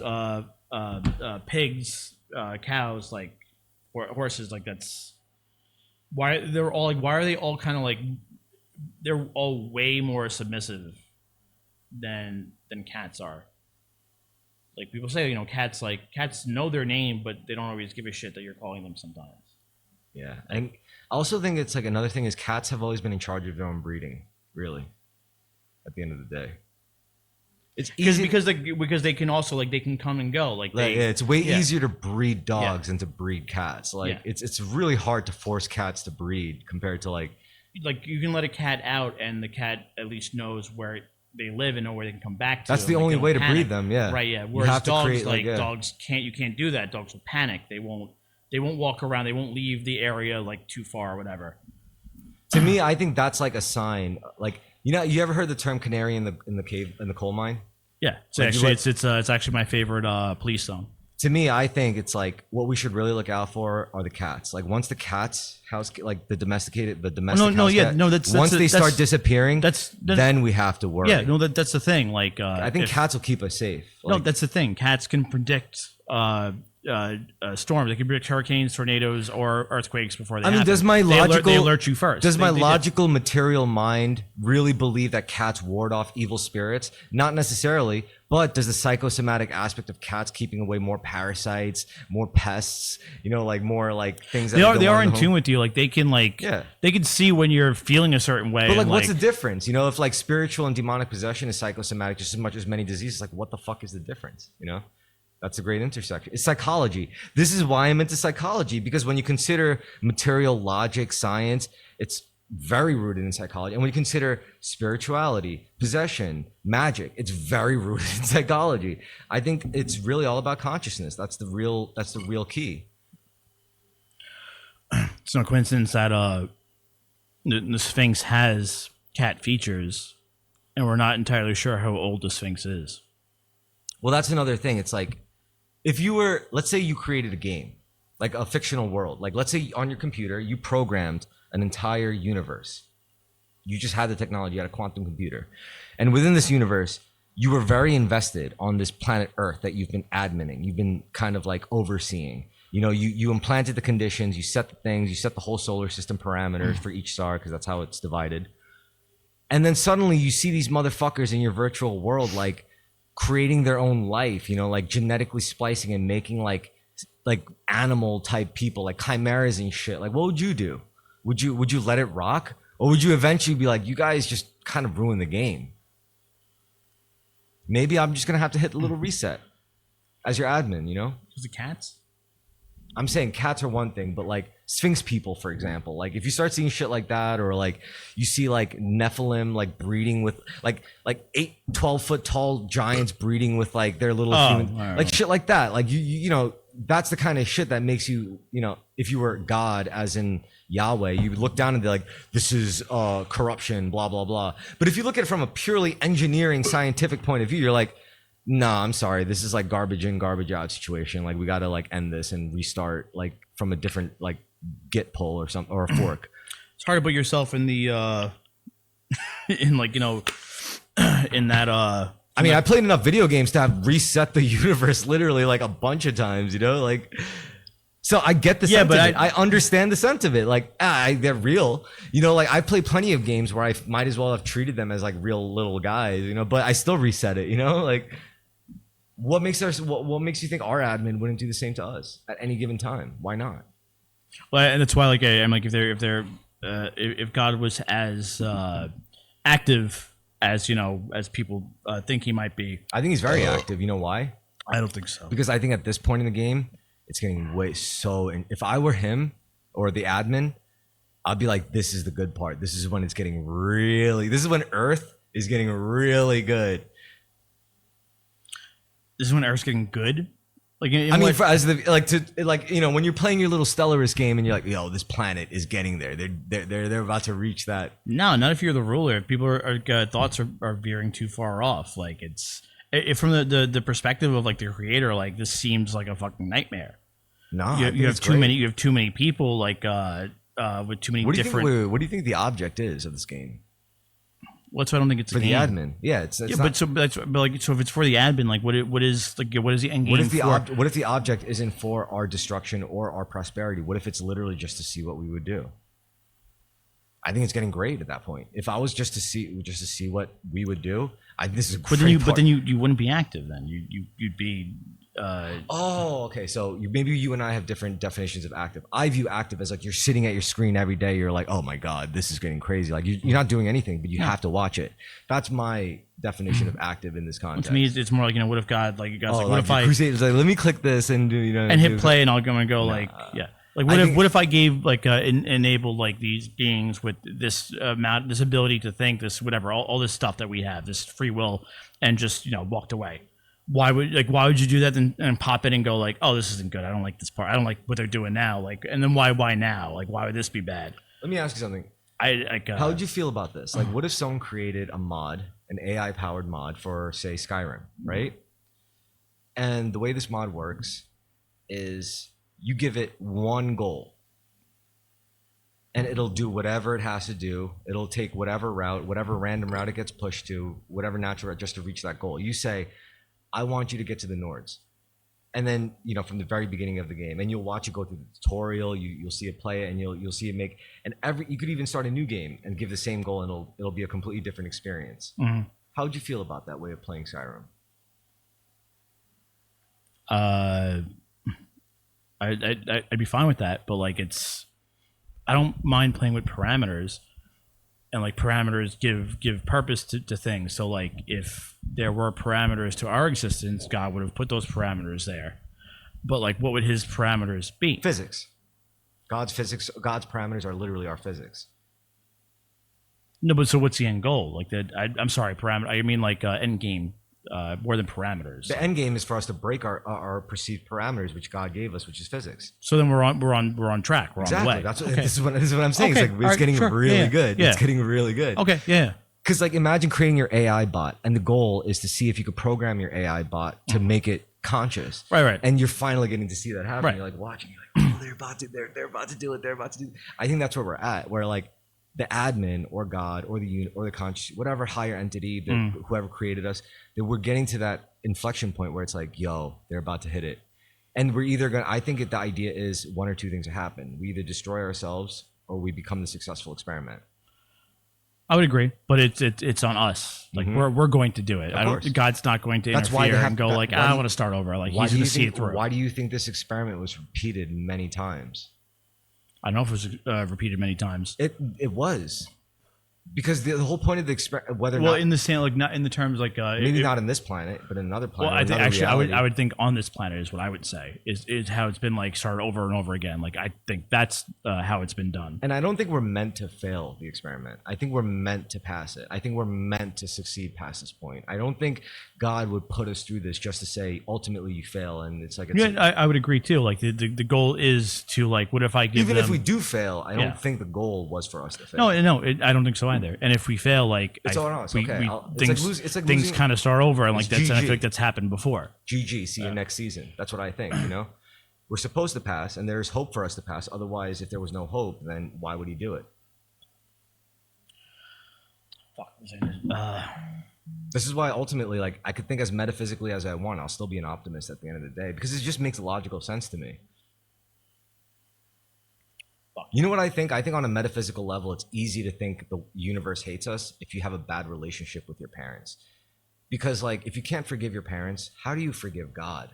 pigs, cows, like horses, like that's why they're all like. Why are they all kind of like? They're all way more submissive than cats are. Like people say, you know, cats know their name, but they don't always give a shit that you're calling them sometimes. Yeah, and I also think it's like another thing is cats have always been in charge of their own breeding. Really, at the end of the day, it's easy because they can also like they can come and go. Like it's way easier to breed dogs than to breed cats. Like it's really hard to force cats to breed compared to like you can let a cat out and the cat at least knows where they live and know where they can come back to. That's the only way to breed them. Yeah, right. Yeah. Whereas dogs, dogs can't. You can't do that. Dogs will panic. They won't walk around. They won't leave the area like too far or whatever. To me, I think that's like a sign. Like, you know, you ever heard the term canary in the coal mine? Yeah, it's actually my favorite police song. To me, I think it's like what we should really look out for are the cats. Like once the cats the domestic once they start disappearing, then we have to worry. Yeah, no, that's the thing. Like I think cats will keep us safe. No, that's the thing. Cats can predict storms. They can predict hurricanes, tornadoes, or earthquakes before they happen. Does my logical they alert you first? Does my logical material mind really believe that cats ward off evil spirits? Not necessarily, but does the psychosomatic aspect of cats keeping away more parasites, more pests, you know, like more like things that they are in tune with you. Like they can they can see when you're feeling a certain way. But like what's the difference? You know, if like spiritual and demonic possession is psychosomatic just as much as many diseases, like what the fuck is the difference? You know? That's a great intersection. It's psychology. This is why I'm into psychology, because when you consider material logic, science, it's very rooted in psychology. And when you consider spirituality, possession, magic, it's very rooted in psychology. I think it's really all about consciousness. That's the real key. It's no coincidence that the Sphinx has cat features, and we're not entirely sure how old the Sphinx is. Well, that's another thing. It's like, if you were, let's say you created a game, like a fictional world. Like, let's say on your computer, you programmed an entire universe. You just had the technology, you had a quantum computer. And within this universe, you were very invested on this planet Earth that you've been adminning. You've been kind of like overseeing. You know, you implanted the conditions, you set the things, you set the whole solar system parameters for each star, because that's how it's divided. And then suddenly you see these motherfuckers in your virtual world, like creating their own life, you know, like genetically splicing and making like animal type people, like chimeras and shit. Like, what would you do? Would you let it rock? Or would you eventually be like, you guys just kind of ruined the game? Maybe I'm just going to have to hit the little reset as your admin, you know? Is it cats? I'm saying cats are one thing, but like Sphinx people, for example, like if you start seeing shit like that, or like you see like Nephilim like breeding with like 12 foot tall giants breeding with like their little human, like shit like that. Like you know, that's the kind of shit that makes you, you know, if you were God, as in Yahweh, you would look down and be like, this is corruption, blah, blah, blah. But if you look at it from a purely engineering scientific point of view, you're like, nah, I'm sorry, this is like garbage in, garbage out situation. Like, we got to like end this and restart like from a different like git pull or something, or a fork. It's hard to put yourself in the in like, you know, in that I mean, I played enough video games to have reset the universe literally like a bunch of times, you know, like, so I get the sentiment. But I understand the sentiment. Like, they're real, you know, like I play plenty of games where I might as well have treated them as like real little guys, you know, but I still reset it, you know, like what makes you think our admin wouldn't do the same to us at any given time? Why not? Well, and that's why, like, I'm like, if God was as active as, you know, as people think he might be, I think he's very active. You know why? I don't think so. Because I think at this point in the game, it's getting if I were him or the admin, I'd be like, this is the good part. This is when it's getting this is when Earth is getting really good. This is when Earth's getting good? Like, I mean, you know, when you're playing your little Stellarist game and you're like, yo, this planet is getting there. They're about to reach that. No, not if you're the ruler. If people thoughts are veering too far off. Like, from the perspective of like the creator, like this seems like a fucking nightmare. No, you have too many. You have too many people with too many different. What do you think the object is of this game? Well, so I don't think it's for the admin. Yeah, it's yeah, but if it's for the admin, like what is the end game? What if the object isn't for our destruction or our prosperity? What if it's literally just to see what we would do? I think it's getting great at that point. If I was just to see what we would do, this is a great part. But then you wouldn't be active. Then you'd be. Okay. So maybe you and I have different definitions of active. I view active as like you're sitting at your screen every day. You're like, oh my god, this is getting crazy. Like you're not doing anything, but you have to watch it. That's my definition of active in this context. Well, to me, it's more like, you know, what if God like God's what if I Crusaders like, let me click this and do, you know, and hit play and I'll go like yeah. Like what if I gave like enabled like these beings with this this ability to think, this whatever, all this stuff that we have, this free will, and just, you know, walked away? Why would you do that and pop it and go like, oh, this isn't good, I don't like this part, I don't like what they're doing now, like, and then why now, like, why would this be bad? Let me ask you something. How would you feel about this? Like, what if someone created a mod, an AI powered mod for, say, Skyrim, right? And the way this mod works is you give it one goal and it'll do whatever it has to do. It'll take whatever route, whatever random route it gets pushed to, whatever natural route, just to reach that goal. You say, I want you to get to the Nords. And then, you know, from the very beginning of the game, and you'll watch it go through the tutorial, you'll see it play it, and you'll see it make, and you could even start a new game and give the same goal, and it'll be a completely different experience. Mm-hmm. How would you feel about that way of playing Skyrim? I'd be fine with that, but like, I don't mind playing with parameters, and like parameters give purpose to things. So like, if there were parameters to our existence, God would have put those parameters there. But like, what would his parameters be? Physics. God's parameters are literally our physics. No, but so what's the end goal? Like that? I'm sorry, parameter. I mean like end game. more than parameters. The end game is for us to break our perceived parameters, which God gave us, which is physics. So then we're on track. We're on the way. That's what, okay. this is what I'm saying. Okay. It's like it's getting really good. It's getting really good. Okay. Yeah. Because like imagine creating your AI bot, and the goal is to see if you could program your AI bot to make it conscious. Right. And you're finally getting to see that happen. Right. You're like watching. You're like, oh, they're about to do it. They're about to do it. I think that's where we're at. Where like the admin or God or the conscious, whatever higher entity, whoever created us, that we're getting to that inflection point where it's like, yo, they're about to hit it. And we're either going to, I think the idea is one or two things that happen. We either destroy ourselves or we become the successful experiment. I would agree, but it's on us. Like we're going to do it. God's not going to interfere and go like, I want to start over. Like he's going to see it through. Why do you think this experiment was repeated many times? I don't know if it was repeated many times. It was. Because the whole point of the experiment, whether well, not, in the same like not in the terms like maybe not in this planet, but in another planet. Well, I think actually I would think on this planet is what I would say is how it's been like started over and over again. Like I think that's how it's been done. And I don't think we're meant to fail the experiment. I think we're meant to pass it. I think we're meant to succeed past this point. I don't think God would put us through this just to say ultimately you fail, and it's like I would agree too. Like the goal is to like what if I give even them, if we do fail, I don't think the goal was for us to fail. No, I don't think so either. And if we fail, like it's on us. Okay, things kind of start over, and like that's I think that's happened before. GG, see you next season. That's what I think. You know, we're supposed to pass, and there's hope for us to pass. Otherwise, if there was no hope, then why would he do it? This is why ultimately, like, I could think as metaphysically as I want. I'll still be an optimist at the end of the day because it just makes logical sense to me. You know what I think? I think on a metaphysical level, it's easy to think the universe hates us if you have a bad relationship with your parents. Because, like, if you can't forgive your parents, how do you forgive God?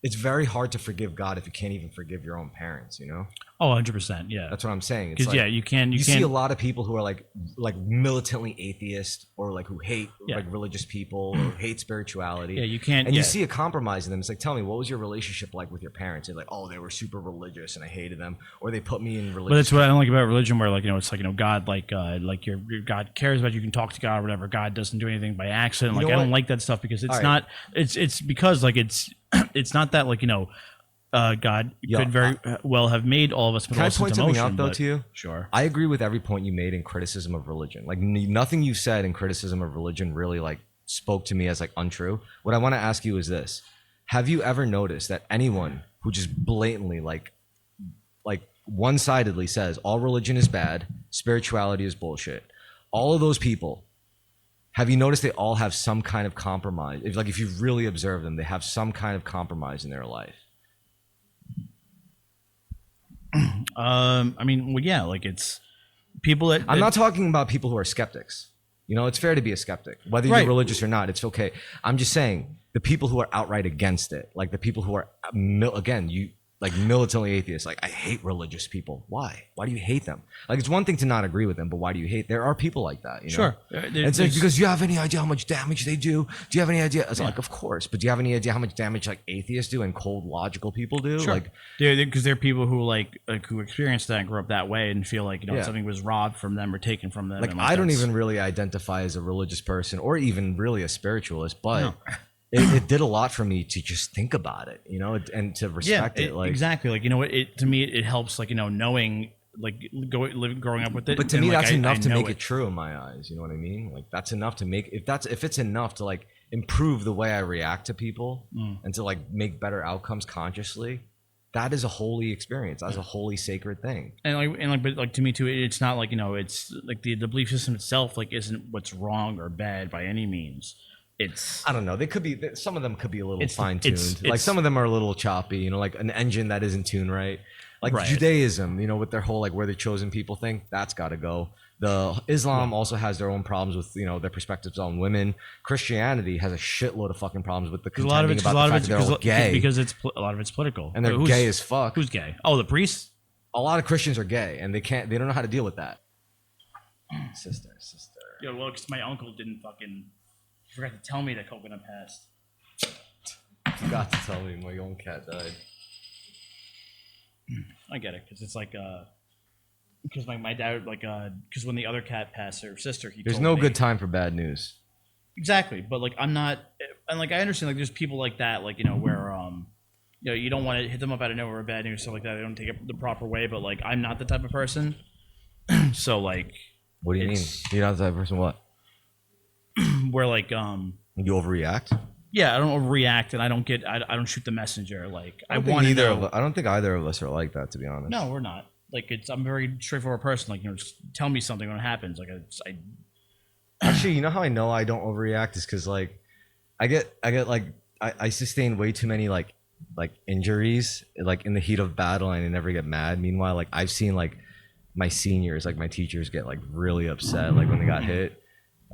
It's very hard to forgive God if you can't even forgive your own parents, you know? Oh, 100%, yeah. That's what I'm saying. Because, like, you see a lot of people who are like militantly atheist or like who hate like religious people or hate spirituality. Yeah, you can't. And you see a compromise in them. It's like, tell me, what was your relationship like with your parents? They're like, oh, they were super religious and I hated them. Or they put me in religion. But that's what I don't like about religion, where like, you know, it's like, you know, God, like your God cares about you, can talk to God or whatever. God doesn't do anything by accident. Like, I don't like that stuff because it's not, it's because like it's not that like, you know, God could very well have made all of us. Can I point something out though to you? Sure. I agree with every point you made in criticism of religion. Like nothing you said in criticism of religion really like spoke to me as like untrue. What I want to ask you is this: have you ever noticed that anyone who just blatantly like one-sidedly says all religion is bad, spirituality is bullshit, all of those people, have you noticed they all have some kind of compromise? If you really observe them, they have some kind of compromise in their life. I mean, well, yeah, like it's people that I'm not talking about people who are skeptics. You know, it's fair to be a skeptic, whether you're religious or not. It's okay. I'm just saying the people who are outright against it, like the people who are militantly atheists. Like, I hate religious people. Why? Why do you hate them? Like, it's one thing to not agree with them, but why do you hate? There are people like that. You know? Sure. It's like, because you have any idea how much damage they do? Do you have any idea? It's like, of course, but do you have any idea how much damage like atheists do and cold, logical people do? Sure. Like, because there are people who like who experience that and grew up that way and feel like, you know, something was robbed from them or taken from them. Like I don't even really identify as a religious person or even really a spiritualist, but. It did a lot for me to just think about it, you know, and to respect it. Like exactly, like, you know, to me it helps, like, you know, knowing, like, growing up with it. But to me, that's enough to make it true in my eyes. You know what I mean? Like that's enough to make if it's enough to like improve the way I react to people and to like make better outcomes consciously. That is a holy experience. That's a holy, sacred thing. But to me too, it's not like, you know, it's like the belief system itself like isn't what's wrong or bad by any means. I don't know. They could be. Some of them could be a little fine-tuned. Like some of them are a little choppy. You know, like an engine that isn't tuned right. Like Judaism, you know, with their whole like where the chosen people thing, that's got to go. The Islam also has their own problems with, you know, their perspectives on women. Christianity has a shitload of fucking problems with the contending about the fact that they're all gay because a lot of it's political and they're gay as fuck. Who's gay? Oh, the priests. A lot of Christians are gay and they don't know how to deal with that. Sister. Yeah, well, because my uncle didn't fucking. You forgot to tell me that coconut passed. You forgot to tell me my own cat died. I get it, because it's like because my dad like because when the other cat passed her sister, he There's told no me. good time for bad news. Exactly, but like I'm not, and like I understand like there's people like that, like where you don't want to hit them up out of nowhere with bad news, stuff like that. They don't take it the proper way, but like I'm not the type of person. So like, What do you mean? You're not the type of person. What? Where like You overreact. yeah, I don't overreact, and I don't shoot the messenger. Like I think want to know. I don't think either of us are like that, to be honest. No, we're not. Like I'm a very straightforward person. Like just tell me something when it happens. Like I Actually, you know how I know I don't overreact is because like I get like I sustain way too many like injuries like in the heat of battle and I never get mad. Meanwhile, like I've seen like my seniors, like my teachers get like really upset like when they got hit.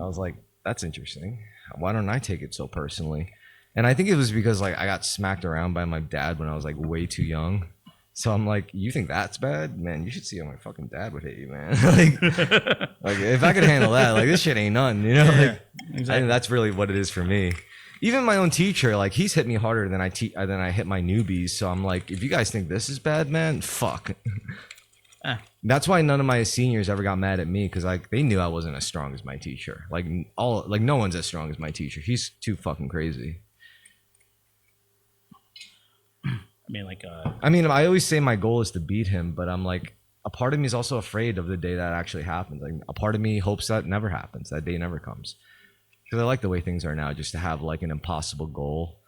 I was like, that's interesting. Why don't I take it so personally? And I think it was because like I got smacked around by my dad when I was like way too young. So I'm like, you think that's bad? Man, you should see how my fucking dad would hit you, man. like if I could handle that, like this shit ain't nothing, you know? Yeah, like exactly. I think that's really what it is for me. Even my own teacher, like he's hit me harder than I hit my newbies. So I'm like, if you guys think this is bad, man, fuck. That's why none of my seniors ever got mad at me because like they knew I wasn't as strong as my teacher. Like no one's as strong as my teacher. He's too fucking crazy. I mean, I always say my goal is to beat him, but I'm like, a part of me is also afraid of the day that actually happens. Like a part of me hopes that never happens, that day never comes. Because I like the way things are now, just to have like an impossible goal.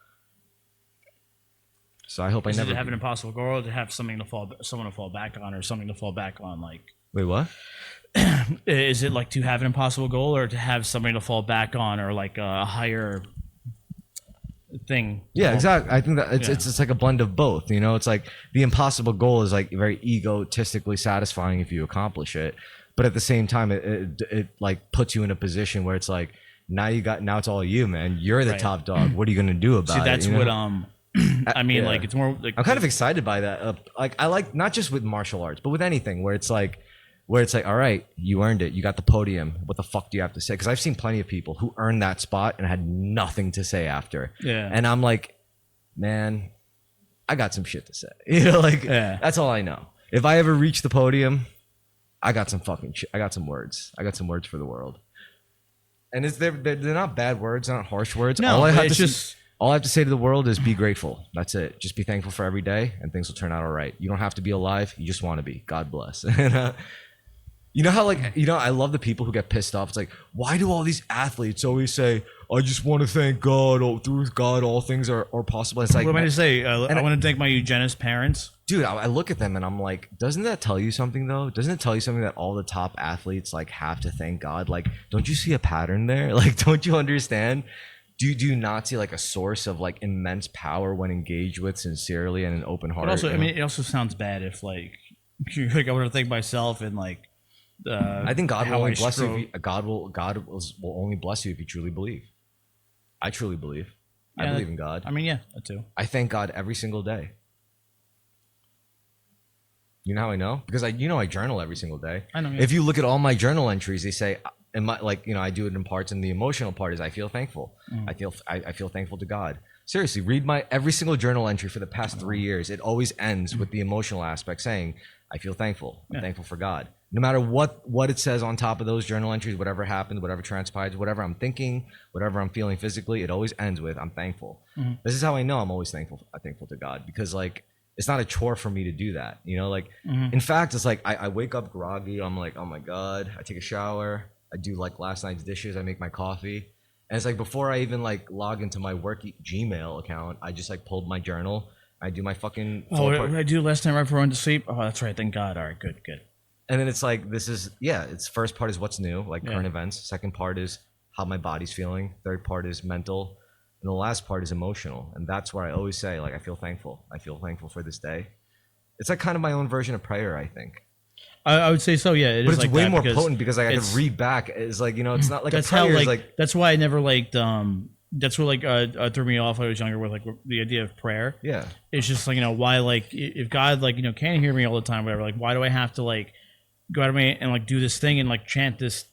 So I hope I never have an impossible goal, or to have someone to fall back on, or something to fall back on. Like, wait, what? Is it like to have an impossible goal, or to have something to fall back on, or like a higher thing? Yeah, exactly. I think that it's like a blend of both. You know, it's like the impossible goal is like very egotistically satisfying if you accomplish it, but at the same time, it like puts you in a position where it's like now it's all you, man. You're the top dog. What are you gonna do about it? See, that's what I mean, like it's more like I'm kind of excited by that. Like I like not just with martial arts, but with anything where it's like, all right, you earned it. You got the podium. What the fuck do you have to say? Because I've seen plenty of people who earned that spot and had nothing to say after. Yeah. And I'm like, man, I got some shit to say. You know, like that's all I know. If I ever reach the podium, I got some fucking shit. I got some words. I got some words for the world. And they're not bad words, not harsh words. No, all I have to say to the world is be grateful. That's it. Just be thankful for every day, and things will turn out all right. You don't have to be alive. You just want to be. God bless. And, you know how I love the people who get pissed off. It's like, why do all these athletes always say, I just want to thank God. Oh, through God, all things are possible. It's like, what am I to say? I want to thank my eugenist parents. Dude, I look at them and I'm like, doesn't that tell you something though? Doesn't it tell you something that all the top athletes like have to thank God? Like, don't you see a pattern there? Like, don't you understand? Do you not see like a source of like immense power when engaged with sincerely and an open heart? But also, I mean, it also sounds bad if like I want to thank myself and like. I think God will only bless you. God will only bless you if you truly believe. I truly believe. I believe in God. I mean, yeah, that too. I thank God every single day. You know how I know? Because I journal every single day. I know. Yeah. If you look at all my journal entries, they say, I do it in parts, and the emotional part is I feel thankful. I feel thankful to God. Seriously, read my every single journal entry for the past 3 years. It always ends with the emotional aspect saying, I feel thankful. I'm thankful for God. No matter what it says on top of those journal entries, whatever happened, whatever transpired, whatever I'm thinking, whatever I'm feeling physically, it always ends with I'm thankful. This is how I know I'm always thankful to God, because like it's not a chore for me to do that. You know, like in fact, it's like I wake up groggy. I'm like, oh my God. I take a shower. I do like last night's dishes. I make my coffee. And it's like before I even like log into my work Gmail account, I just like pulled my journal. I do my fucking. What did I do last night right before I went to sleep? Oh, that's right. Thank God. All right, good. And then it's like, it's first part is what's new, like current events. Second part is how my body's feeling. Third part is mental. And the last part is emotional. And that's where I always say, like, I feel thankful. I feel thankful for this day. It's like kind of my own version of prayer, I think. I would say so, yeah. But it's like way more potent because like, I can read back. It's like, it's not like that's a prayer. How, like, that's why I never liked, that's what like threw me off when I was younger with like the idea of prayer. Yeah. It's just like, why, like, if God, like, can't hear me all the time, whatever, like, why do I have to, like, go out of me and like do this thing and like chant this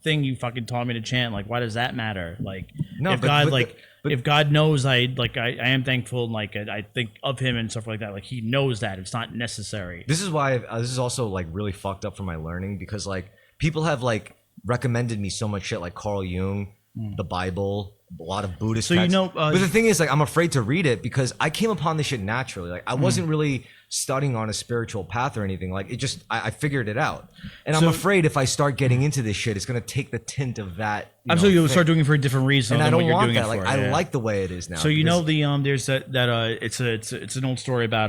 thing you fucking taught me to chant? Like, why does that matter? Like, no, if but, God, but like, if God knows I am thankful and like I think of him and stuff like that, like he knows that it's not necessary. This is why this is also like really fucked up for my learning, because like people have like recommended me so much shit, like Carl Jung, the Bible, a lot of Buddhist texts. But the thing is, like, I'm afraid to read it because I came upon this shit naturally. Like I wasn't really studying on a spiritual path or anything. Like it just I figured it out, and I'm afraid if I start getting into this shit, it's gonna take the tint of that. Absolutely, you'll start doing it for a different reason. And I don't want that. Like I like the way it is now. So you know there's that it's an old story about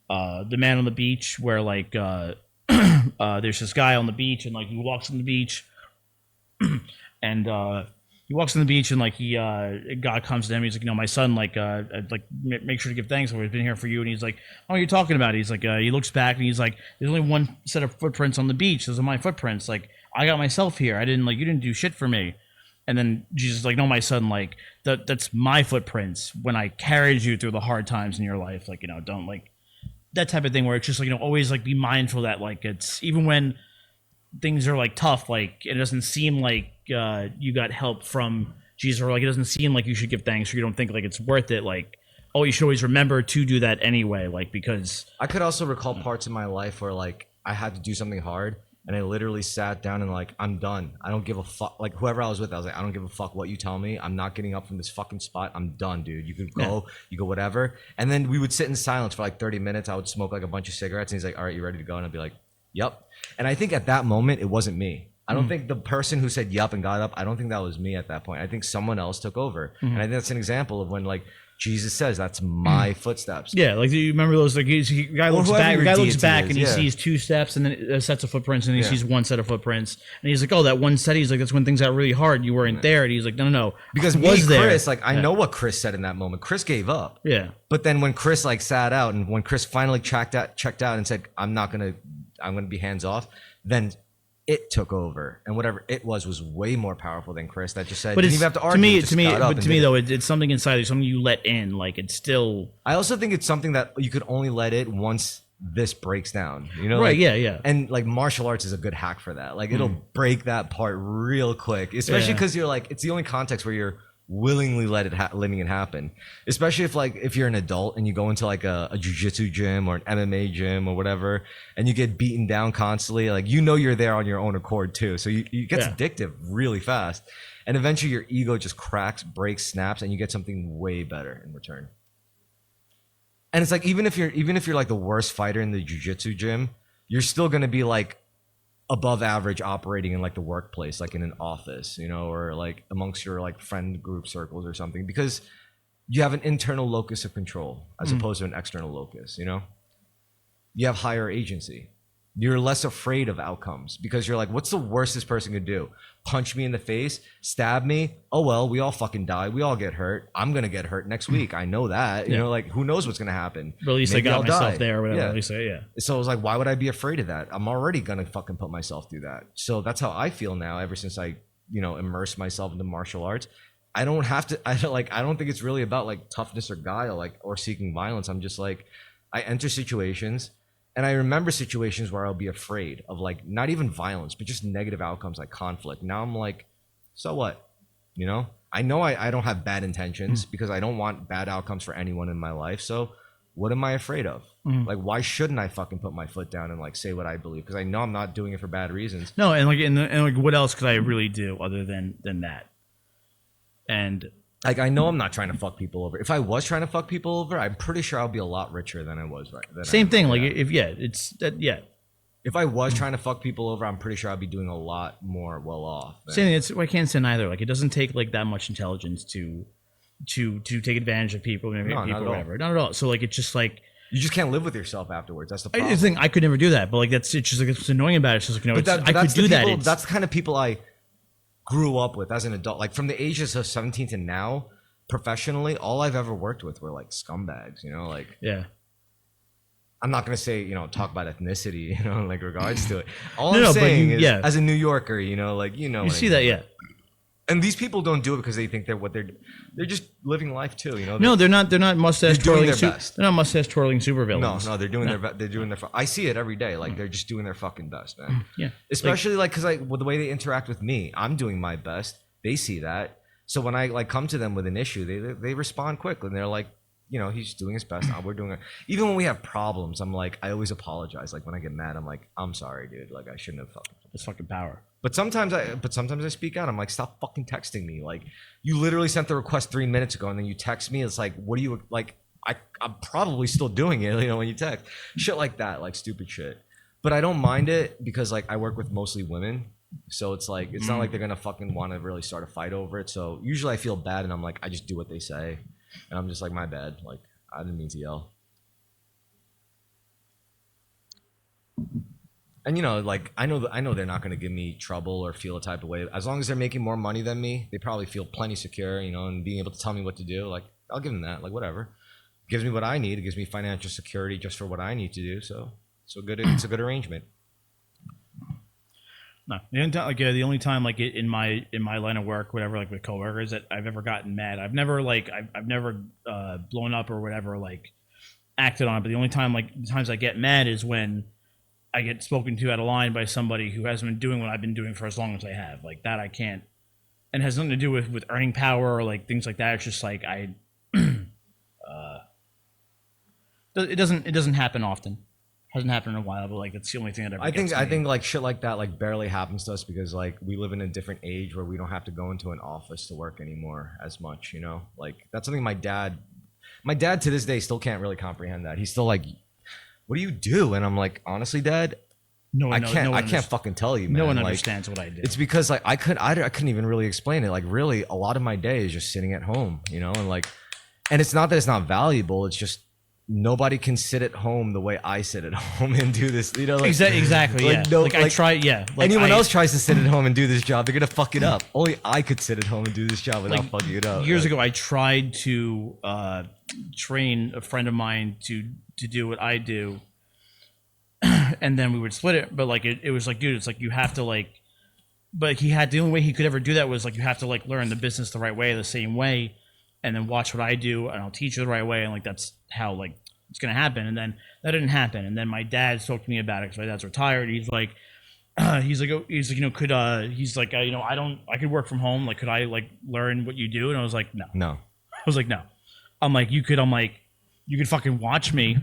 the man on the beach where like there's this guy on the beach and like he walks on the beach and he walks on the beach and like God comes to him. He's like, my son, like make sure to give thanks. I've been here for you. And he's like, oh, you're talking about it. He's like, he looks back and he's like, there's only one set of footprints on the beach. Those are my footprints. Like I got myself here. You didn't do shit for me. And then Jesus is like, no, my son, like that's my footprints when I carried you through the hard times in your life. Like, don't like that type of thing where it's just like, always like be mindful that like it's even when things are like tough, like it doesn't seem like you got help from Jesus, or like it doesn't seem like you should give thanks, or you don't think like it's worth it. Like, oh, you should always remember to do that anyway. Like because I could also recall parts in my life where like I had to do something hard, and I literally sat down and like I'm done. I don't give a fuck. Like whoever I was with, I was like, I don't give a fuck what you tell me. I'm not getting up from this fucking spot. I'm done, dude. You could go, you go whatever. And then we would sit in silence for like 30 minutes. I would smoke like a bunch of cigarettes, and he's like, all right, you ready to go? And I'd be like, yep. And I think at that moment, it wasn't me. I don't think the person who said yup and got up, I don't think that was me at that point. I think someone else took over. And I think that's an example of when like Jesus says, that's my footsteps. Yeah, like do you remember those? Like guy looks back and he sees two steps and then sets of footprints, and he sees one set of footprints, and he's like, oh, that one set. He's like, that's when things got really hard. You weren't there. And he's like, no, because Chris, like I know what Chris said in that moment. Chris gave up. Yeah. But then when Chris like sat out, and when Chris finally checked out and said, I'm gonna be hands off, then it took over, and whatever it was way more powerful than Chris. That just said, but you even have to argue. To me, though, it's something inside you, something you let in. Like it's still. I also think it's something that you could only let it once this breaks down. Right? Like, yeah. And like martial arts is a good hack for that. Like it'll break that part real quick, especially because you're like it's the only context where you're willingly letting it happen, especially if you're an adult and you go into like a jiu-jitsu gym or an MMA gym or whatever, and you get beaten down constantly, like you're there on your own accord too, so you get addictive really fast, and eventually your ego just cracks, breaks, snaps, and you get something way better in return. And it's like even if you're like the worst fighter in the jiu-jitsu gym, you're still going to be like above average operating in like the workplace, like in an office, or like amongst your like friend group circles or something, because you have an internal locus of control as opposed to an external locus. You have higher agency. You're less afraid of outcomes because you're like, what's the worst this person could do? Punch me in the face, stab me. Oh, well, we all fucking die. We all get hurt. I'm going to get hurt next week. I know that, like who knows what's going to happen. But at least I got myself there or whatever. At least So I was like, why would I be afraid of that? I'm already going to fucking put myself through that. So that's how I feel now ever since I, immersed myself into martial arts. I don't think it's really about like toughness or guile, or seeking violence. I'm just like, I enter situations. And I remember situations where I'll be afraid of like not even violence, but just negative outcomes like conflict. Now I'm like, so what? I know I don't have bad intentions because I don't want bad outcomes for anyone in my life. So what am I afraid of? Like, why shouldn't I fucking put my foot down and like say what I believe? Because I know I'm not doing it for bad reasons. No, and what else could I really do other than that? And like, I know I'm not trying to fuck people over. If I was trying to fuck people over, I'm pretty sure I'll be a lot richer than I was. Same thing. Like if I was trying to fuck people over, I'm pretty sure I'd be doing a lot more well off. Same thing. I can't say neither. Like it doesn't take like that much intelligence to take advantage of people, not at all. So like it's just like you just can't live with yourself afterwards. That's the problem. I think I could never do that. But like it's just like it's annoying about it. It's just like I could do that. That's the kind of people I grew up with as an adult. Like from the ages of 17 to now, professionally, all I've ever worked with were like scumbags, I'm not gonna say, talk about ethnicity, in like regards to it. All I'm saying is, as a New Yorker, you see that, And these people don't do it because they think they're just living life too, No, they're not mustache twirling. They're not mustache twirling supervillains. No, they're doing their. I see it every day. Like they're just doing their fucking best, man. Yeah. Especially because the way they interact with me, I'm doing my best. They see that. So when I like come to them with an issue, they respond quickly, and they're like, you know, he's doing his best. We're doing it. Even when we have problems, I'm like, I always apologize. Like when I get mad, I'm like, I'm sorry, dude. Like I shouldn't have fucking. It's fucking power. But sometimes I speak out. I'm like, stop fucking texting me. Like you literally sent the request 3 minutes ago, and then you text me. It's like, what do you like? I'm probably still doing it, you know, when you text. Shit like that, like stupid shit. But I don't mind it because like I work with mostly women. So it's like it's not like they're gonna fucking want to really start a fight over it. So usually I feel bad and I'm like, I just do what they say. And I'm just like, my bad. Like I didn't mean to yell. And you know, like I know they're not gonna give me trouble or feel a type of way. As long as they're making more money than me, they probably feel plenty secure, you know, and being able to tell me what to do. Like I'll give them that. Like whatever. It gives me what I need. It gives me financial security just for what I need to do. So it's a good arrangement. No, the only time like in my line of work, whatever, like with coworkers that I've ever gotten mad. I've never blown up or whatever, like acted on it. But the only time, like the times I get mad is when I get spoken to out of line by somebody who hasn't been doing what I've been doing for as long as I have. Like that, I can't, and it has nothing to do with earning power or like things like that. It's just like it doesn't happen often. Hasn't happened in a while, but like it's the only thing that ever. I think like shit like that like barely happens to us because like we live in a different age where we don't have to go into an office to work anymore as much, you know. Like that's something my dad to this day still can't really comprehend that. He's still like, "What do you do?" And I'm like, honestly, Dad, I can't fucking tell you, man. No one like, understands what I do. It's because like I couldn't even really explain it. Like really, a lot of my day is just sitting at home, you know, and it's not that it's not valuable. It's just nobody can sit at home the way I sit at home and do this, you know. Like, exactly. Like, yeah. No, like I try. Yeah. Like anyone else tries to sit at home and do this job, they're gonna fuck it up. Only I could sit at home and do this job without fucking it up. Years ago, I tried to train a friend of mine to do what I do, and then we would split it. But like it was like, dude, it's like you have to like. But the only way he could ever do that was like you have to like learn the business the right way, the same way. And then watch what I do, and I'll teach you the right way, and like that's how like it's gonna happen. And then that didn't happen. And then my dad spoke to me about it because my dad's retired. He's like, you know, could you know, I could work from home. Like, could I like learn what you do? And I was like, no. I was like, no. I'm like, you could fucking watch me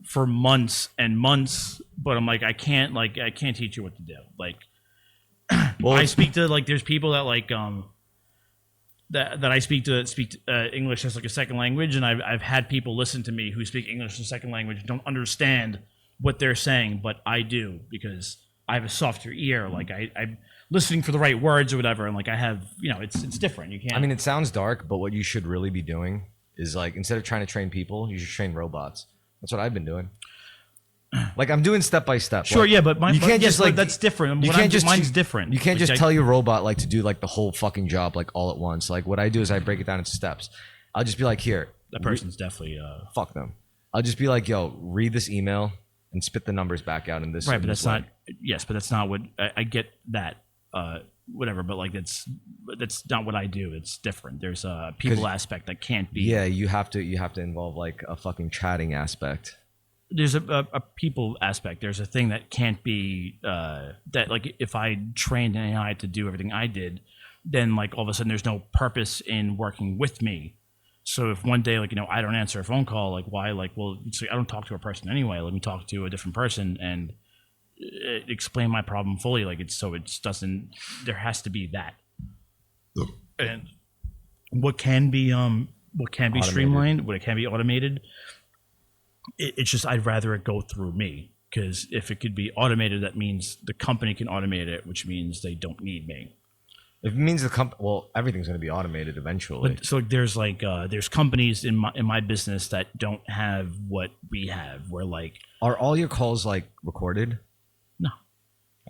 for months and months, but I'm like, I can't teach you what to do. Like, well, I speak to like, there's people that like that I speak English as like a second language, and I've had people listen to me who speak English as a second language and don't understand what they're saying, but I do because I have a softer ear. Like I'm listening for the right words or whatever, and like I have, you know, it's different. You can't. I mean, it sounds dark, but what you should really be doing is like instead of trying to train people, you should train robots. That's what I've been doing. Like I'm doing step by step. Sure, like, yeah, but you can't just like that's different. Mine's different. You can't like, just tell your robot like to do like the whole fucking job like all at once. Like what I do is I break it down into steps. I'll just be like, here, that person's definitely fuck them. I'll just be like, yo, read this email and spit the numbers back out in this. Right, but that's not. Yes, but that's not what I get. That whatever, but like that's not what I do. It's different. There's a people aspect that can't be. Yeah, you have to involve like a fucking chatting aspect. There's a people aspect. There's a thing that can't be that like if I trained an AI to do everything I did, then like all of a sudden there's no purpose in working with me. So if one day like, you know, I don't answer a phone call, like why? Like, well, I don't talk to a person anyway. Let me talk to a different person and explain my problem fully. Like it doesn't. There has to be that. And what can be streamlined, what can be automated. It's just I'd rather it go through me, because if it could be automated, that means the company can automate it, which means they don't need me. It means well, everything's going to be automated eventually. But, so there's companies in my business that don't have what we have. Where like, are all your calls like recorded? No.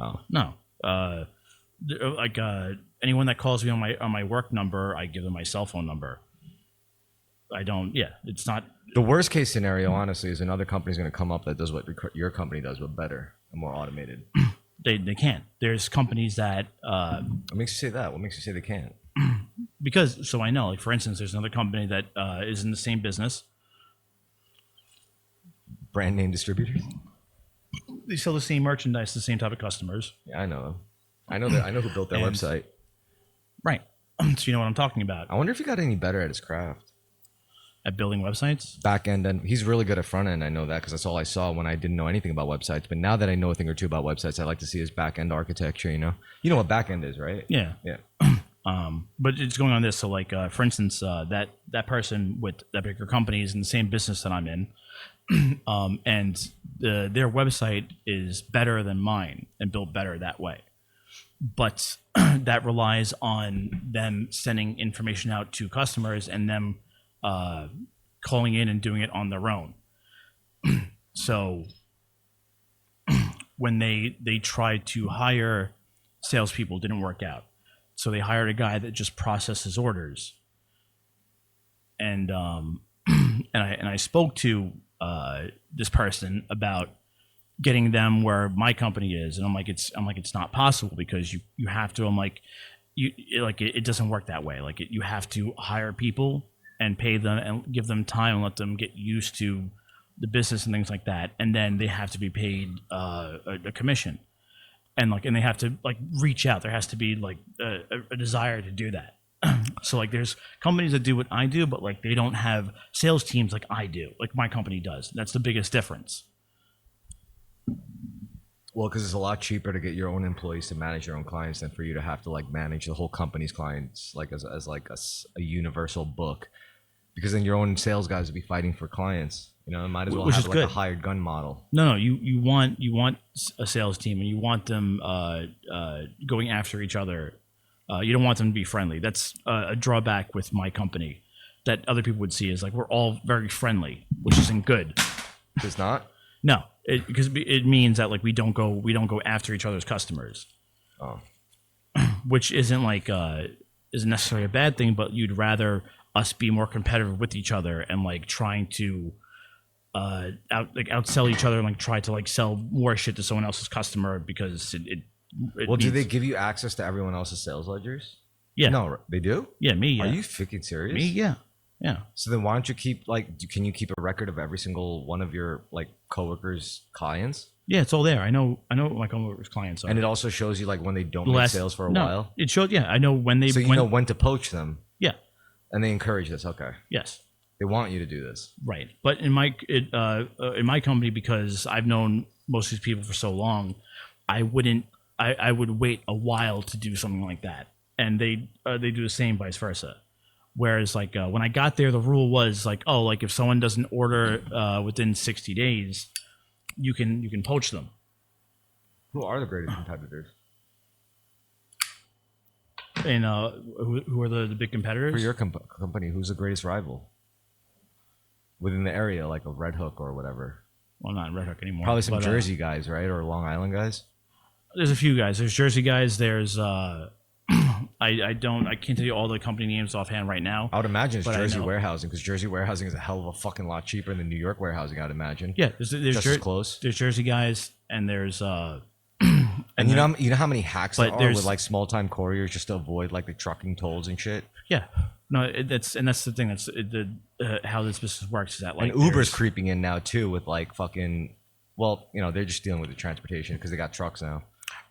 Oh no. Like anyone that calls me on my work number, I give them my cell phone number. I don't. Yeah, it's not. The worst case scenario, honestly, is another company's going to come up that does what your company does, but better and more automated. They can't. There's companies that. What makes you say that? What makes you say they can't? Because I know, like for instance, there's another company that is in the same business. Brand name distributors. They sell the same merchandise, the same type of customers. Yeah, I know them. I know who built their website. Right. So you know what I'm talking about. I wonder if he got any better at his craft. At building websites? Back end, and he's really good at front end. I know that because that's all I saw when I didn't know anything about websites. But now that I know a thing or two about websites, I like to see his back end architecture. You know what back end is, right? Yeah. Yeah. But it's going on this. So like, for instance, that person with that bigger company is in the same business that I'm in. And their website is better than mine and built better that way. But that relies on them sending information out to customers and them calling in and doing it on their own. So when they tried to hire salespeople, it didn't work out. So they hired a guy that just processes orders. And I spoke to this person about getting them where my company is, and I'm like it's not possible because you have to. I'm like it doesn't work that way. Like you have to hire people and pay them and give them time and let them get used to the business and things like that, and then they have to be paid a commission, and they have to reach out. There has to be a desire to do that. So there's companies that do what I do, but they don't have sales teams like I do, like my company does. That's the biggest difference. Well, because it's a lot cheaper to get your own employees to manage your own clients than for you to have to manage the whole company's clients as a universal book. Because then your own sales guys would be fighting for clients. It might as well have a hired gun model. No, you want a sales team and you want them going after each other. You don't want them to be friendly. That's a drawback with my company that other people would see is we're all very friendly, which isn't good. It's not? No, because it means that we don't go after each other's customers. Oh, which isn't isn't necessarily a bad thing, but you'd rather us be more competitive with each other and trying to outsell each other and try to sell more shit to someone else's customer because it well, do they give you access to everyone else's sales ledgers? Yeah. No, they do? Yeah, me. Yeah. Are you freaking serious? Me, yeah. Yeah. So then why don't you keep can you keep a record of every single one of your coworkers' clients? Yeah, it's all there. I know my coworkers' clients are. And it also shows you when they don't make sales for a while? It shows, yeah. I know when they... So you know when to poach them? Yeah. And they encourage this, okay. Yes. They want you to do this. Right. But in my company, because I've known most of these people for so long, I would wait a while to do something like that. And they do the same vice versa. Whereas when I got there, the rule was if someone doesn't order within 60 days, you can poach them. Who are the greatest competitors? And who are the big competitors? For your company, who's the greatest rival? Within the area, like a Red Hook or whatever. Well, not Red Hook anymore. Probably some Jersey guys, right? Or Long Island guys? There's a few guys. There's Jersey guys. There's... I can't tell you all the company names offhand right now. I would imagine it's Jersey warehousing because Jersey warehousing is a hell of a fucking lot cheaper than New York warehousing. I'd imagine. Yeah, there's just as close. There's Jersey guys, and there's and you know how many hacks there are with small time couriers just to avoid the trucking tolls and shit. Yeah, no, that's the thing. That's how this business works is that and Uber's creeping in now too with fucking. Well, they're just dealing with the transportation because they got trucks now.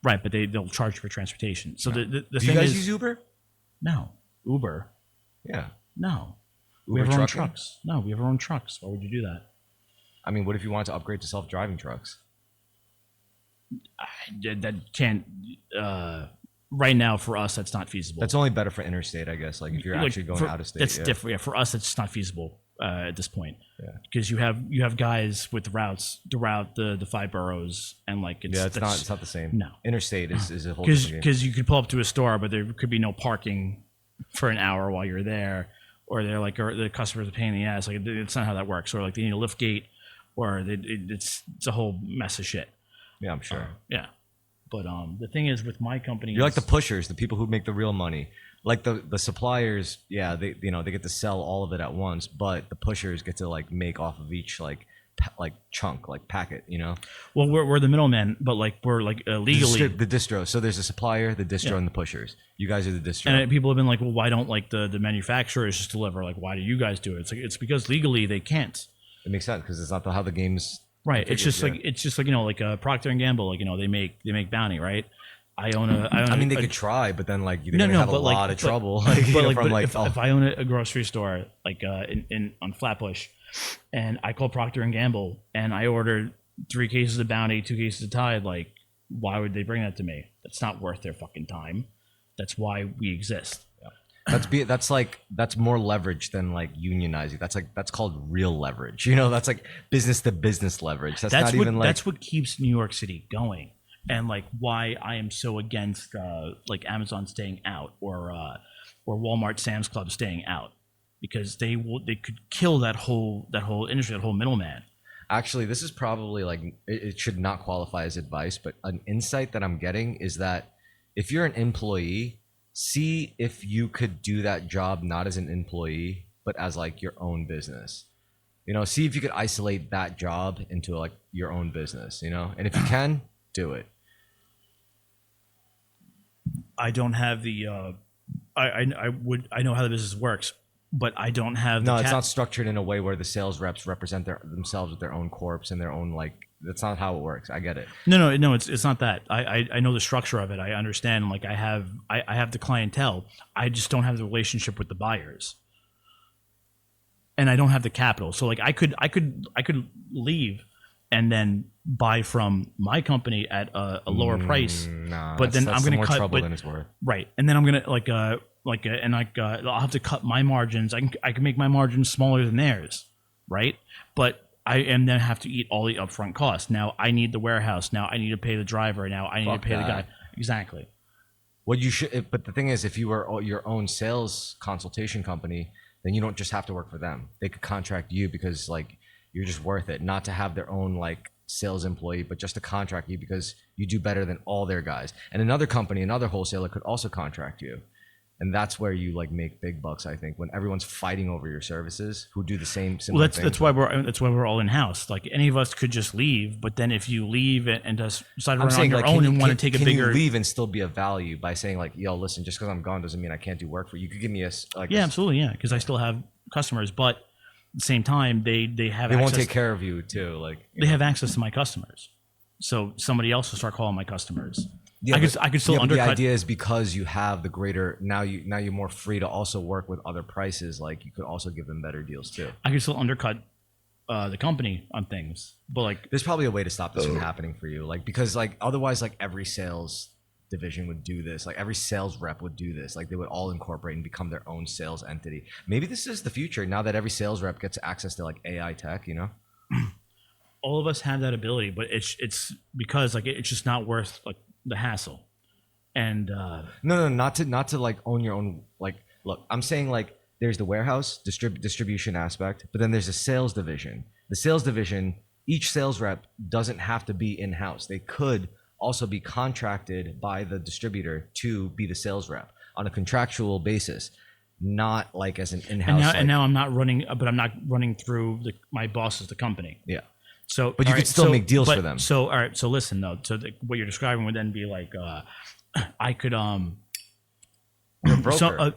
Right, but they'll charge for transportation. So the Do thing you guys is, use Uber? No, Uber. Yeah. No. Uber we have our own trucking? trucks. No, we have our own trucks. Why would you do that? I mean, what if you wanted to upgrade to self-driving trucks? That can't. Right now, for us, that's not feasible. That's only better for interstate, I guess. If you're actually going out of state. That's different. Yeah, for us, it's not feasible at this point. Yeah. Because you have guys with routes throughout the 5 boroughs, and it's not the same. No, interstate is a whole different game. Because you could pull up to a store, but there could be no parking for an hour while you're there, or they're or the customer's a pain in the ass. It's not how that works. Or they need a lift gate, or it's a whole mess of shit. Yeah, I'm sure. Yeah. But the thing is, with my company, you're like the pushers, the people who make the real money. The suppliers, yeah, they get to sell all of it at once, but the pushers get to make off of each chunk, packet, Well, we're the middleman, but we're legally the distro. So there's a supplier, the distro, and the pushers. You guys are the distro. And people have been well, why don't the manufacturers just deliver? Why do you guys do it? It's because legally they can't. It makes sense because it's not how the game's. Right. It's just like Procter and Gamble. They make Bounty, right? I mean, they could try, but then like they're gonna have a lot of trouble. Like, if I own a grocery store like in on Flatbush, and I call Procter and Gamble and I order 3 cases of Bounty, 2 cases of Tide, like why would they bring that to me? That's not worth their fucking time. That's why we exist. That's more leverage than like unionizing. That's called real leverage. You know, that's like business to business leverage. That's what keeps New York City going. And like why I am so against like Amazon staying out or Walmart, Sam's Club staying out, because they could kill that whole industry, that whole middleman. Actually, this is probably like it should not qualify as advice, but an insight that I'm getting is that if you're an employee, see if you could do that job not as an employee but as like your own business. You know, see if you could isolate that job into like your own business. You know, and if you can, do it. I don't have the I know how the business works, but I don't have it's not structured in a way where the sales reps represent themselves with their own corps and their own like that's not how it works. I get it. No, it's not that. I know the structure of it. I understand. Like I have the clientele. I just don't have the relationship with the buyers. And I don't have the capital. So like I could leave and then buy from my company at a lower price. But then I'm going to cut trouble than it's worth. Right. And then I'm going to I'll have to cut my margins. I can make my margins smaller than theirs, right? But I am then have to eat all the upfront costs. Now I need the warehouse. Now I need to pay the driver. Now I need to pay the guy. Exactly. What you should, but the thing is, if you were your own sales consultation company, then you don't just have to work for them. They could contract you because like you're just worth it, not to have their own like sales employee, but just to contract you because you do better than all their guys. And another company, another wholesaler could also contract you. And that's where you like make big bucks, I think, when everyone's fighting over your services who do the same similar thing. That's why we're all in house. Like any of us could just leave, but then if you leave and decide to run on your own and want to take a bigger, can you leave and still be of value by saying like, yo, listen, just because I'm gone doesn't mean I can't do work for you. You could give me absolutely, because I still have customers, but at the same time they won't take care of you too. Like they have access to my customers, so somebody else will start calling my customers. Yeah, I could still undercut. The idea is because you have the greater now you're more free to also work with other prices. Like you could also give them better deals too. I could still undercut the company on things, but like there's probably a way to stop this from happening for you. Like because like otherwise like every sales division would do this. Like every sales rep would do this. Like they would all incorporate and become their own sales entity. Maybe this is the future now that every sales rep gets access to like AI tech. You know. All of us have that ability, but it's because like it's just not worth like the hassle. And no, not to like own your own. Like, look, I'm saying like there's the warehouse distribution aspect, but then there's a sales division. The sales division, each sales rep doesn't have to be in-house. They could also be contracted by the distributor to be the sales rep on a contractual basis, not like as an in-house. And now I'm not running, but I'm not running through my boss as the company. Yeah. So, but you could still make deals for them. So, all right. So listen though. So what you're describing would then be like, I could You're a broker.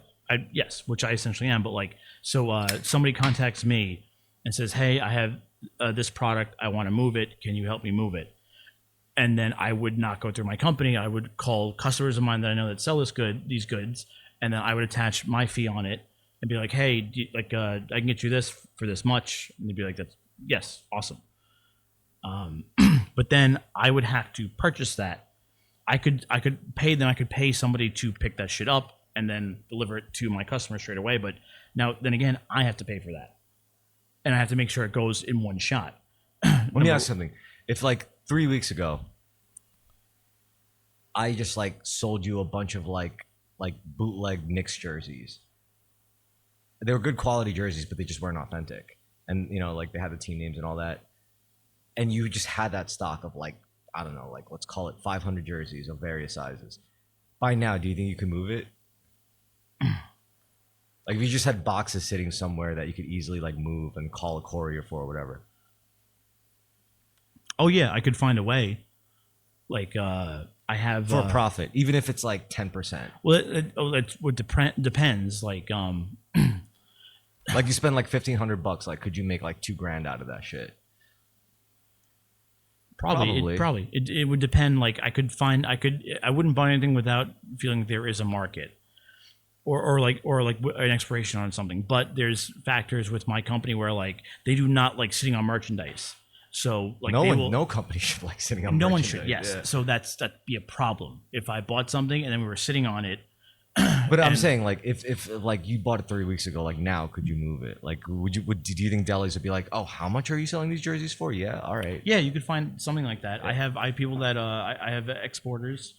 Yes, which I essentially am. But like, so somebody contacts me and says, "Hey, I have this product. I want to move it. Can you help me move it?" And then I would not go through my company. I would call customers of mine that I know that sell these goods, and then I would attach my fee on it and be like, "Hey, I can get you this for this much." And they'd be like, "That's yes, awesome." But then I would have to purchase that. I could pay somebody to pick that shit up and then deliver it to my customer straight away. But then again, I have to pay for that, and I have to make sure it goes in one shot. Let me ask something. If like 3 weeks ago, I just like sold you a bunch of like bootleg Knicks jerseys. They were good quality jerseys, but they just weren't authentic, and you know like they had the team names and all that. And you just had that stock of like, I don't know, like let's call it 500 jerseys of various sizes. By now, do you think you can move it? Like if you just had boxes sitting somewhere that you could easily like move and call a courier for or whatever. Oh yeah, I could find a way. Like I have for a profit, even if it's like 10%. Well, it depends. Like like you spend like $1,500. Like could you make like $2,000 out of that shit? Probably. It would depend. Like I wouldn't buy anything without feeling there is a market. Or like an expiration on something, but there's factors with my company where like they do not like sitting on merchandise. So like no company should like sitting on. No merchandise. one should. Yes. Yeah. So that'd be a problem if I bought something and then we were sitting on it. But I'm saying like if like you bought it 3 weeks ago, like now could you move it? Like do you think delis would be like, oh, how much are you selling these jerseys for? Yeah, all right. Yeah, you could find something like that. Yeah. I have people that I have exporters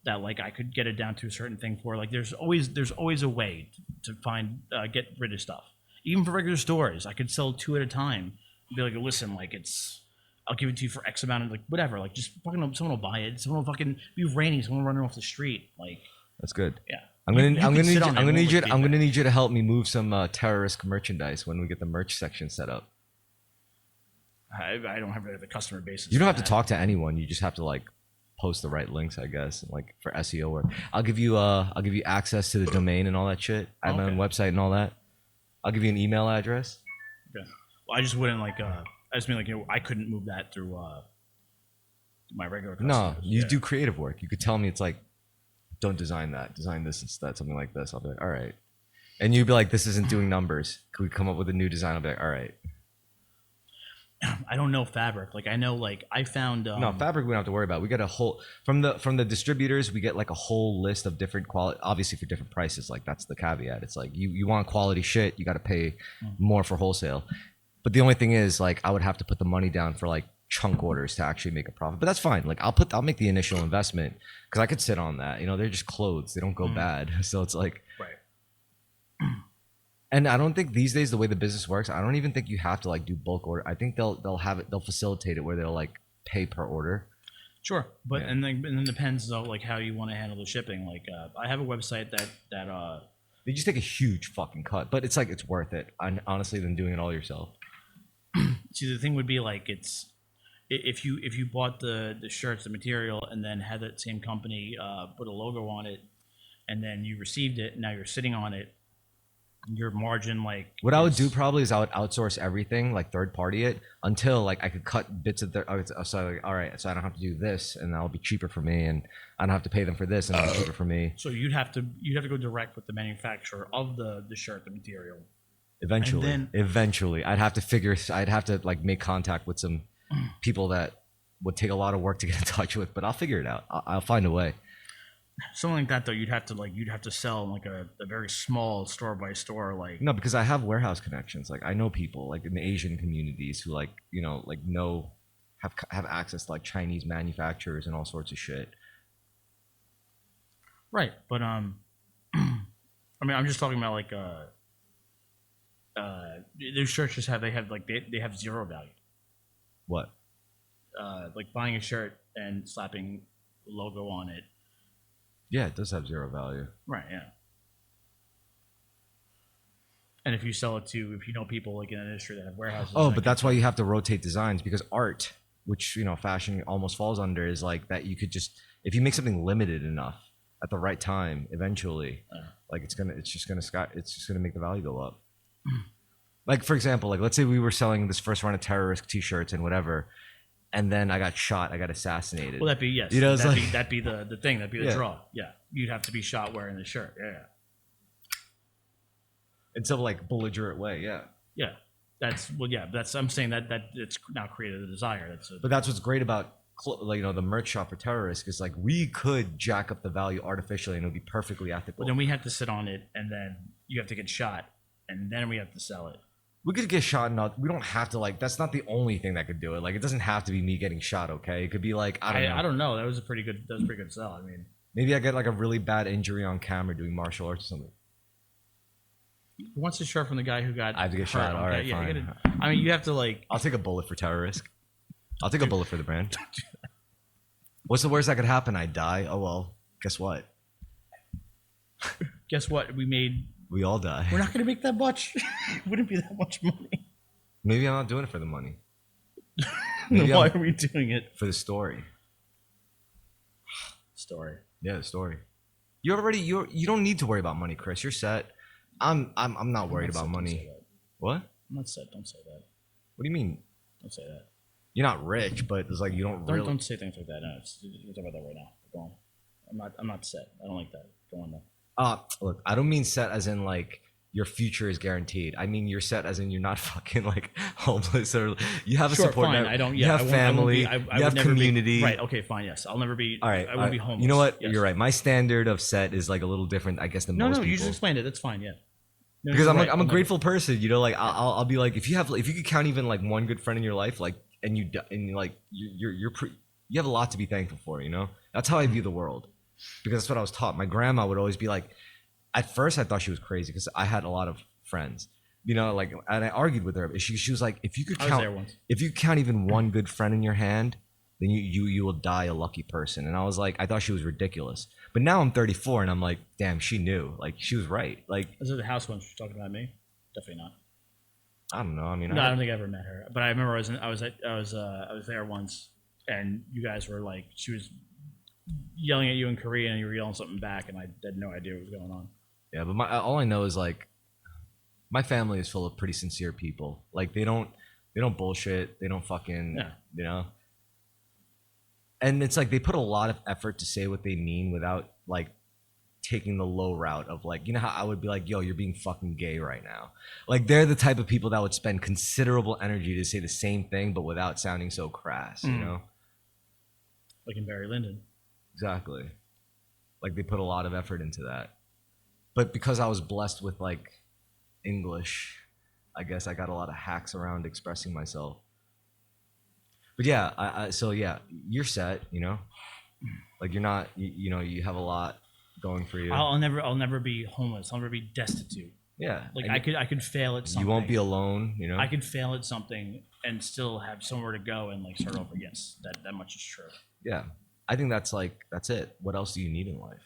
that like I could get it down to a certain thing for. Like there's always a way to find get rid of stuff. Even for regular stores, I could sell 2 at a time. Be like, listen, like I'll give it to you for X amount of like whatever. Like just fucking someone will buy it. Someone will fucking be raining. Someone running off the street. Like that's good. Yeah. I'm gonna need you to help me move some Terrorisk merchandise when we get the merch section set up. I don't have the customer base. You don't have to talk to anyone. You just have to like post the right links, I guess, like for SEO work. I'll give you access to the domain and all that shit. I have my own website and all that. I'll give you an email address. Okay. Well, I just wouldn't like. I just mean like I couldn't move that through my regular customers. No, you do creative work. You could tell me it's like, don't design that. Design this instead, something like this. I'll be like, all right. And you'd be like, this isn't doing numbers. Could we come up with a new design? I'll be like, all right. I don't know fabric. Like I know, like I found. No, fabric we don't have to worry about. We get a whole from the distributors. We get like a whole list of different quality, obviously for different prices. Like that's the caveat. It's like you want quality shit, you got to pay more for wholesale. But the only thing is, like, I would have to put the money down for like chunk orders to actually make a profit. But that's fine. Like I'll make the initial investment because I could sit on that. You know, they're just clothes. They don't go bad. So it's like, right. And I don't think these days the way the business works, I don't even think you have to like do bulk order. I think they'll facilitate it where they'll like pay per order. Sure, but and then depends though like how you want to handle the shipping. Like I have a website that they just take a huge fucking cut, but it's like it's worth it. Honestly, than doing it all yourself. See, the thing would be like it's if you bought the shirts, the material, and then had that same company put a logo on it, and then you received it, and now you're sitting on it. Your margin, like what I would do probably is I would outsource everything, like third party it until like I could cut bits of so like, all right, so I don't have to do this and that'll be cheaper for me, and I don't have to pay them for this and it'll be cheaper for me. So you'd have to go direct with the manufacturer of the shirt, the material. Eventually, I'd have to like make contact with some people that would take a lot of work to get in touch with, but I'll figure it out. I'll find a way. Something like that though, you'd have to sell like a very small store by store, like no, because I have warehouse connections. Like I know people like in the Asian communities who like have access to like Chinese manufacturers and all sorts of shit. Right, but I mean, I'm just talking about like those shirts just have they have zero value. What? Like buying a shirt and slapping the logo on it. Yeah, it does have zero value. Right, yeah. And if you sell it to, if you know people like in the industry that have warehouses. Oh, but that's why you have to rotate designs, because art, which, you know, fashion almost falls under, is like that you could just, if you make something limited enough at the right time, eventually, like it's just gonna make the value go up. Like, for example, like let's say we were selling this first run of Terrorisk t-shirts and whatever, and then I got shot, I got assassinated. Well, that'd be, yes. You know, that'd be the thing, that'd be the draw. Yeah. You'd have to be shot wearing the shirt. Yeah. In some like belligerent way, yeah. Yeah. I'm saying that it's now created a desire. But that's what's great about like, you know, the merch shop for Terrorisk is like we could jack up the value artificially and it would be perfectly ethical. But then we have to sit on it, and then you have to get shot, and then we have to sell it. We could get shot. We don't have to, like, that's not the only thing that could do it. Like, it doesn't have to be me getting shot. Okay, it could be like I don't know. That was a pretty good sell. I mean, maybe I get like a really bad injury on camera doing martial arts or something. Who wants a shirt from the guy who got? I have to get shot. Okay, All right, yeah, fine. I mean, you have to like. I'll take a bullet for Terrorisk. I'll take a bullet for the brand. What's the worst that could happen? I die. Oh well. Guess what? Guess what? We all die. We're not going to make that much. It wouldn't be that much money. Maybe I'm not doing it for the money. Why are we doing it? For the story. Story. Yeah, the story. You don't need to worry about money, Chris. You're set. I'm not worried about money. What? I'm not set. Don't say that. What do you mean? Don't say that. you're not rich, but it's like you Don't say things like that. No, we'll talk about that right now. Go on. I'm not set. I don't like that. Go on though. Look, I don't mean set as in like your future is guaranteed. I mean you're set as in you're not fucking like homeless or you have a support fine. network. I don't. You Yeah, have family. I you would have never community. Be, right. Okay. Fine. Yes. I'll never be. All right. I won't be homeless. You know what? Yes. You're right. My standard of set is like a little different, I guess, than most people. You just explained it. That's fine. Yeah. No, Because I'm a grateful person. You know, like I'll be like, if you could count even like one good friend in your life, like you have a lot to be thankful for. You know, that's how I view the world. Because that's what I was taught. My grandma would always be like, at first I thought she was crazy because I had a lot of friends, you know, like, and I argued with her. She was like, if you count even one good friend in your hand, then you will die a lucky person. And I was like, I thought she was ridiculous. But now I'm 34 and I'm like, damn, she knew. Like, she was right. Like, is it the house one? She's talking about me? Definitely not. I don't know. I mean, no, I don't think I ever met her. But I remember I was there once, and you guys were like, she was yelling at you in Korean, and you were yelling something back, and I had no idea what was going on. Yeah, but all I know is like, my family is full of pretty sincere people. Like they don't bullshit. They don't fucking, you know. And it's like they put a lot of effort to say what they mean without like taking the low route of like, you know how I would be like, yo, you're being fucking gay right now. Like they're the type of people that would spend considerable energy to say the same thing, but without sounding so crass, you know? Like in Barry Lyndon. Exactly. Like they put a lot of effort into that. But because I was blessed with like English, I guess I got a lot of hacks around expressing myself. But yeah, so yeah, you're set, you know, like you're not, you know, you have a lot going for you. I'll never be homeless. I'll never be destitute. Yeah. Like I could fail at something. You won't be alone, you know. I could fail at something and still have somewhere to go and like start over. Yes, that much is true. Yeah. I think that's it. What else do you need in life?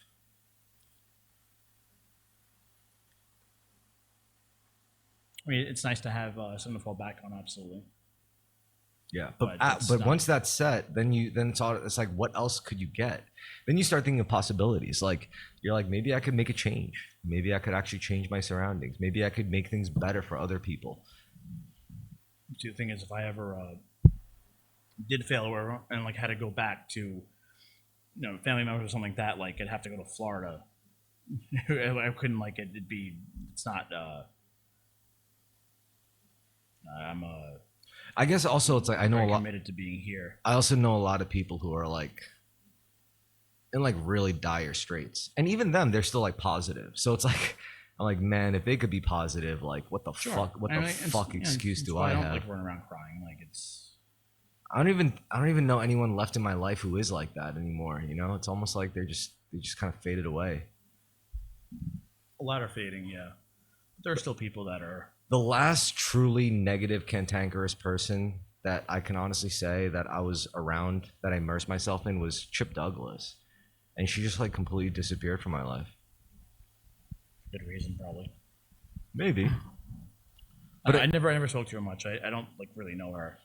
I mean, it's nice to have something to fall back on, absolutely. Yeah, but once that's set, then it's like, what else could you get? Then you start thinking of possibilities. Like you're like, maybe I could make a change. Maybe I could actually change my surroundings. Maybe I could make things better for other people. The thing is, if I ever did fail or whatever, and like had to go back to, you know, family members or something like that, like I'd have to go to Florida. I couldn't like it. It's not. I guess also it's like I know a lot committed to being here. I also know a lot of people who are like in like really dire straits, and even them, they're still like positive. So it's like I'm like, man, if they could be positive, like what the fuck? What the fuck excuse do I have? I don't like running around crying. Like it's. I don't even know anyone left in my life who is like that anymore. You know, it's almost like they just kind of faded away. A lot are fading, yeah. But there are still people that are. The last truly negative, cantankerous person that I can honestly say that I was around, that I immersed myself in, was Chip Douglas, and she just like completely disappeared from my life. Good reason, probably. Maybe. But I never spoke to her much. I don't like really know her.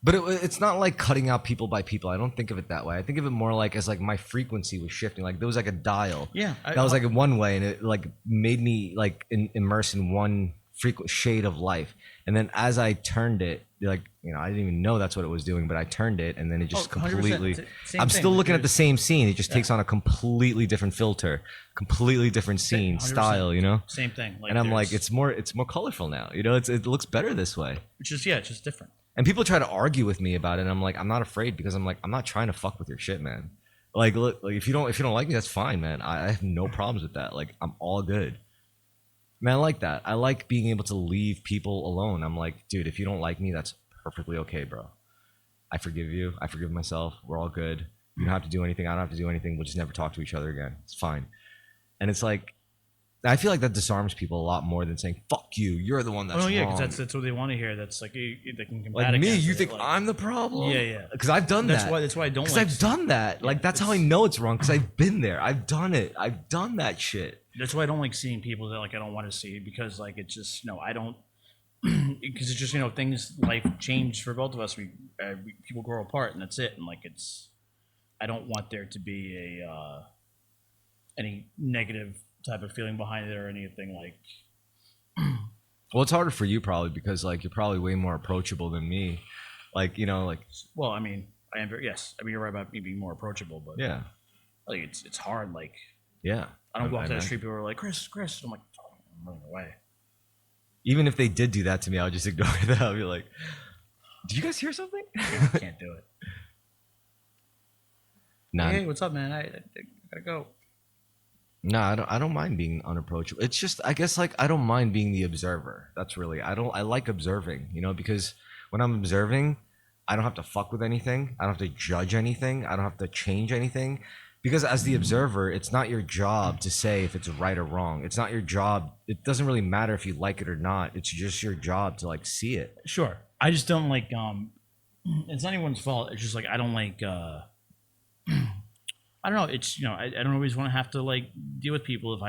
But it's not like cutting out people by people. I don't think of it that way. I think of it more like as like my frequency was shifting. Like there was like a dial. Yeah. That was like one way, and it like made me like immerse in one frequent shade of life. And then as I turned it, like, you know, I didn't even know that's what it was doing, but I turned it, and then it just completely. I'm still looking at the same scene. It just takes on a completely different filter, completely different scene, 100%. Style. You know. Same thing. Like, and I'm like, it's more colorful now. You know, it looks better this way. Which is it's just different. And people try to argue with me about it, and I'm like, I'm not afraid, because I'm like, I'm not trying to fuck with your shit, man. Like, look, like if you don't like me, that's fine, man. I have no problems with that. Like, I'm all good. Man, I like that. I like being able to leave people alone. I'm like, dude, if you don't like me, that's perfectly okay, bro. I forgive you. I forgive myself. We're all good. You don't have to do anything. I don't have to do anything. We'll just never talk to each other again. It's fine. And it's like, I feel like that disarms people a lot more than saying, fuck you, you're the one that's wrong. because that's what they want to hear. That's like, they can combat like me, you it. think like, I'm the problem? Yeah. Because I've done that. That's why I don't. Because I've done that. Like, that's how I know it's wrong, because I've been there. I've done it. I've done that shit. That's why I don't like seeing people that like I don't want to see, because like it's just I don't, because it's just things, life changed for both of us. We people grow apart, and that's it. And like I don't want there to be a any negative type of feeling behind it or anything like. Well, it's harder for you probably because like you're probably way more approachable than me. Like, you know, like, Well, I mean, I am very, yes. I mean, you're right about me being more approachable, but yeah, like it's hard. Like yeah. I don't walk down the imagine. street, people are like, Chris. I'm like, oh, I'm running away. Even if they did do that to me, I would just ignore that. I'd be like, "Did you guys hear something?" I can't do it. Nah, Hey, what's up, man? I gotta go. no, I don't mind being unapproachable. It's just, I guess, like, I don't mind being the observer. That's really, I like observing, you know, because when I'm observing, I don't have to fuck with anything. I don't have to judge anything. I don't have to change anything. Because as the observer, it's not your job to say if it's right or wrong. It's not your job. It doesn't really matter if you like it or not. It's just your job to like see it. Sure. I just don't like. It's not anyone's fault. It's just like I don't like. I don't know. It's I don't always want to have to like deal with people if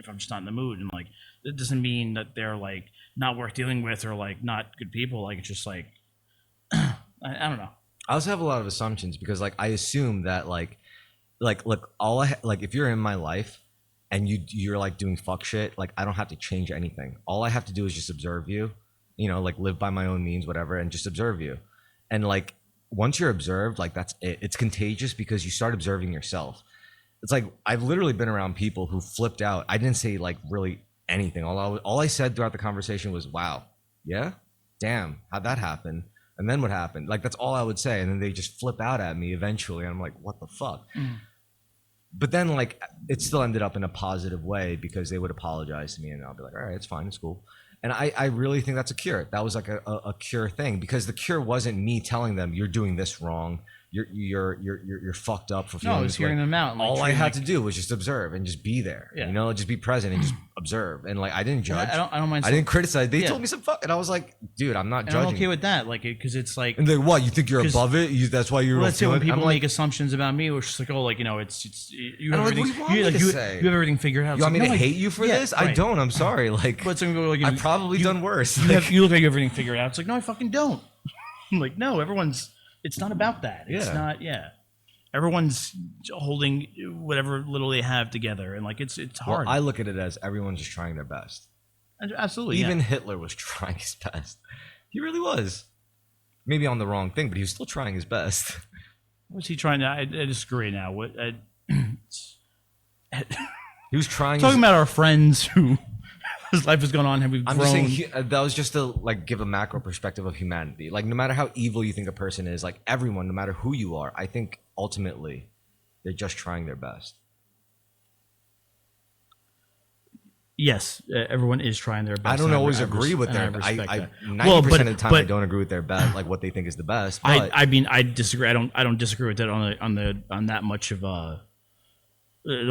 I'm just not in the mood, and like that doesn't mean that they're like not worth dealing with or like not good people. Like it's just like I don't know. I also have a lot of assumptions because like I assume that like look, like if you're in my life and you're like doing fuck shit, like I don't have to change anything. All I have to do is just observe you, like live by my own means, whatever, and just observe you. And like once you're observed, like that's it. It's contagious because you start observing yourself. It's like I've literally been around people who flipped out. I didn't say like really anything. All I said throughout the conversation was, "Wow, yeah, damn, how'd that happen?" And then what happened? Like, that's all I would say. And then they just flip out at me eventually. And I'm like, what the fuck? But then, like, it still ended up in a positive way because they would apologize to me and I'll be like, all right, it's fine. It's cool. And I really think that's a cure. That was like a cure thing because the cure wasn't me telling them you're doing this wrong. You're fucked up for feeling No, it's this way. hearing them out. And, like, All I had like, to do was just observe and just be there. Yeah. Just be present and just observe. And like I didn't judge. I don't mind. I didn't criticize. They Yeah. told me some fuck, and I was like, dude, I'm not And judging. I'm okay with that, like, because it's like. And they're like, what? You think you're 'Cause- above it? That's why you're. Well, let's say when people I'm like, make assumptions about me, which is like, oh, like it's you I'm have like, what everything. do you want me to say? You have everything figured out. you It's want me like, to no, hate you for yeah, this? I right. don't. I'm sorry. Like, But some people are like, I've probably done worse. you look like you have everything figured out. It's like, no, I fucking don't. I'm like, no, everyone's. It's not about that. It's Yeah. not. Yeah. Everyone's holding whatever little they have together, and like it's Well, hard. I look at it as everyone's just trying their best. Absolutely. Even yeah. Hitler was trying his best. He really was. Maybe on the wrong thing, but he was still trying his best. What's he trying to? I disagree now. What? He was trying. Talking about our friends who his life has gone on and we've I'm grown. just saying that was just to like give a macro perspective of humanity. Like no matter how evil you think a person is, like everyone, no matter who you are, I think ultimately they're just trying their best. Yes, everyone is trying their best. I don't and always I agree with and their. respect I that. 90% of the time I but don't agree with their best, like what they think is the best. But I mean I disagree. I don't disagree with that on that much of the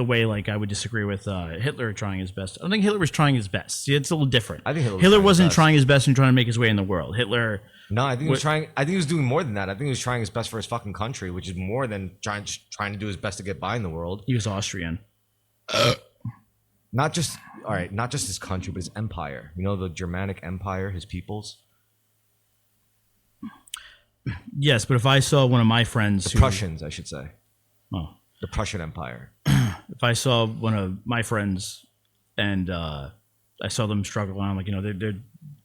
way like I would disagree with Hitler trying his best. I don't think Hitler was trying his best. See, it's a little different. I think Hitler was Hitler trying his wasn't best. trying his best and trying to make his way in the world. Hitler. no, I think he was trying. I think he was doing more than that. I think he was trying his best for his fucking country, which is more than trying to do his best to get by in the world. He was Austrian. Not just his country, but his empire. You know, the Germanic Empire, his peoples. Yes, but if I saw one of my friends, who, Prussians, I should say. oh, The Prussian Empire. if I saw one of my friends and I saw them struggle on, like they're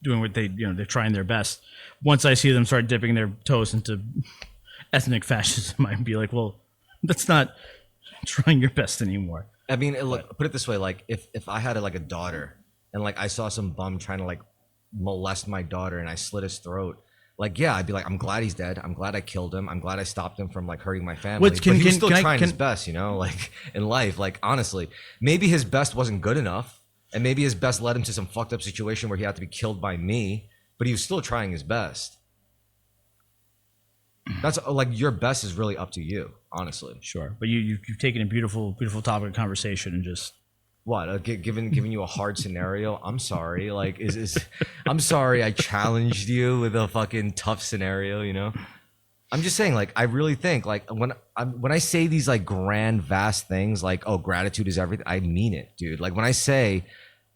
doing what they're trying their best. Once I see them start dipping their toes into ethnic fascism, I'd be like, well, that's not trying your best anymore. I mean, look, put it this way: like, if I had like a daughter, and like I saw some bum trying to like molest my daughter, and I slit his throat, like, yeah, I'd be like, I'm glad he's dead. I'm glad I killed him. I'm glad I stopped him from like hurting my family. But he was still trying his best, like in life. Like honestly, maybe his best wasn't good enough, and maybe his best led him to some fucked up situation where he had to be killed by me. But he was still trying his best. That's like your best is really up to you, honestly. Sure, but you've taken a beautiful topic of conversation and just what giving you a hard scenario. I'm sorry, like I'm sorry I challenged you with a fucking tough scenario. I'm just saying, like I really think like when I say these like grand vast things like, oh, gratitude is everything, I mean it, dude. Like when I say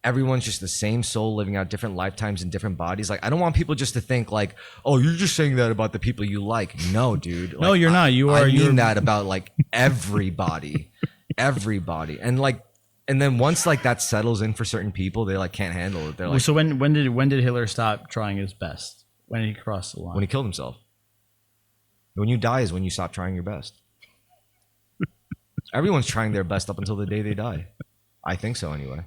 everyone's just the same soul living out different lifetimes in different bodies. Like, I don't want people just to think like, oh, you're just saying that about the people you like. No, dude. Like, no, you're not. I mean that about like everybody, everybody. And then once like that settles in for certain people, they like can't handle it. They're like, so when did Hitler stop trying his best? When did he cross the line? When he killed himself. When you die is when you stop trying your best. Everyone's trying their best up until the day they die. I think so, anyway.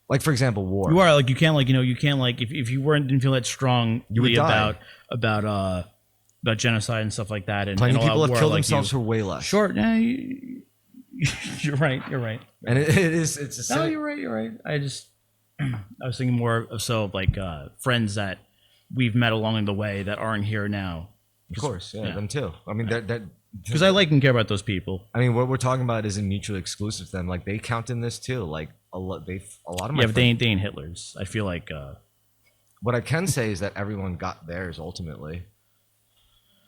Like, for example, war. You are like, you can't like, you can't like, if you didn't feel that strong about genocide and stuff like that, and plenty of all people that have war, killed like themselves for way less. Sure, yeah, you're right. And it's a no, you're right. I was thinking more of like friends that we've met along the way that aren't here now. Of course, yeah, them too. I mean, that because I like and care about those people. I mean, what we're talking about isn't mutually exclusive to them. Like, they count in this too. Like, a lot of my but friends, they ain't Hitlers. I feel like what I can say is that everyone got theirs ultimately.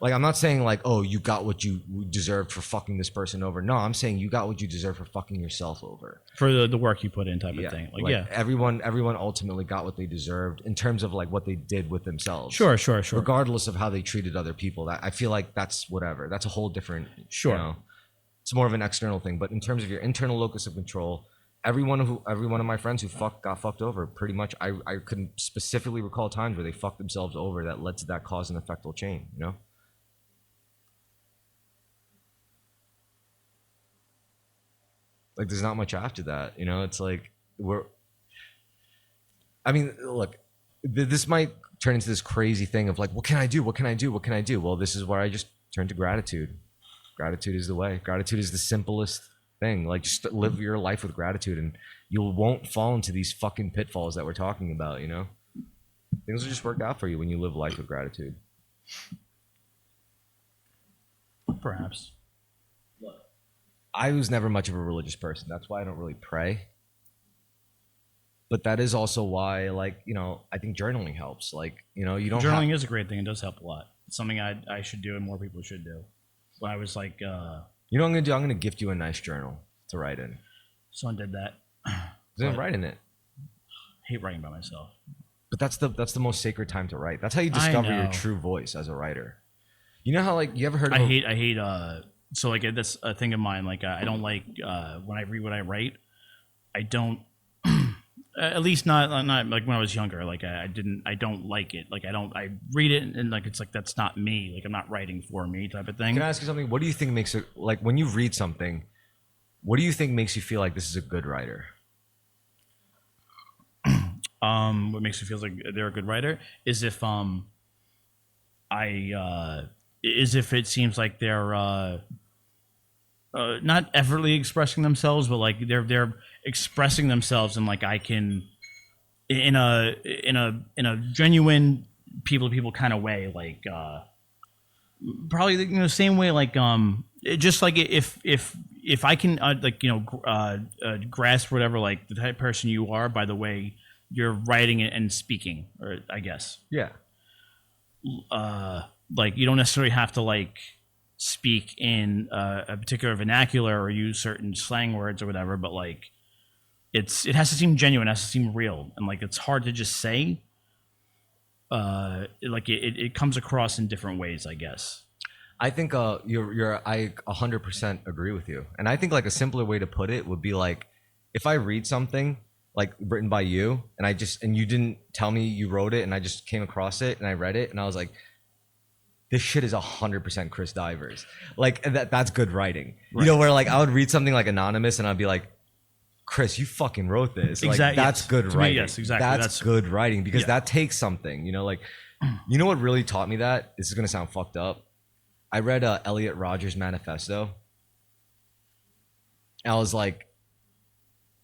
Like, I'm not saying like, oh, you got what you deserved for fucking this person over. No, I'm saying you got what you deserve for fucking yourself over. For the work you put in, type of thing. Like, everyone ultimately got what they deserved in terms of like what they did with themselves. Sure. Regardless of how they treated other people. I feel like that's whatever. That's a whole different. Sure. It's more of an external thing. But in terms of your internal locus of control, every one of my friends who got fucked over, pretty much, I couldn't specifically recall times where they fucked themselves over that led to that cause and effectual chain. You know. Like, there's not much after that, you know. It's like look, this might turn into this crazy thing of like, what can I do? Well, this is where I just turn to gratitude. Gratitude is the way. Gratitude is the simplest thing. Like, just live your life with gratitude, and you won't fall into these fucking pitfalls that we're talking about, you know. Things will just work out for you when you live life with gratitude. Perhaps. I was never much of a religious person. That's why I don't really pray. But that is also why, like, you know, I think journaling helps. Like, you know, you don't. Journaling is a great thing. It does help a lot. It's something I should do and more people should do. When I was like, you know what I'm gonna do? I'm gonna gift you a nice journal to write in. Someone did that. Then write in it. I hate writing by myself. But that's the most sacred time to write. That's how you discover your true voice as a writer. You know how, like, you ever heard of I hate so like that's a thing of mine. Like I don't like when I read what I write. I don't. At least not like when I was younger. Like I don't like it. Like I read it and like it's like that's not me. Like I'm not writing for me type of thing. Can I ask you something? What do you think makes it, like, when you read something, what do you think makes you feel like this is a good writer? What makes me feel like they're a good writer is if if it seems like they're not effortlessly expressing themselves, but like they're expressing themselves in like I can in a genuine people to people kind of way, like probably the same way like just like if I can like grasp whatever like the type of person you are by the way you're writing it and speaking, or I guess like you don't necessarily have to like speak in a particular vernacular or use certain slang words or whatever, but like it has to seem genuine, it has to seem real, and like it's hard to just say. Like it comes across in different ways, I guess. I think I 100% agree with you, and I think like a simpler way to put it would be like, if I read something like written by you and you didn't tell me you wrote it and I just came across it and I read it and I was like, this shit is 100% Chris Divers. Like that's good writing. Right. You know, where like I would read something like anonymous and I'd be like, Chris, you fucking wrote this. Like, exactly. That's good writing. Yes, exactly. That's good writing because that takes something, you know, like, you know what really taught me that? This is going to sound fucked up. I read Elliot Rodgers' Manifesto. And I was like,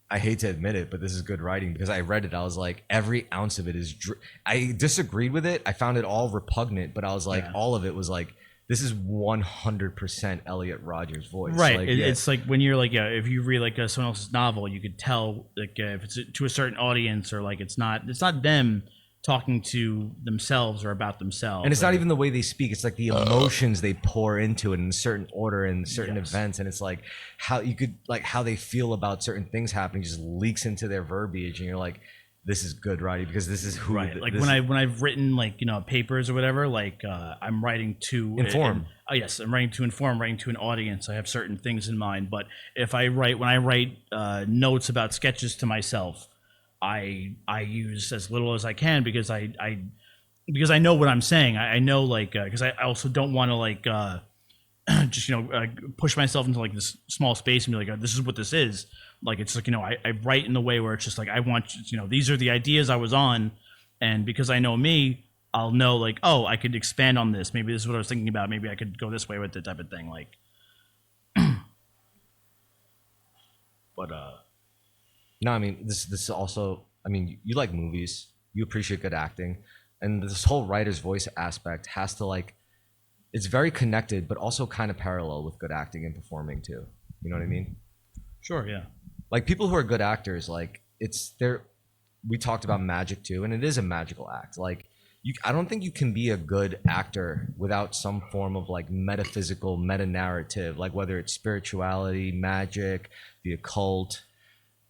I hate to admit it, but this is good writing because I read it. I was like, every ounce of it is. I disagreed with it. I found it all repugnant, but I was like, all of it was like, this is 100% Elliot Rodgers' voice. Right. Like, it's like when you're like, if you read like someone else's novel, you could tell like if it's to a certain audience or like it's not them talking to themselves or about themselves. And it's not even the way they speak. It's like the emotions they pour into it in a certain order and certain events. And it's like how you could like how they feel about certain things happening just leaks into their verbiage. And you're like, this is good writing because this is who. Right. Like when I've written like, papers or whatever, like I'm writing to inform. Yes, I'm writing to inform, writing to an audience. I have certain things in mind. But when I write notes about sketches to myself, I use as little as I can because I know what I'm saying. I know like because I also don't want to like just push myself into like this small space and be like this is what this is. Like it's like I write in the way where it's just like I want these are the ideas I was on, and because I know me, I'll know like I could expand on this. Maybe this is what I was thinking about. Maybe I could go this way with it type of thing. Like, but No, I mean this is also. I mean, you like movies. You appreciate good acting, and this whole writer's voice aspect has to like. It's very connected, but also kind of parallel with good acting and performing too. You know what I mean? sure, yeah, Like people who are good actors, like it's there. We talked about magic too, and it is a magical act. Like I don't think you can be a good actor without some form of like metaphysical meta narrative, like whether it's spirituality, magic, the occult,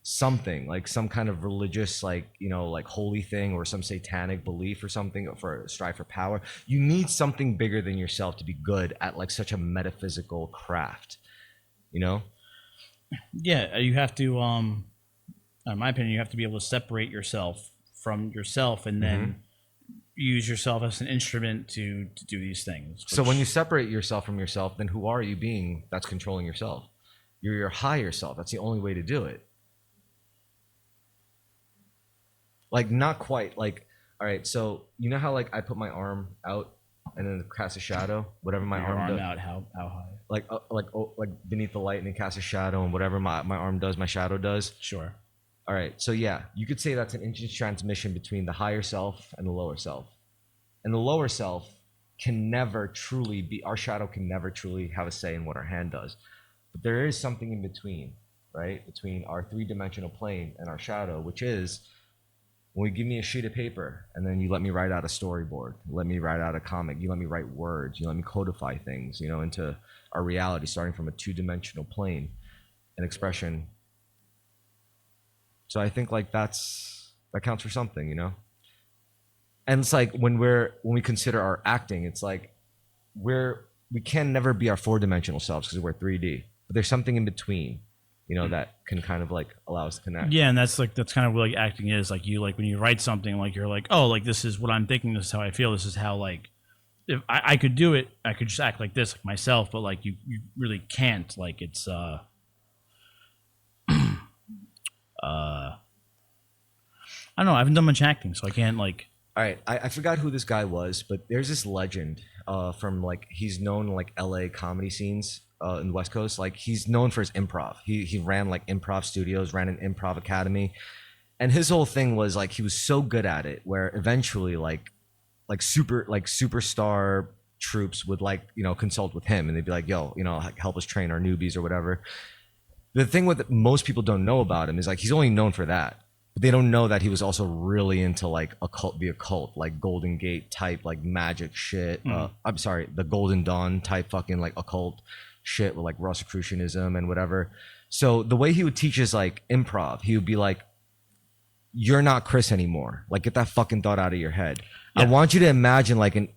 something like some kind of religious, like like holy thing or some satanic belief or something for strive for power. You need something bigger than yourself to be good at like such a metaphysical craft. You know? yeah. You have to, in my opinion, you have to be able to separate yourself from yourself, and then use yourself as an instrument to do these things. So when you separate yourself from yourself, then who are you being that's controlling yourself? You're your higher self. That's the only way to do it. Like not quite. Like, all right, so you know how like I put my arm out and then cast a shadow, whatever my your arm does. out, how high? Like beneath the light and then cast a shadow, and whatever my arm does, my shadow does. Sure. All right, so yeah, you could say that's an instant transmission between the higher self and the lower self. And the lower self can never truly be, our shadow can never truly have a say in what our hand does. But there is something in between, right? Between our three-dimensional plane and our shadow, which is when you give me a sheet of paper and then you let me write out a storyboard, you let me write out a comic, you let me write words, you let me codify things, into our reality, starting from a two-dimensional plane, an expression. So I think like that counts for something, And it's like when we consider our acting, it's like we can never be our four-dimensional selves because we're 3D. But there's something in between, that can kind of like allow us to connect. Yeah, and that's kind of what like acting is. Like you like when you write something, like you're like, oh, like this is what I'm thinking, this is how I feel, this is how like if I could do it, I could just act like this like myself, but like you really can't. Like it's I don't know, I haven't done much acting, so I can't like. All right, I forgot who this guy was, but there's this legend from like he's known in like LA comedy scenes in the West Coast. Like he's known for his improv. He ran like improv studios, ran an improv academy, and his whole thing was like he was so good at it where eventually like superstar troops would like consult with him and they'd be like, yo, help us train our newbies or whatever. The thing with most people don't know about him is like he's only known for that. They don't know that he was also really into like the occult, like Golden Gate type, like magic shit. I'm sorry, the Golden Dawn type fucking like occult shit with like Rosicrucianism and whatever. So the way he would teach is like improv. He would be like, "You're not Chris anymore. Like get that fucking thought out of your head. Yeah. I want you to imagine like an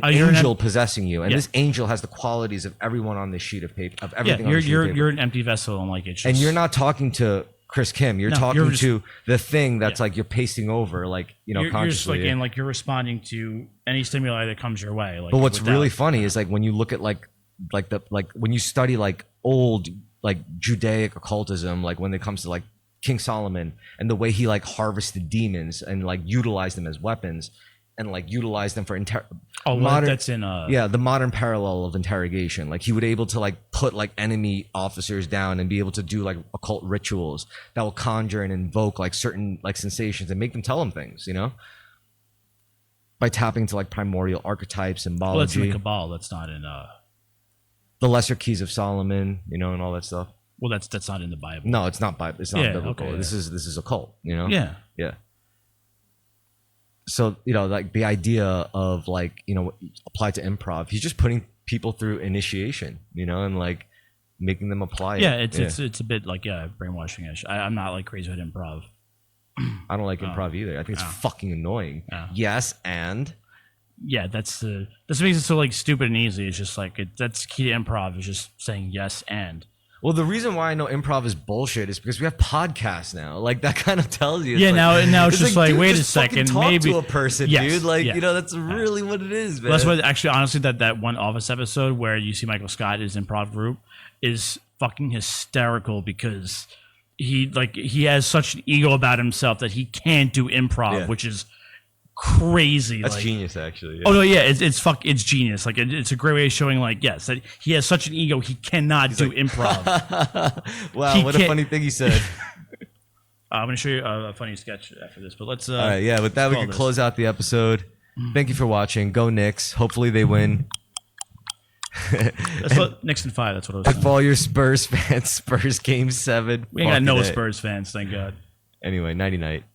angel possessing you, and this angel has the qualities of everyone on this sheet of paper, of everything. Yeah, on the sheet of paper. You're an empty vessel, and like it's just, and you're not talking to Chris Kim, you're talking to the thing that's like you're pasting over, like consciously. You're just like, and like you're responding to any stimuli that comes your way. Like, but what's really funny is like when you look at like when you study like old like Judaic occultism, like when it comes to like King Solomon and the way he like harvested demons and like utilized them as weapons and like utilized them for modern, that's in the modern parallel of interrogation. Like he would able to like put like enemy officers down and be able to do like occult rituals that will conjure and invoke like certain like sensations and make them tell them things, by tapping to like primordial archetypes, symbology. Well, that's in the Cabal. That's not in the Lesser Keys of Solomon, and all that stuff. Well, that's not in the Bible. No, it's not Bible. It's not biblical. Okay, this is occult. Yeah. So like the idea of like applied to improv, he's just putting people through initiation, and like making them apply it. It's a bit like brainwashing-ish. I'm not like crazy with improv. I don't like improv either. I think it's fucking annoying. Yes, and that's makes it so like stupid and easy. It's just like that's key to improv is just saying yes and. Well, the reason why I know improv is bullshit is because we have podcasts now. Like that kind of tells you. Yeah, now it's just like, dude, wait a just fucking second, talk maybe to a person, Yes, dude. Like yeah. that's really what it is, man. Well, that's what actually, honestly, that one Office episode where you see Michael Scott, his improv group, is fucking hysterical because he has such an ego about himself that he can't do improv, which is crazy. That's genius, actually. Yeah. Oh no, yeah, it's genius. Like it's a great way of showing, like, yes, that he has such an ego he cannot do improv. Wow, what a funny thing he said. I'm gonna show you a funny sketch after this, but let's. All right, yeah. With that, we can close out the episode. Thank you for watching. Go Knicks. Hopefully they win. That's what Knicks in 5. That's what I was saying. For all your Spurs fans, Spurs Game 7. We ain't got no Spurs fans, thank God. Anyway, nighty night.